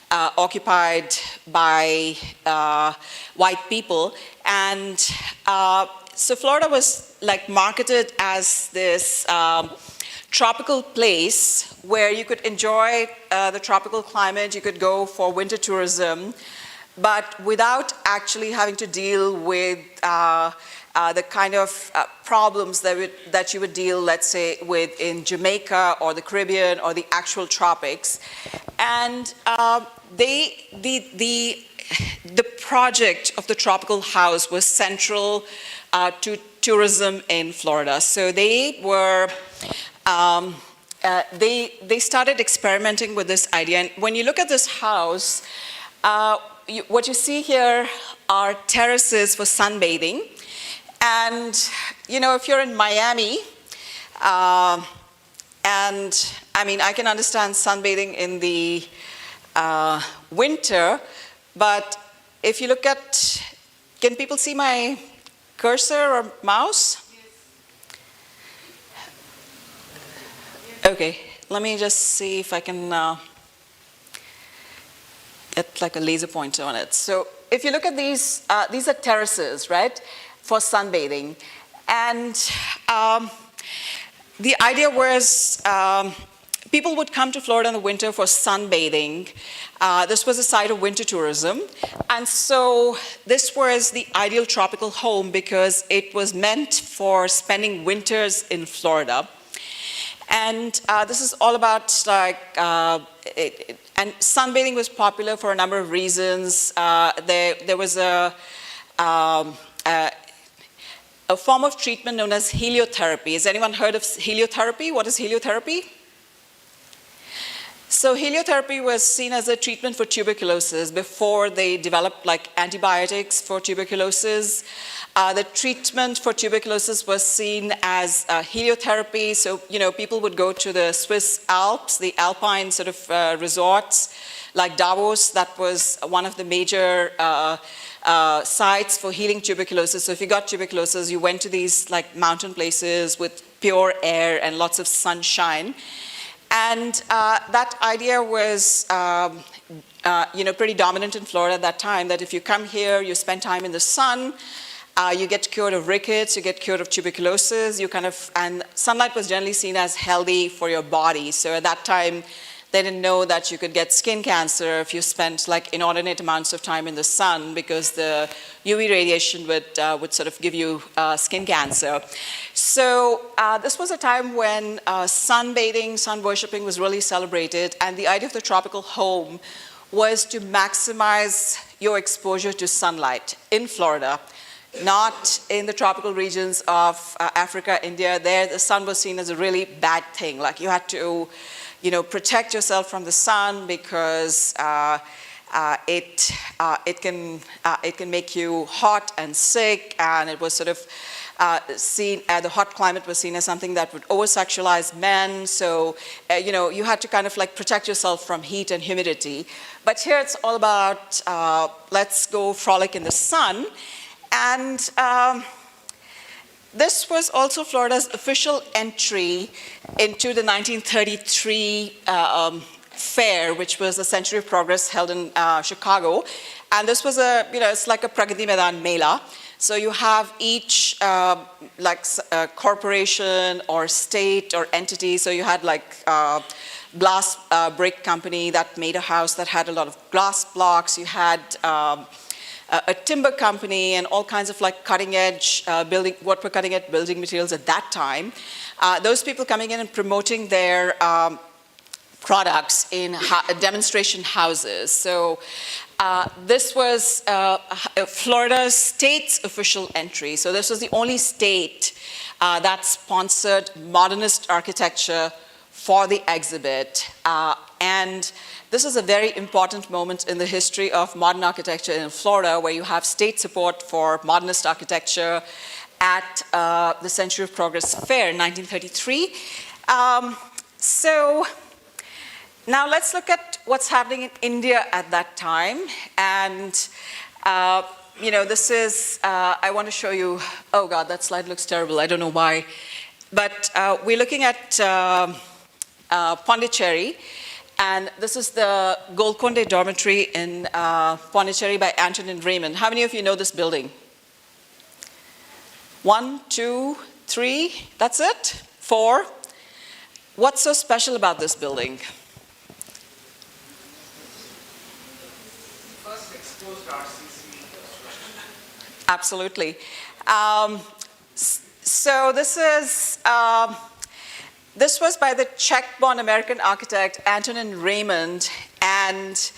occupied by white people. And so Florida was like marketed as this tropical place where you could enjoy the tropical climate, you could go for winter tourism, but without actually having to deal with the kind of problems that you would deal, let's say, with in Jamaica or the Caribbean or the actual tropics. And the project of the tropical house was central to tourism in Florida. So they were they started experimenting with this idea. And when you look at this house, what you see here are terraces for sunbathing. And, if you're in Miami, and I mean, I can understand sunbathing in the winter, but if you look at, can people see my cursor or mouse? Okay, let me just see if I can get like a laser pointer on it. So if you look at these are terraces, right, for sunbathing. And the idea was people would come to Florida in the winter for sunbathing. This was a site of winter tourism. And so this was the ideal tropical home because it was meant for spending winters in Florida. And this is all about and sunbathing was popular for a number of reasons. There was a form of treatment known as heliotherapy. Has anyone heard of heliotherapy? What is heliotherapy? So heliotherapy was seen as a treatment for tuberculosis before they developed like antibiotics for tuberculosis. The treatment for tuberculosis was seen as heliotherapy. So, people would go to the Swiss Alps, the alpine sort of resorts like Davos. That was one of the major sites for healing tuberculosis. So if you got tuberculosis, you went to these like mountain places with pure air and lots of sunshine. And that idea was, pretty dominant in Florida at that time, that if you come here, you spend time in the sun, you get cured of rickets, you get cured of tuberculosis, and sunlight was generally seen as healthy for your body. So at that time, they didn't know that you could get skin cancer if you spent like inordinate amounts of time in the sun, because the UV radiation would sort of give you skin cancer. So this was a time when sunbathing, sun worshipping was really celebrated, and the idea of the tropical home was to maximize your exposure to sunlight in Florida, not in the tropical regions of Africa, India. There, the sun was seen as a really bad thing. Like you had to protect yourself from the sun because it can make you hot and sick, and it was sort of seen, the hot climate was seen as something that would over-sexualize men. So, you had to kind of like protect yourself from heat and humidity. But here it's all about let's go frolic in the sun. And this was also Florida's official entry into the 1933 fair, which was the Century of Progress held in Chicago. And this was it's like a Pragati Maidan Mela. So you have each corporation or state or entity. So you had like glass brick company that made a house that had a lot of glass blocks. You had a timber company and all kinds of like cutting edge building materials at that time. Those people coming in and promoting their products in demonstration houses. So this was Florida's state's official entry. So this was the only state that sponsored modernist architecture for the exhibit. And this is a very important moment in the history of modern architecture in Florida, where you have state support for modernist architecture at the Century of Progress Fair in 1933. So now let's look at what's happening in India at that time. And this is, I want to show you, oh God, that slide looks terrible. I don't know why. But we're looking at Pondicherry. And this is the Golconda Dormitory in Pondicherry by Antonin Raymond. How many of you know this building? 1, 2, 3, that's it? 4. What's so special about this building? First exposed RCC. Absolutely. So this was by the Czech-born American architect Antonin Raymond, and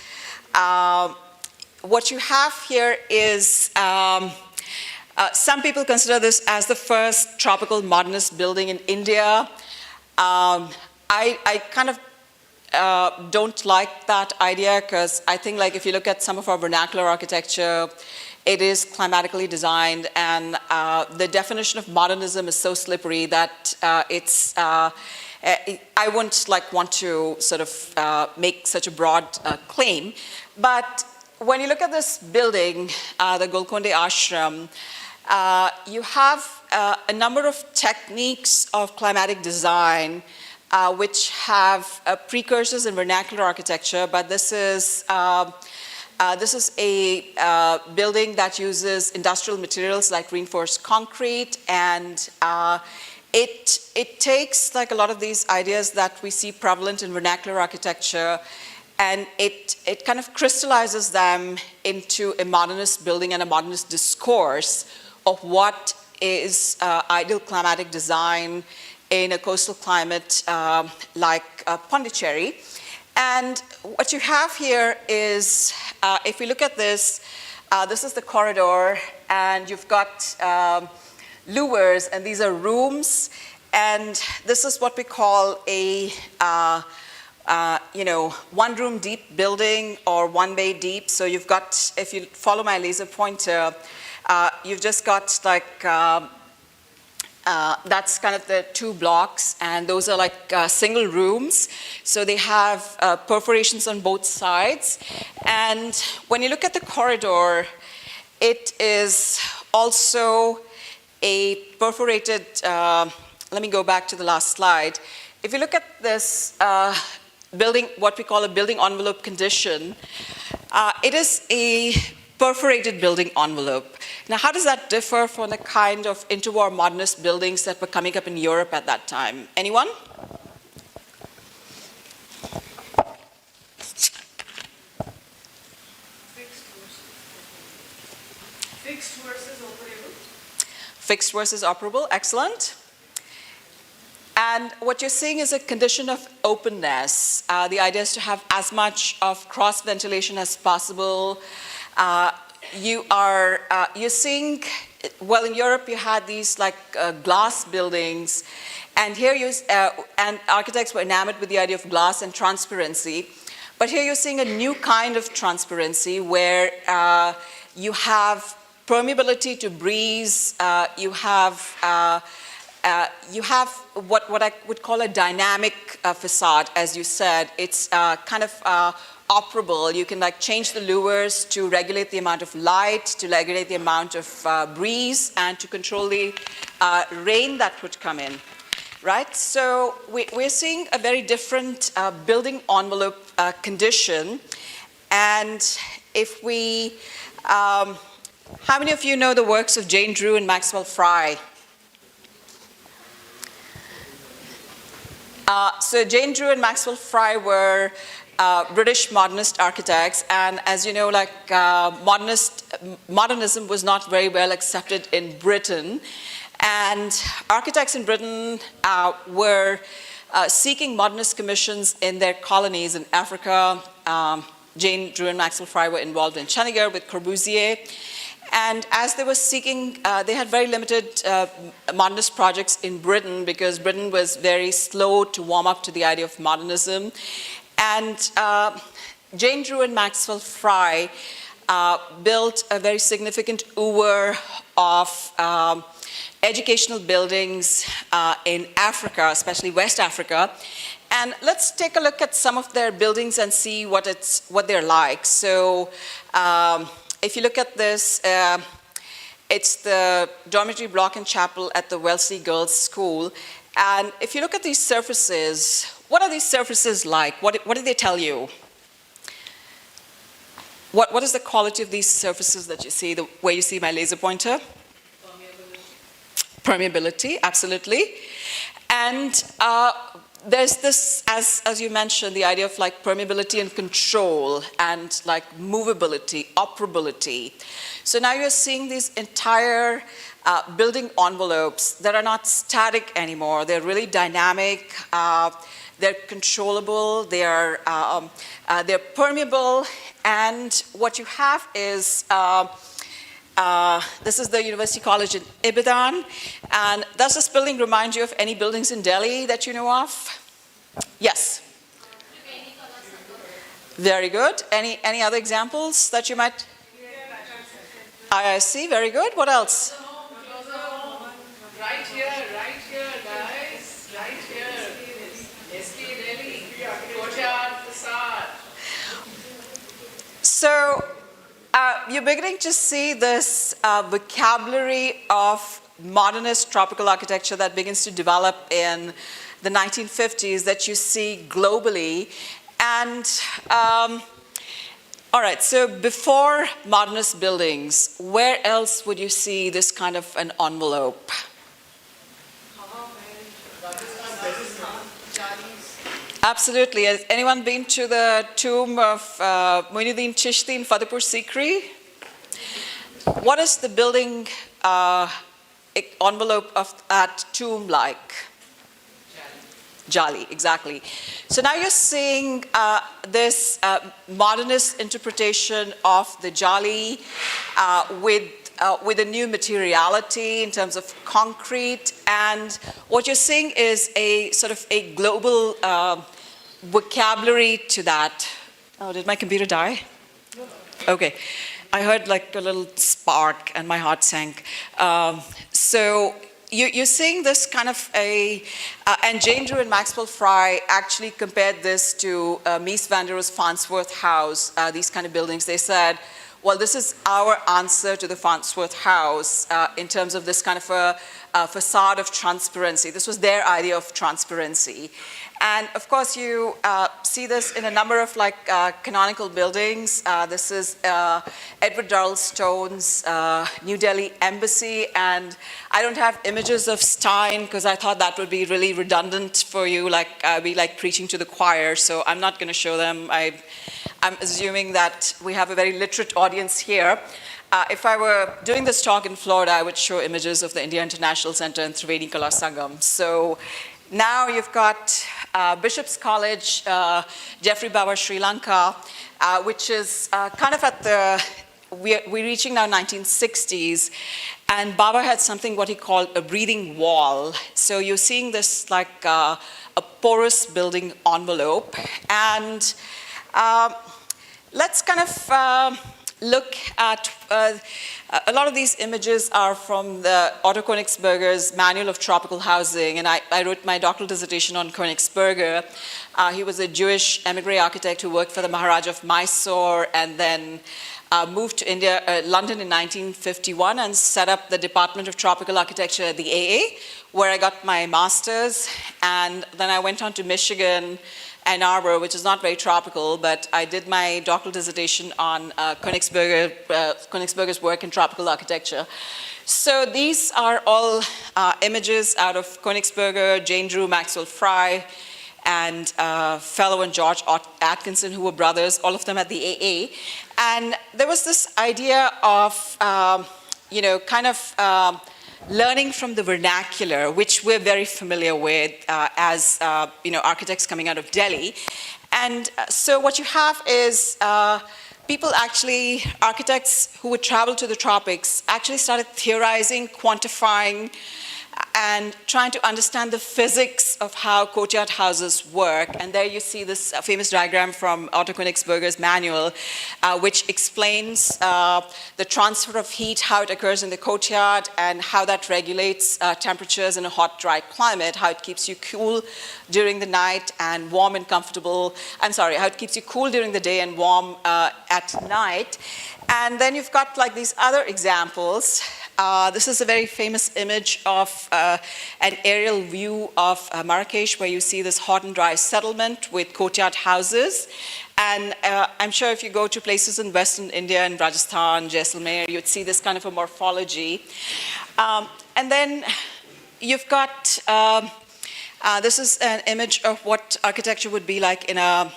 what you have here is some people consider this as the first tropical modernist building in India. I kind of don't like that idea, because I think, like, if you look at some of our vernacular architecture, it is climatically designed, and the definition of modernism is so slippery that I wouldn't want to sort of make such a broad claim. But when you look at this building, the Golconda Ashram, you have a number of techniques of climatic design which have precursors in vernacular architecture, but this is a building that uses industrial materials like reinforced concrete, and it takes like a lot of these ideas that we see prevalent in vernacular architecture, and it kind of crystallizes them into a modernist building and a modernist discourse of what is ideal climatic design in a coastal climate like Pondicherry. And what you have here is, if you look at this, this is the corridor, and you've got louvers, and these are rooms, and this is what we call a one-room deep building or one-bay deep. So you've got, if you follow my laser pointer, you've just got like that's kind of the 2 blocks, and those are like single rooms. So they have perforations on both sides. And when you look at the corridor, it is also a perforated, let me go back to the last slide. If you look at this building, what we call a building envelope condition, it is a perforated building envelope. Now, how does that differ from the kind of interwar modernist buildings that were coming up in Europe at that time? Anyone? Fixed versus operable. Fixed versus operable, excellent. And what you're seeing is a condition of openness. The idea is to have as much of cross ventilation as possible. You're seeing, well, in Europe you had these like glass buildings, and here and architects were enamored with the idea of glass and transparency. But here you're seeing a new kind of transparency where you have permeability to breeze. You have what I would call a dynamic facade, as you said. It's kind of operable. You can like change the louvers to regulate the amount of light, to regulate the amount of breeze, and to control the rain that would come in, right? So we're seeing a very different building envelope condition. And if we, how many of you know the works of Jane Drew and Maxwell Fry? So Jane Drew and Maxwell Fry were British modernist architects, and as you know, like modernism was not very well accepted in Britain, and architects in Britain were seeking modernist commissions in their colonies in Africa. Jane Drew and Maxwell Fry were involved in Chandigarh with Corbusier. And as they were seeking, they had very limited modernist projects in Britain, because Britain was very slow to warm up to the idea of modernism. And Jane Drew and Maxwell Fry built a very significant oeuvre of educational buildings in Africa, especially West Africa. And let's take a look at some of their buildings and see what they're like. So if you look at this, it's the dormitory block and chapel at the Wellesley Girls' School. And if you look at these surfaces, what are these surfaces like? What did they tell you? What is the quality of these surfaces that you see, where you see my laser pointer? Permeability, absolutely. And there's this, as you mentioned, the idea of like permeability and control and like movability, operability. So now you're seeing these entire building envelopes that are not static anymore. They're really dynamic. They're controllable. They're permeable. And what you have is this is the University College in Ibadan. And does this building remind you of any buildings in Delhi that you know of? Yes. Very good. Any other examples that you might? IIC, very good. What else? Right here, guys. Right here. ST Delhi. Courtyard facade. So you're beginning to see this vocabulary of modernist tropical architecture that begins to develop in the 1950s that you see globally. And all right, so before modernist buildings, where else would you see this kind of an envelope? Absolutely. Has anyone been to the tomb of Muinuddin Chishti in Fatehpur Sikri? What is the building envelope of that tomb like? Jali, exactly. So now you're seeing this modernist interpretation of the Jali with a new materiality in terms of concrete, and what you're seeing is a sort of a global vocabulary to that. Oh, did my computer die? Okay. I heard like a little spark and my heart sank. So you're seeing this kind of and Jane Drew and Maxwell Fry actually compared this to Mies van der Rohe's Farnsworth House, these kind of buildings. They said, well, this is our answer to the Farnsworth House in terms of this kind of a facade of transparency. This was their idea of transparency. And of course, you see this in a number of like canonical buildings. This is Edward Durrell Stone's New Delhi Embassy. And I don't have images of Stein because I thought that would be really redundant for you, like I'd be like preaching to the choir. So I'm not going to show them. I'm assuming that we have a very literate audience here. If I were doing this talk in Florida, I would show images of the India International Center and Triveni Kala Sangam. So now you've got Bishop's College, Jeffrey Bauer, Sri Lanka, which is kind of at the, we're reaching now 1960s, and Baba had something what he called a breathing wall. So you're seeing this like a porous building envelope, and let's kind of look at, a lot of these images are from the Otto Königsberger's Manual of Tropical Housing, and I wrote my doctoral dissertation on Königsberger. He was a Jewish emigre architect who worked for the Maharaja of Mysore and then moved to India, London in 1951 and set up the Department of Tropical Architecture at the AA, where I got my master's, and then I went on to Michigan, Ann Arbor, which is not very tropical, but I did my doctoral dissertation on Königsberger's work in tropical architecture. So these are all images out of Königsberger, Jane Drew, Maxwell Fry, and Fellow and George Atkinson, who were brothers, all of them at the AA. And there was this idea of, kind of learning from the vernacular, which we're very familiar with as architects coming out of Delhi. And so what you have is people actually, architects who would travel to the tropics, actually started theorizing, quantifying, and trying to understand the physics of how courtyard houses work. And there you see this famous diagram from Otto Königsberger's manual, which explains the transfer of heat, how it occurs in the courtyard, and how that regulates temperatures in a hot, dry climate, how it keeps you cool during the night and warm and comfortable. I'm sorry, how it keeps you cool during the day and warm at night. And then you've got like these other examples. This is a very famous image of an aerial view of Marrakesh, where you see this hot and dry settlement with courtyard houses. And I'm sure if you go to places in Western India, in Rajasthan, Jaisalmer, you'd see this kind of a morphology. And then you've got, this is an image of what architecture would be like in a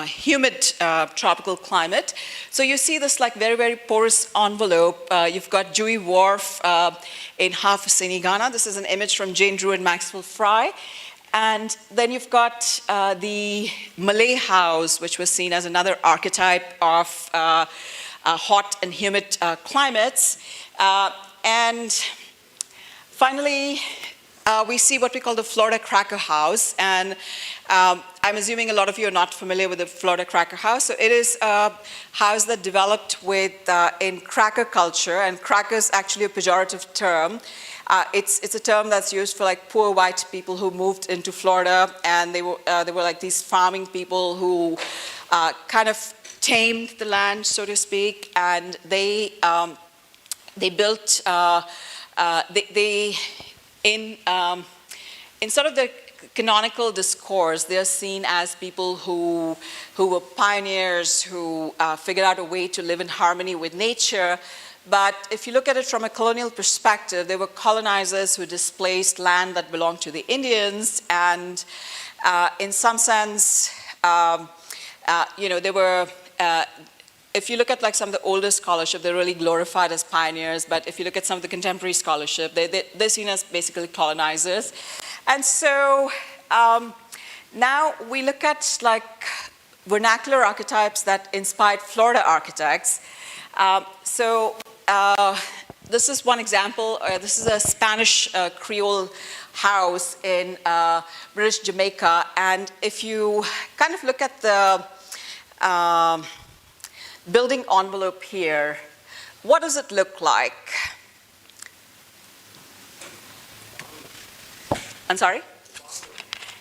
humid tropical climate. So you see this like very, very porous envelope. You've got Dewey Wharf in half Hussaini Ghana. This is an image from Jane Drew and Maxwell Fry. And then you've got the Malay house, which was seen as another archetype of hot and humid climates. And finally, we see what we call the Florida Cracker House. And I'm assuming a lot of you are not familiar with the Florida Cracker House. So it is a house that developed with, in cracker culture, and cracker is actually a pejorative term. It's a term that's used for like poor white people who moved into Florida, and they were like these farming people who kind of tamed the land, so to speak, and they built, in sort of the canonical discourse, they're seen as people who were pioneers, who figured out a way to live in harmony with nature. But if you look at it from a colonial perspective, they were colonizers who displaced land that belonged to the Indians, and in some sense, you know, they were, if you look at like some of the older scholarship, they're really glorified as pioneers, but if you look at some of the contemporary scholarship, they're seen as basically colonizers. And so now we look at like vernacular archetypes that inspired Florida architects. This is one example. This is a Spanish Creole house in British Jamaica. And if you kind of look at the building envelope here, what does it look like? I'm sorry?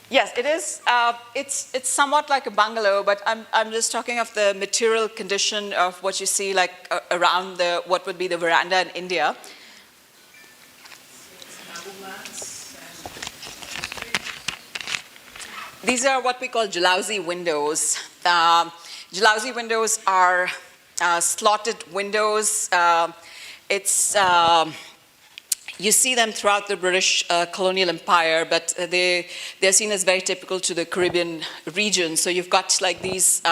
Yes, it is. It's somewhat like a bungalow, but I'm just talking of the material condition of what you see like around the what would be the veranda in India. These are what we call Jalhousie windows. Jalhousie windows are slotted windows. You see them throughout the British colonial empire, but they're seen as very typical to the Caribbean region. So you've got like these,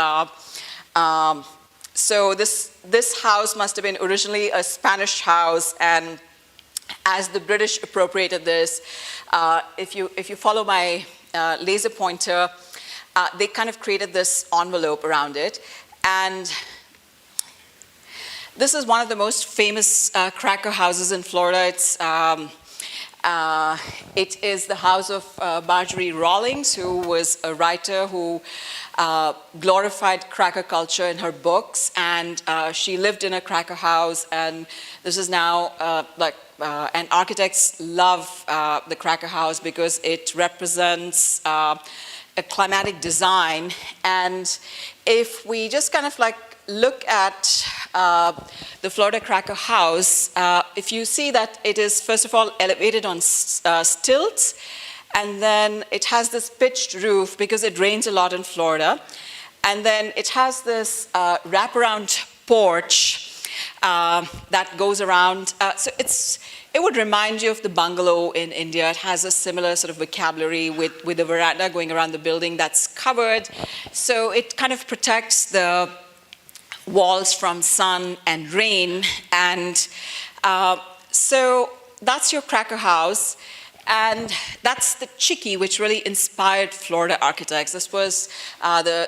so this house must have been originally a Spanish house, and as the British appropriated this, if you follow my laser pointer, they kind of created this envelope around it. And this is one of the most famous cracker houses in Florida. It is the house of Marjorie Rawlings, who was a writer who glorified cracker culture in her books, and she lived in a cracker house, and this is now and architects love the cracker house because it represents a climatic design. And if we just kind of like look at the Florida Cracker House, if you see that it is first of all elevated on stilts, and then it has this pitched roof because it rains a lot in Florida, and then it has this wraparound porch that goes around. So it would remind you of the bungalow in India. It has a similar sort of vocabulary with a veranda going around the building that's covered. So it kind of protects the walls from sun and rain. And so that's your cracker house. And that's the chicky, which really inspired Florida architects. This was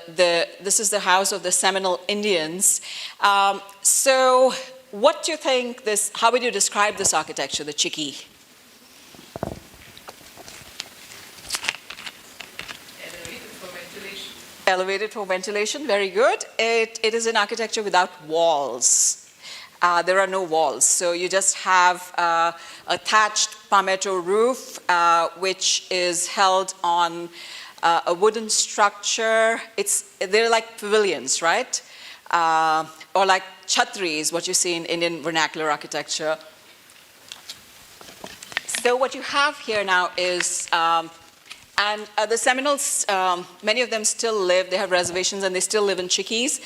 this is the house of the Seminole Indians. So what do you think how would you describe this architecture, the chicky? Elevated for ventilation, very good. It is an architecture without walls. There are no walls, so you just have a thatched palmetto roof, which is held on a wooden structure. They're like pavilions, right? Or like chhatris, what you see in Indian vernacular architecture. So what you have here now is, and the Seminoles, many of them still live, they have reservations and they still live in Chickees.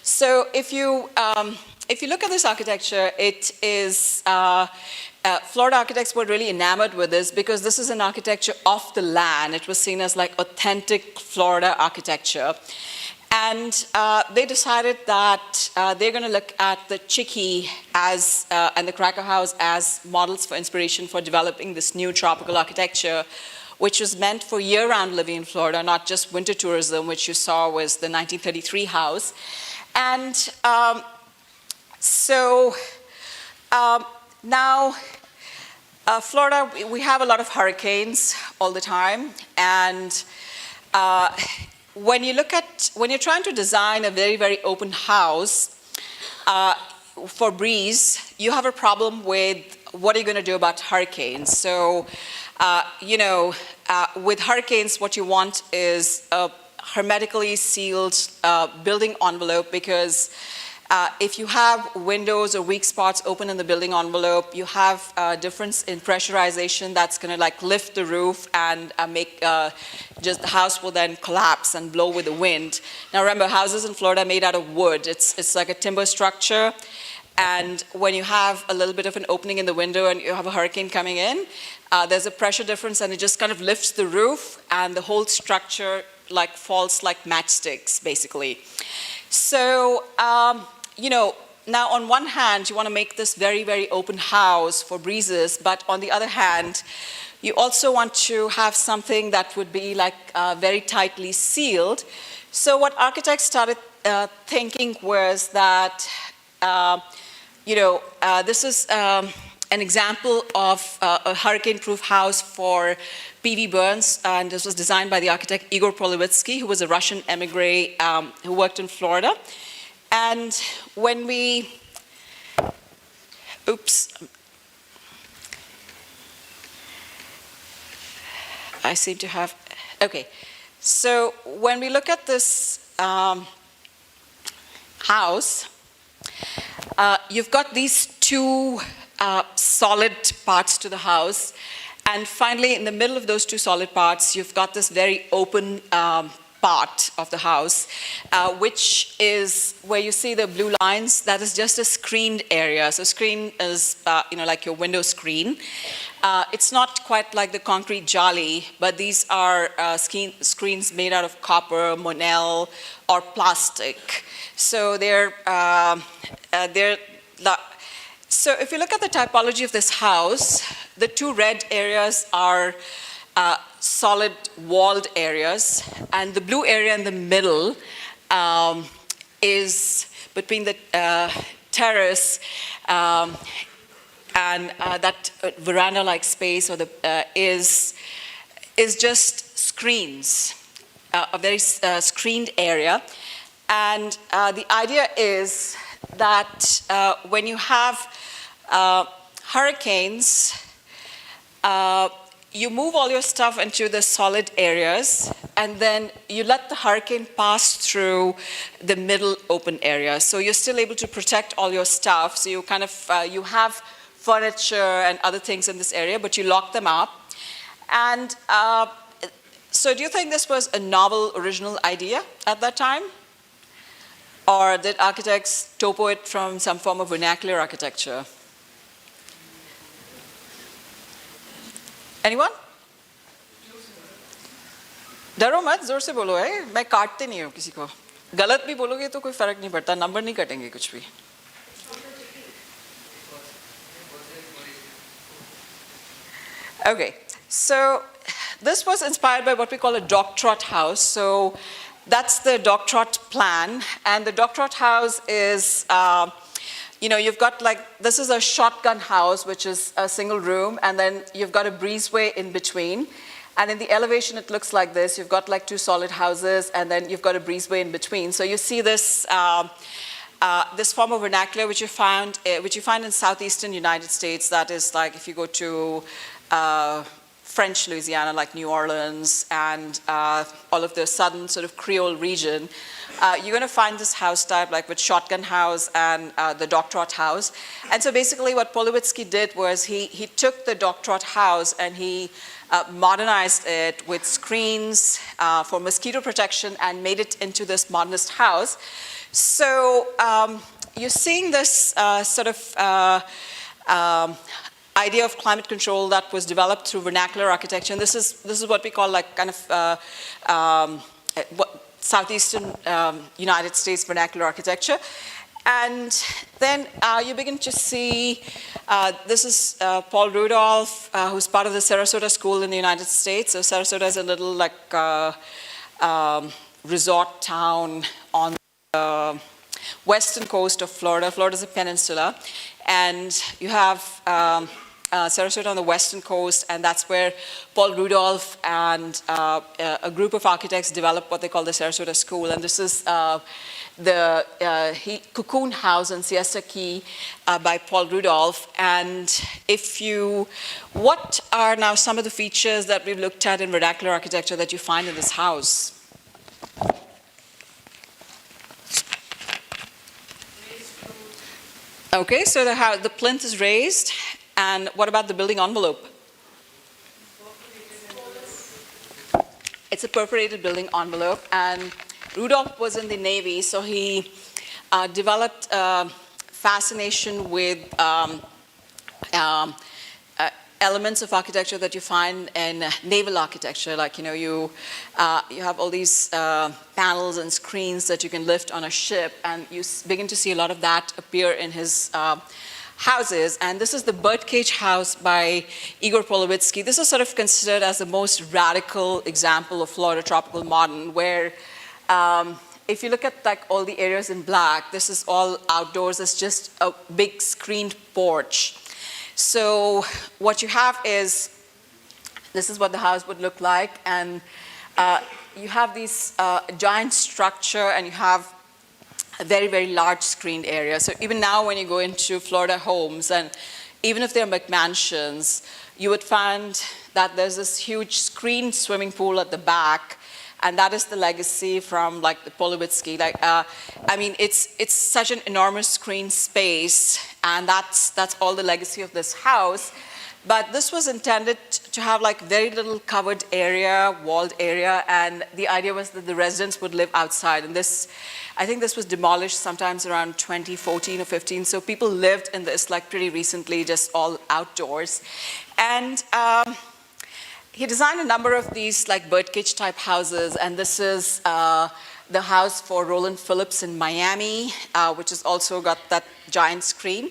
So if you look at this architecture, it is, Florida architects were really enamored with this because this is an architecture off the land. It was seen as like authentic Florida architecture. And they decided that they're going to look at the Chickee as, and the Cracker House as models for inspiration for developing this new tropical architecture, which was meant for year-round living in Florida, not just winter tourism, which you saw was the 1933 house. And now, Florida, we have a lot of hurricanes all the time, and when you're trying to design a very, very open house for breeze, you have a problem with what are you going to do about hurricanes. So, with hurricanes, what you want is a hermetically sealed building envelope, because if you have windows or weak spots open in the building envelope, you have a difference in pressurization that's going to like lift the roof and make just the house will then collapse and blow with the wind. Now remember, houses in Florida are made out of wood. It's like a timber structure. And when you have a little bit of an opening in the window and you have a hurricane coming in, there's a pressure difference and it just kind of lifts the roof and the whole structure like falls like matchsticks, basically. So, now on one hand, you want to make this very, very open house for breezes, but on the other hand, you also want to have something that would be like very tightly sealed. So what architects started thinking was that, this is an example of a hurricane-proof house for P.V. Burns, and this was designed by the architect Igor Polowitsky, who was a Russian emigre who worked in Florida. And when we, I seem to have, okay. So when we look at this house, you've got these two solid parts to the house. And finally, in the middle of those two solid parts, you've got this very open part of the house, which is where you see the blue lines. That is just a screened area. So screen is, like your window screen. It's not quite like the concrete jolly, but these are screens made out of copper, Monel, or plastic. So so if you look at the typology of this house, the two red areas are solid walled areas, and the blue area in the middle is between the terrace and that veranda-like space, or is just screens, a very screened area. And the idea is that when you have hurricanes, you move all your stuff into the solid areas, and then you let the hurricane pass through the middle open area. So you're still able to protect all your stuff. So you kind of, you have furniture and other things in this area, but you lock them up. And so do you think this was a novel, original idea at that time? Or did architects topo it from some form of vernacular architecture? Anyone? डरो मत, जोर से बोलो है, मैं काटते नहीं हूँ किसी को. गलत भी बोलोगे तो कोई फर्क नहीं पड़ता, नंबर नहीं कटेंगे कुछ भी. Okay, so this was inspired by what we call a dog trot house. So that's the dog trot plan, and the dog trot house is, you've got like, this is a shotgun house, which is a single room, and then you've got a breezeway in between. And in the elevation, it looks like this. You've got like two solid houses, and then you've got a breezeway in between. So you see this, this form of vernacular which you find in southeastern United States. That is like if you go to French Louisiana, like New Orleans, and all of the southern sort of Creole region, you're going to find this house type like with shotgun house and the dog-trot house. And so basically what Polowitsky did was he took the dog-trot house and he modernized it with screens for mosquito protection and made it into this modernist house. So you're seeing this sort of idea of climate control that was developed through vernacular architecture. And this is what we call like kind of southeastern United States vernacular architecture. And then you begin to see, this is Paul Rudolph, who's part of the Sarasota School in the United States. So Sarasota is a little like resort town on the western coast of Florida. Florida is a peninsula. And you have Sarasota on the western coast, and that's where Paul Rudolph and a group of architects developed what they call the Sarasota School. And this is the Cocoon House on Siesta Key by Paul Rudolph. And what are now some of the features that we've looked at in vernacular architecture that you find in this house? Okay, so the plinth is raised. And what about the building envelope? It's a perforated building envelope. And Rudolph was in the Navy, so he developed fascination with elements of architecture that you find in naval architecture. Like, you have all these panels and screens that you can lift on a ship, and you begin to see a lot of that appear in his houses. And this is the Birdcage House by Igor Polowitsky. This is sort of considered as the most radical example of Florida tropical modern, where if you look at like all the areas in black, this is all outdoors. It's just a big screened porch. So what you have is, this is what the house would look like. And you have this giant structure, and you have a very, very large screened area. So even now when you go into Florida homes, and even if they're McMansions, you would find that there's this huge screened swimming pool at the back, and that is the legacy from like the Polowitsky. Like, I mean, it's such an enormous screen space, and that's all the legacy of this house. But this was intended to have like very little covered area, walled area, and the idea was that the residents would live outside. And this, I think this was demolished sometimes around 2014 or 15. So people lived in this like pretty recently, just all outdoors. And he designed a number of these like birdcage type houses, and this is the house for Roland Phillips in Miami, which has also got that giant screen.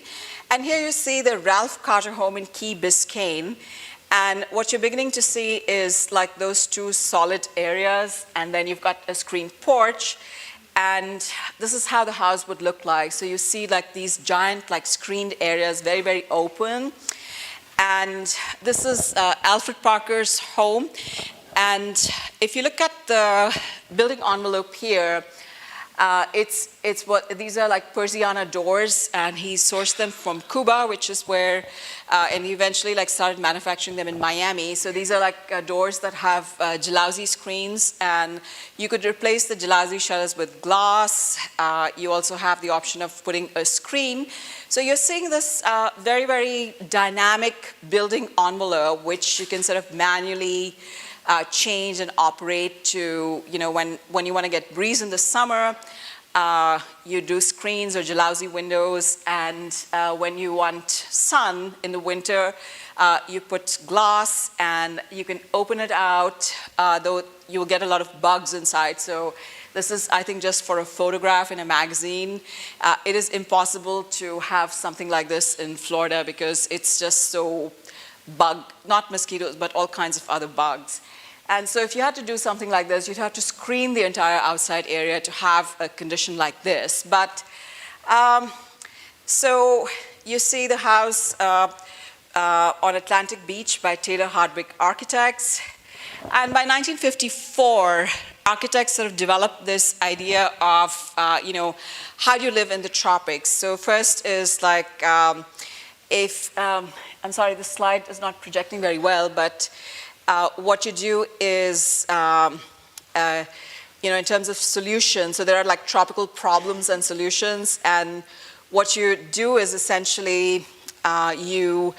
And here you see the Ralph Carter home in Key Biscayne. And what you're beginning to see is like those two solid areas, and then you've got a screened porch. And this is how the house would look like. So you see like these giant like screened areas, very, very open. And this is Alfred Parker's home. And if you look at the building envelope here, these are like Persiana doors, and he sourced them from Cuba, which is where, and he eventually like started manufacturing them in Miami. So these are like doors that have jalousie screens, and you could replace the jalousie shutters with glass. You also have the option of putting a screen. So you're seeing this very, very dynamic building envelope, which you can sort of manually change and operate to, when you want to get breeze in the summer, you do screens or jalousie windows, and when you want sun in the winter, you put glass, and you can open it out, though you'll get a lot of bugs inside. So this is, I think, just for a photograph in a magazine. It is impossible to have something like this in Florida because it's just so not mosquitoes, but all kinds of other bugs. And so if you had to do something like this, you'd have to screen the entire outside area to have a condition like this. But so you see the house on Atlantic Beach by Taylor Hardwick Architects. And by 1954, architects sort of developed this idea of, how do you live in the tropics? So first is like, I'm sorry, this slide is not projecting very well, but what you do is, in terms of solutions, so there are like tropical problems and solutions, and what you do is essentially you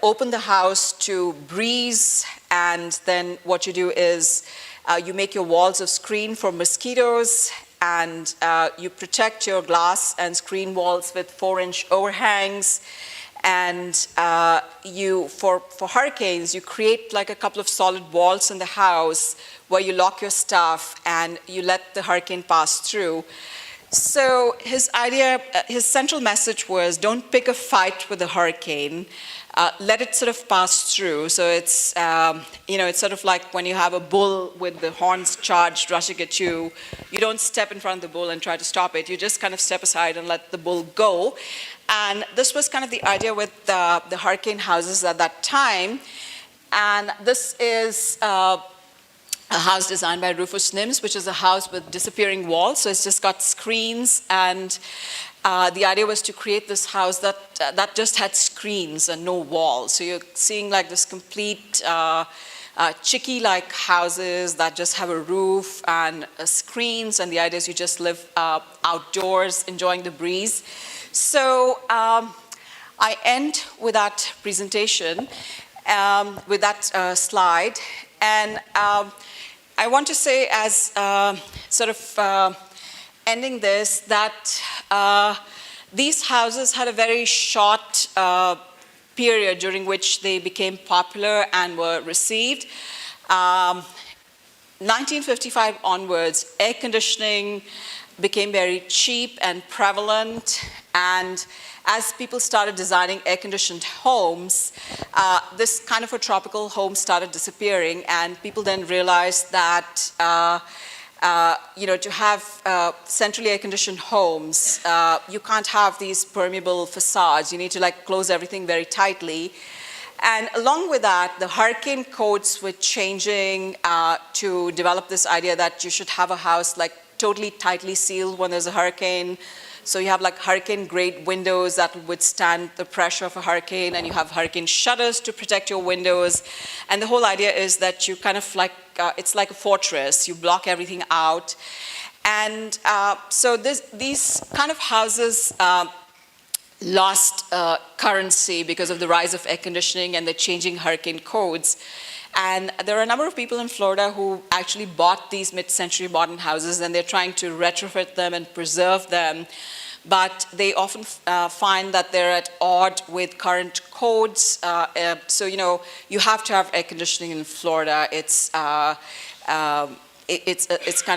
open the house to breeze, and then what you do is you make your walls of screen for mosquitoes, and you protect your glass and screen walls with 4-inch overhangs. And for hurricanes, you create like a couple of solid walls in the house where you lock your stuff and you let the hurricane pass through. So his idea, his central message was, don't pick a fight with the hurricane. Let it sort of pass through. So it's, it's sort of like when you have a bull with the horns charged rushing at you, you don't step in front of the bull and try to stop it. You just kind of step aside and let the bull go. And this was kind of the idea with the hurricane houses at that time. And this is a house designed by Rufus Nims, which is a house with disappearing walls. So it's just got screens, and the idea was to create this house that just had screens and no walls. So you're seeing like this complete chicky-like houses that just have a roof and screens, and the idea is you just live outdoors enjoying the breeze. So I end with that presentation, with that slide, and I want to say, as sort of ending this, that these houses had a very short period during which they became popular and were received. 1955 onwards, air conditioning became very cheap and prevalent, and as people started designing air-conditioned homes, this kind of a tropical home started disappearing, and people then realized that to have centrally air-conditioned homes, you can't have these permeable facades. You need to like close everything very tightly. And along with that, the hurricane codes were changing to develop this idea that you should have a house like totally tightly sealed when there's a hurricane. So you have like hurricane-grade windows that will withstand the pressure of a hurricane, and you have hurricane shutters to protect your windows. And the whole idea is that you kind of like, it's like a fortress. You block everything out. And so these kind of houses lost currency because of the rise of air conditioning and the changing hurricane codes. And there are a number of people in Florida who actually bought these mid-century modern houses, and they're trying to retrofit them and preserve them. But they often find that they're at odds with current codes. So, you have to have air conditioning in Florida. It's kind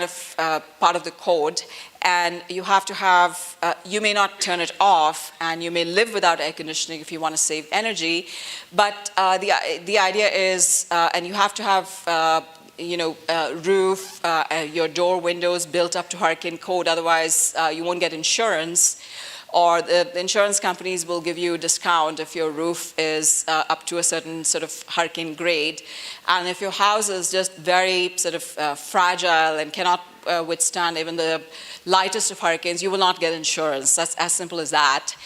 of part of the code. And you have to have, you may not turn it off, and you may live without air conditioning if you want to save energy. But the idea is, and you have to have, roof, your door windows built up to hurricane code, otherwise you won't get insurance. Or the insurance companies will give you a discount if your roof is up to a certain sort of hurricane grade. And if your house is just very sort of fragile and cannot withstand even the lightest of hurricanes, you will not get insurance. That's as simple as that.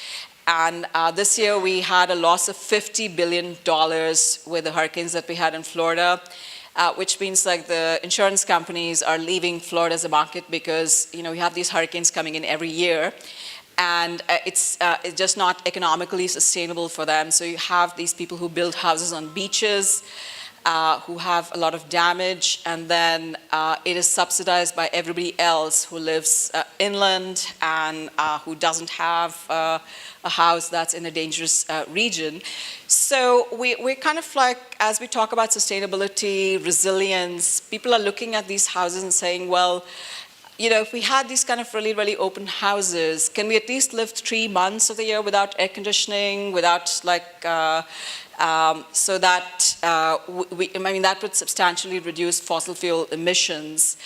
And this year we had a loss of $50 billion with the hurricanes that we had in Florida, which means like the insurance companies are leaving Florida as a market because, we have these hurricanes coming in every year. And it's just not economically sustainable for them. So you have these people who build houses on beaches, who have a lot of damage, and then it is subsidized by everybody else who lives inland and who doesn't have a house that's in a dangerous region. So we're kind of like, as we talk about sustainability, resilience, people are looking at these houses and saying, well, if we had these kind of really, really open houses, can we at least live 3 months of the year without air conditioning, without like, so that, that would substantially reduce fossil fuel emissions.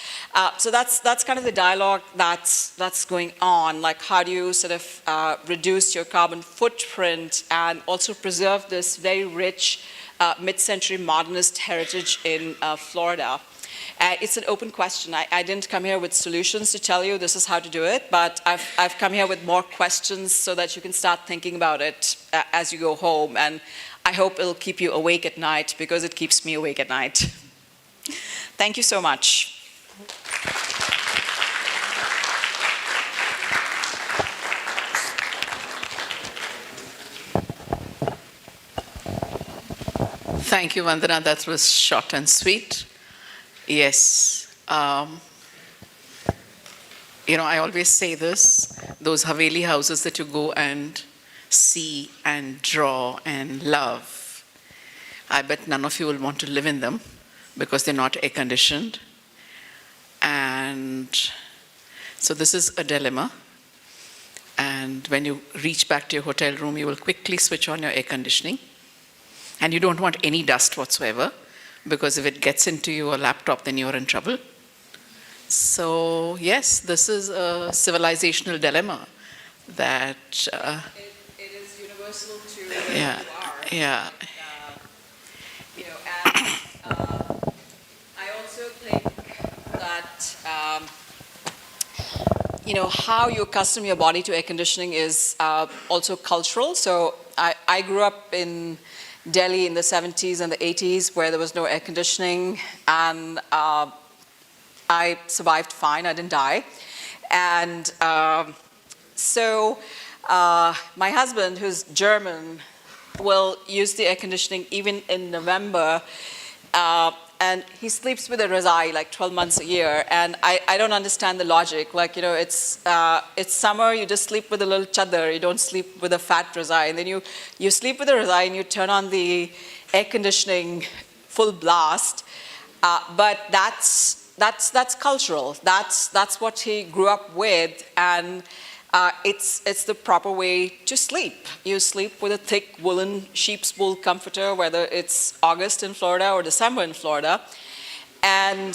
So that's kind of the dialogue that's going on. Like, how do you sort of reduce your carbon footprint and also preserve this very rich mid-century modernist heritage in Florida. It's an open question. I didn't come here with solutions to tell you this is how to do it, but I've come here with more questions so that you can start thinking about it as you go home. And I hope it'll keep you awake at night, because it keeps me awake at night. Thank you so much. Thank you, Vandana. That was short and sweet. Yes. You know, I always say this, those Haveli houses that you go and see and draw and love, I bet none of you will want to live in them because they're not air-conditioned. And so this is a dilemma. And when you reach back to your hotel room, you will quickly switch on your air conditioning. And you don't want any dust whatsoever, because if it gets into your laptop, then you're in trouble. So yes, this is a civilizational dilemma that... it is universal to where yeah, you are. Yeah. You know, and I also think that you know, how you accustom your body to air conditioning is also cultural. So I grew up in Delhi in the 70s and the 80s, where there was no air conditioning, and I survived fine, I didn't die. And so my husband, who's German, will use the air conditioning even in November, and he sleeps with a razai like 12 months a year, and I don't understand the logic. Like, you know, it's summer, you just sleep with a little chadar, you don't sleep with a fat razai, and then you sleep with a razai and you turn on the air conditioning full blast, but that's cultural. That's what he grew up with, and it's the proper way to sleep. You sleep with a thick woolen sheep's wool comforter, whether it's August in Florida or December in Florida. And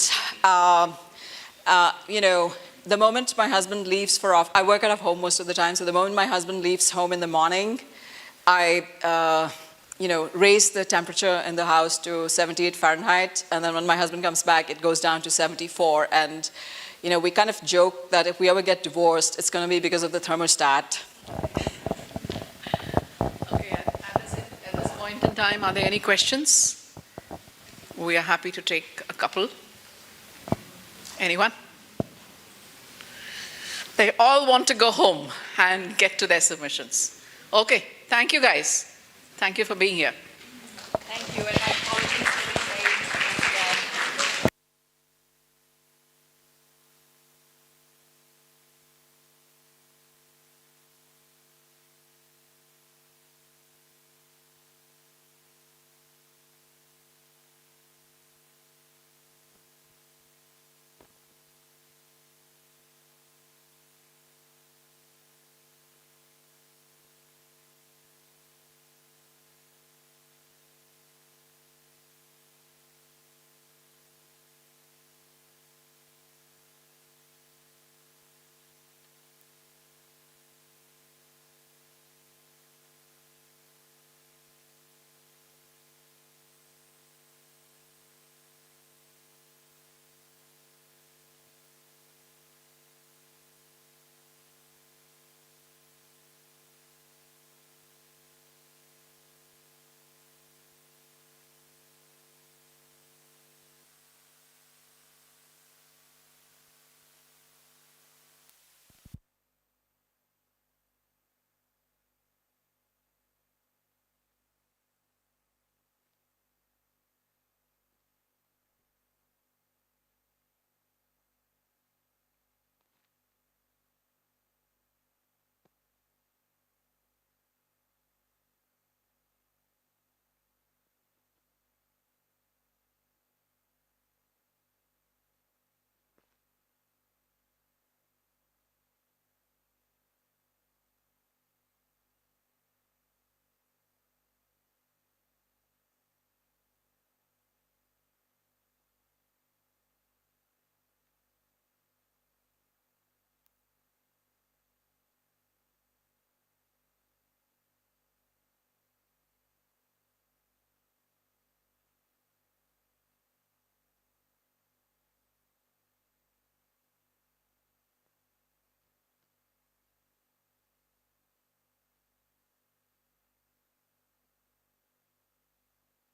you know, the moment my husband leaves for off, I work out of home most of the time, so the moment my husband leaves home in the morning, I you know, raise the temperature in the house to 78 Fahrenheit, and then when my husband comes back, it goes down to 74. And you know, we kind of joke that if we ever get divorced, it's going to be because of the thermostat. Okay, at this point in time, are there any questions? We are happy to take a couple. Anyone? They all want to go home and get to their submissions. Okay, thank you guys. Thank you for being here. Thank you.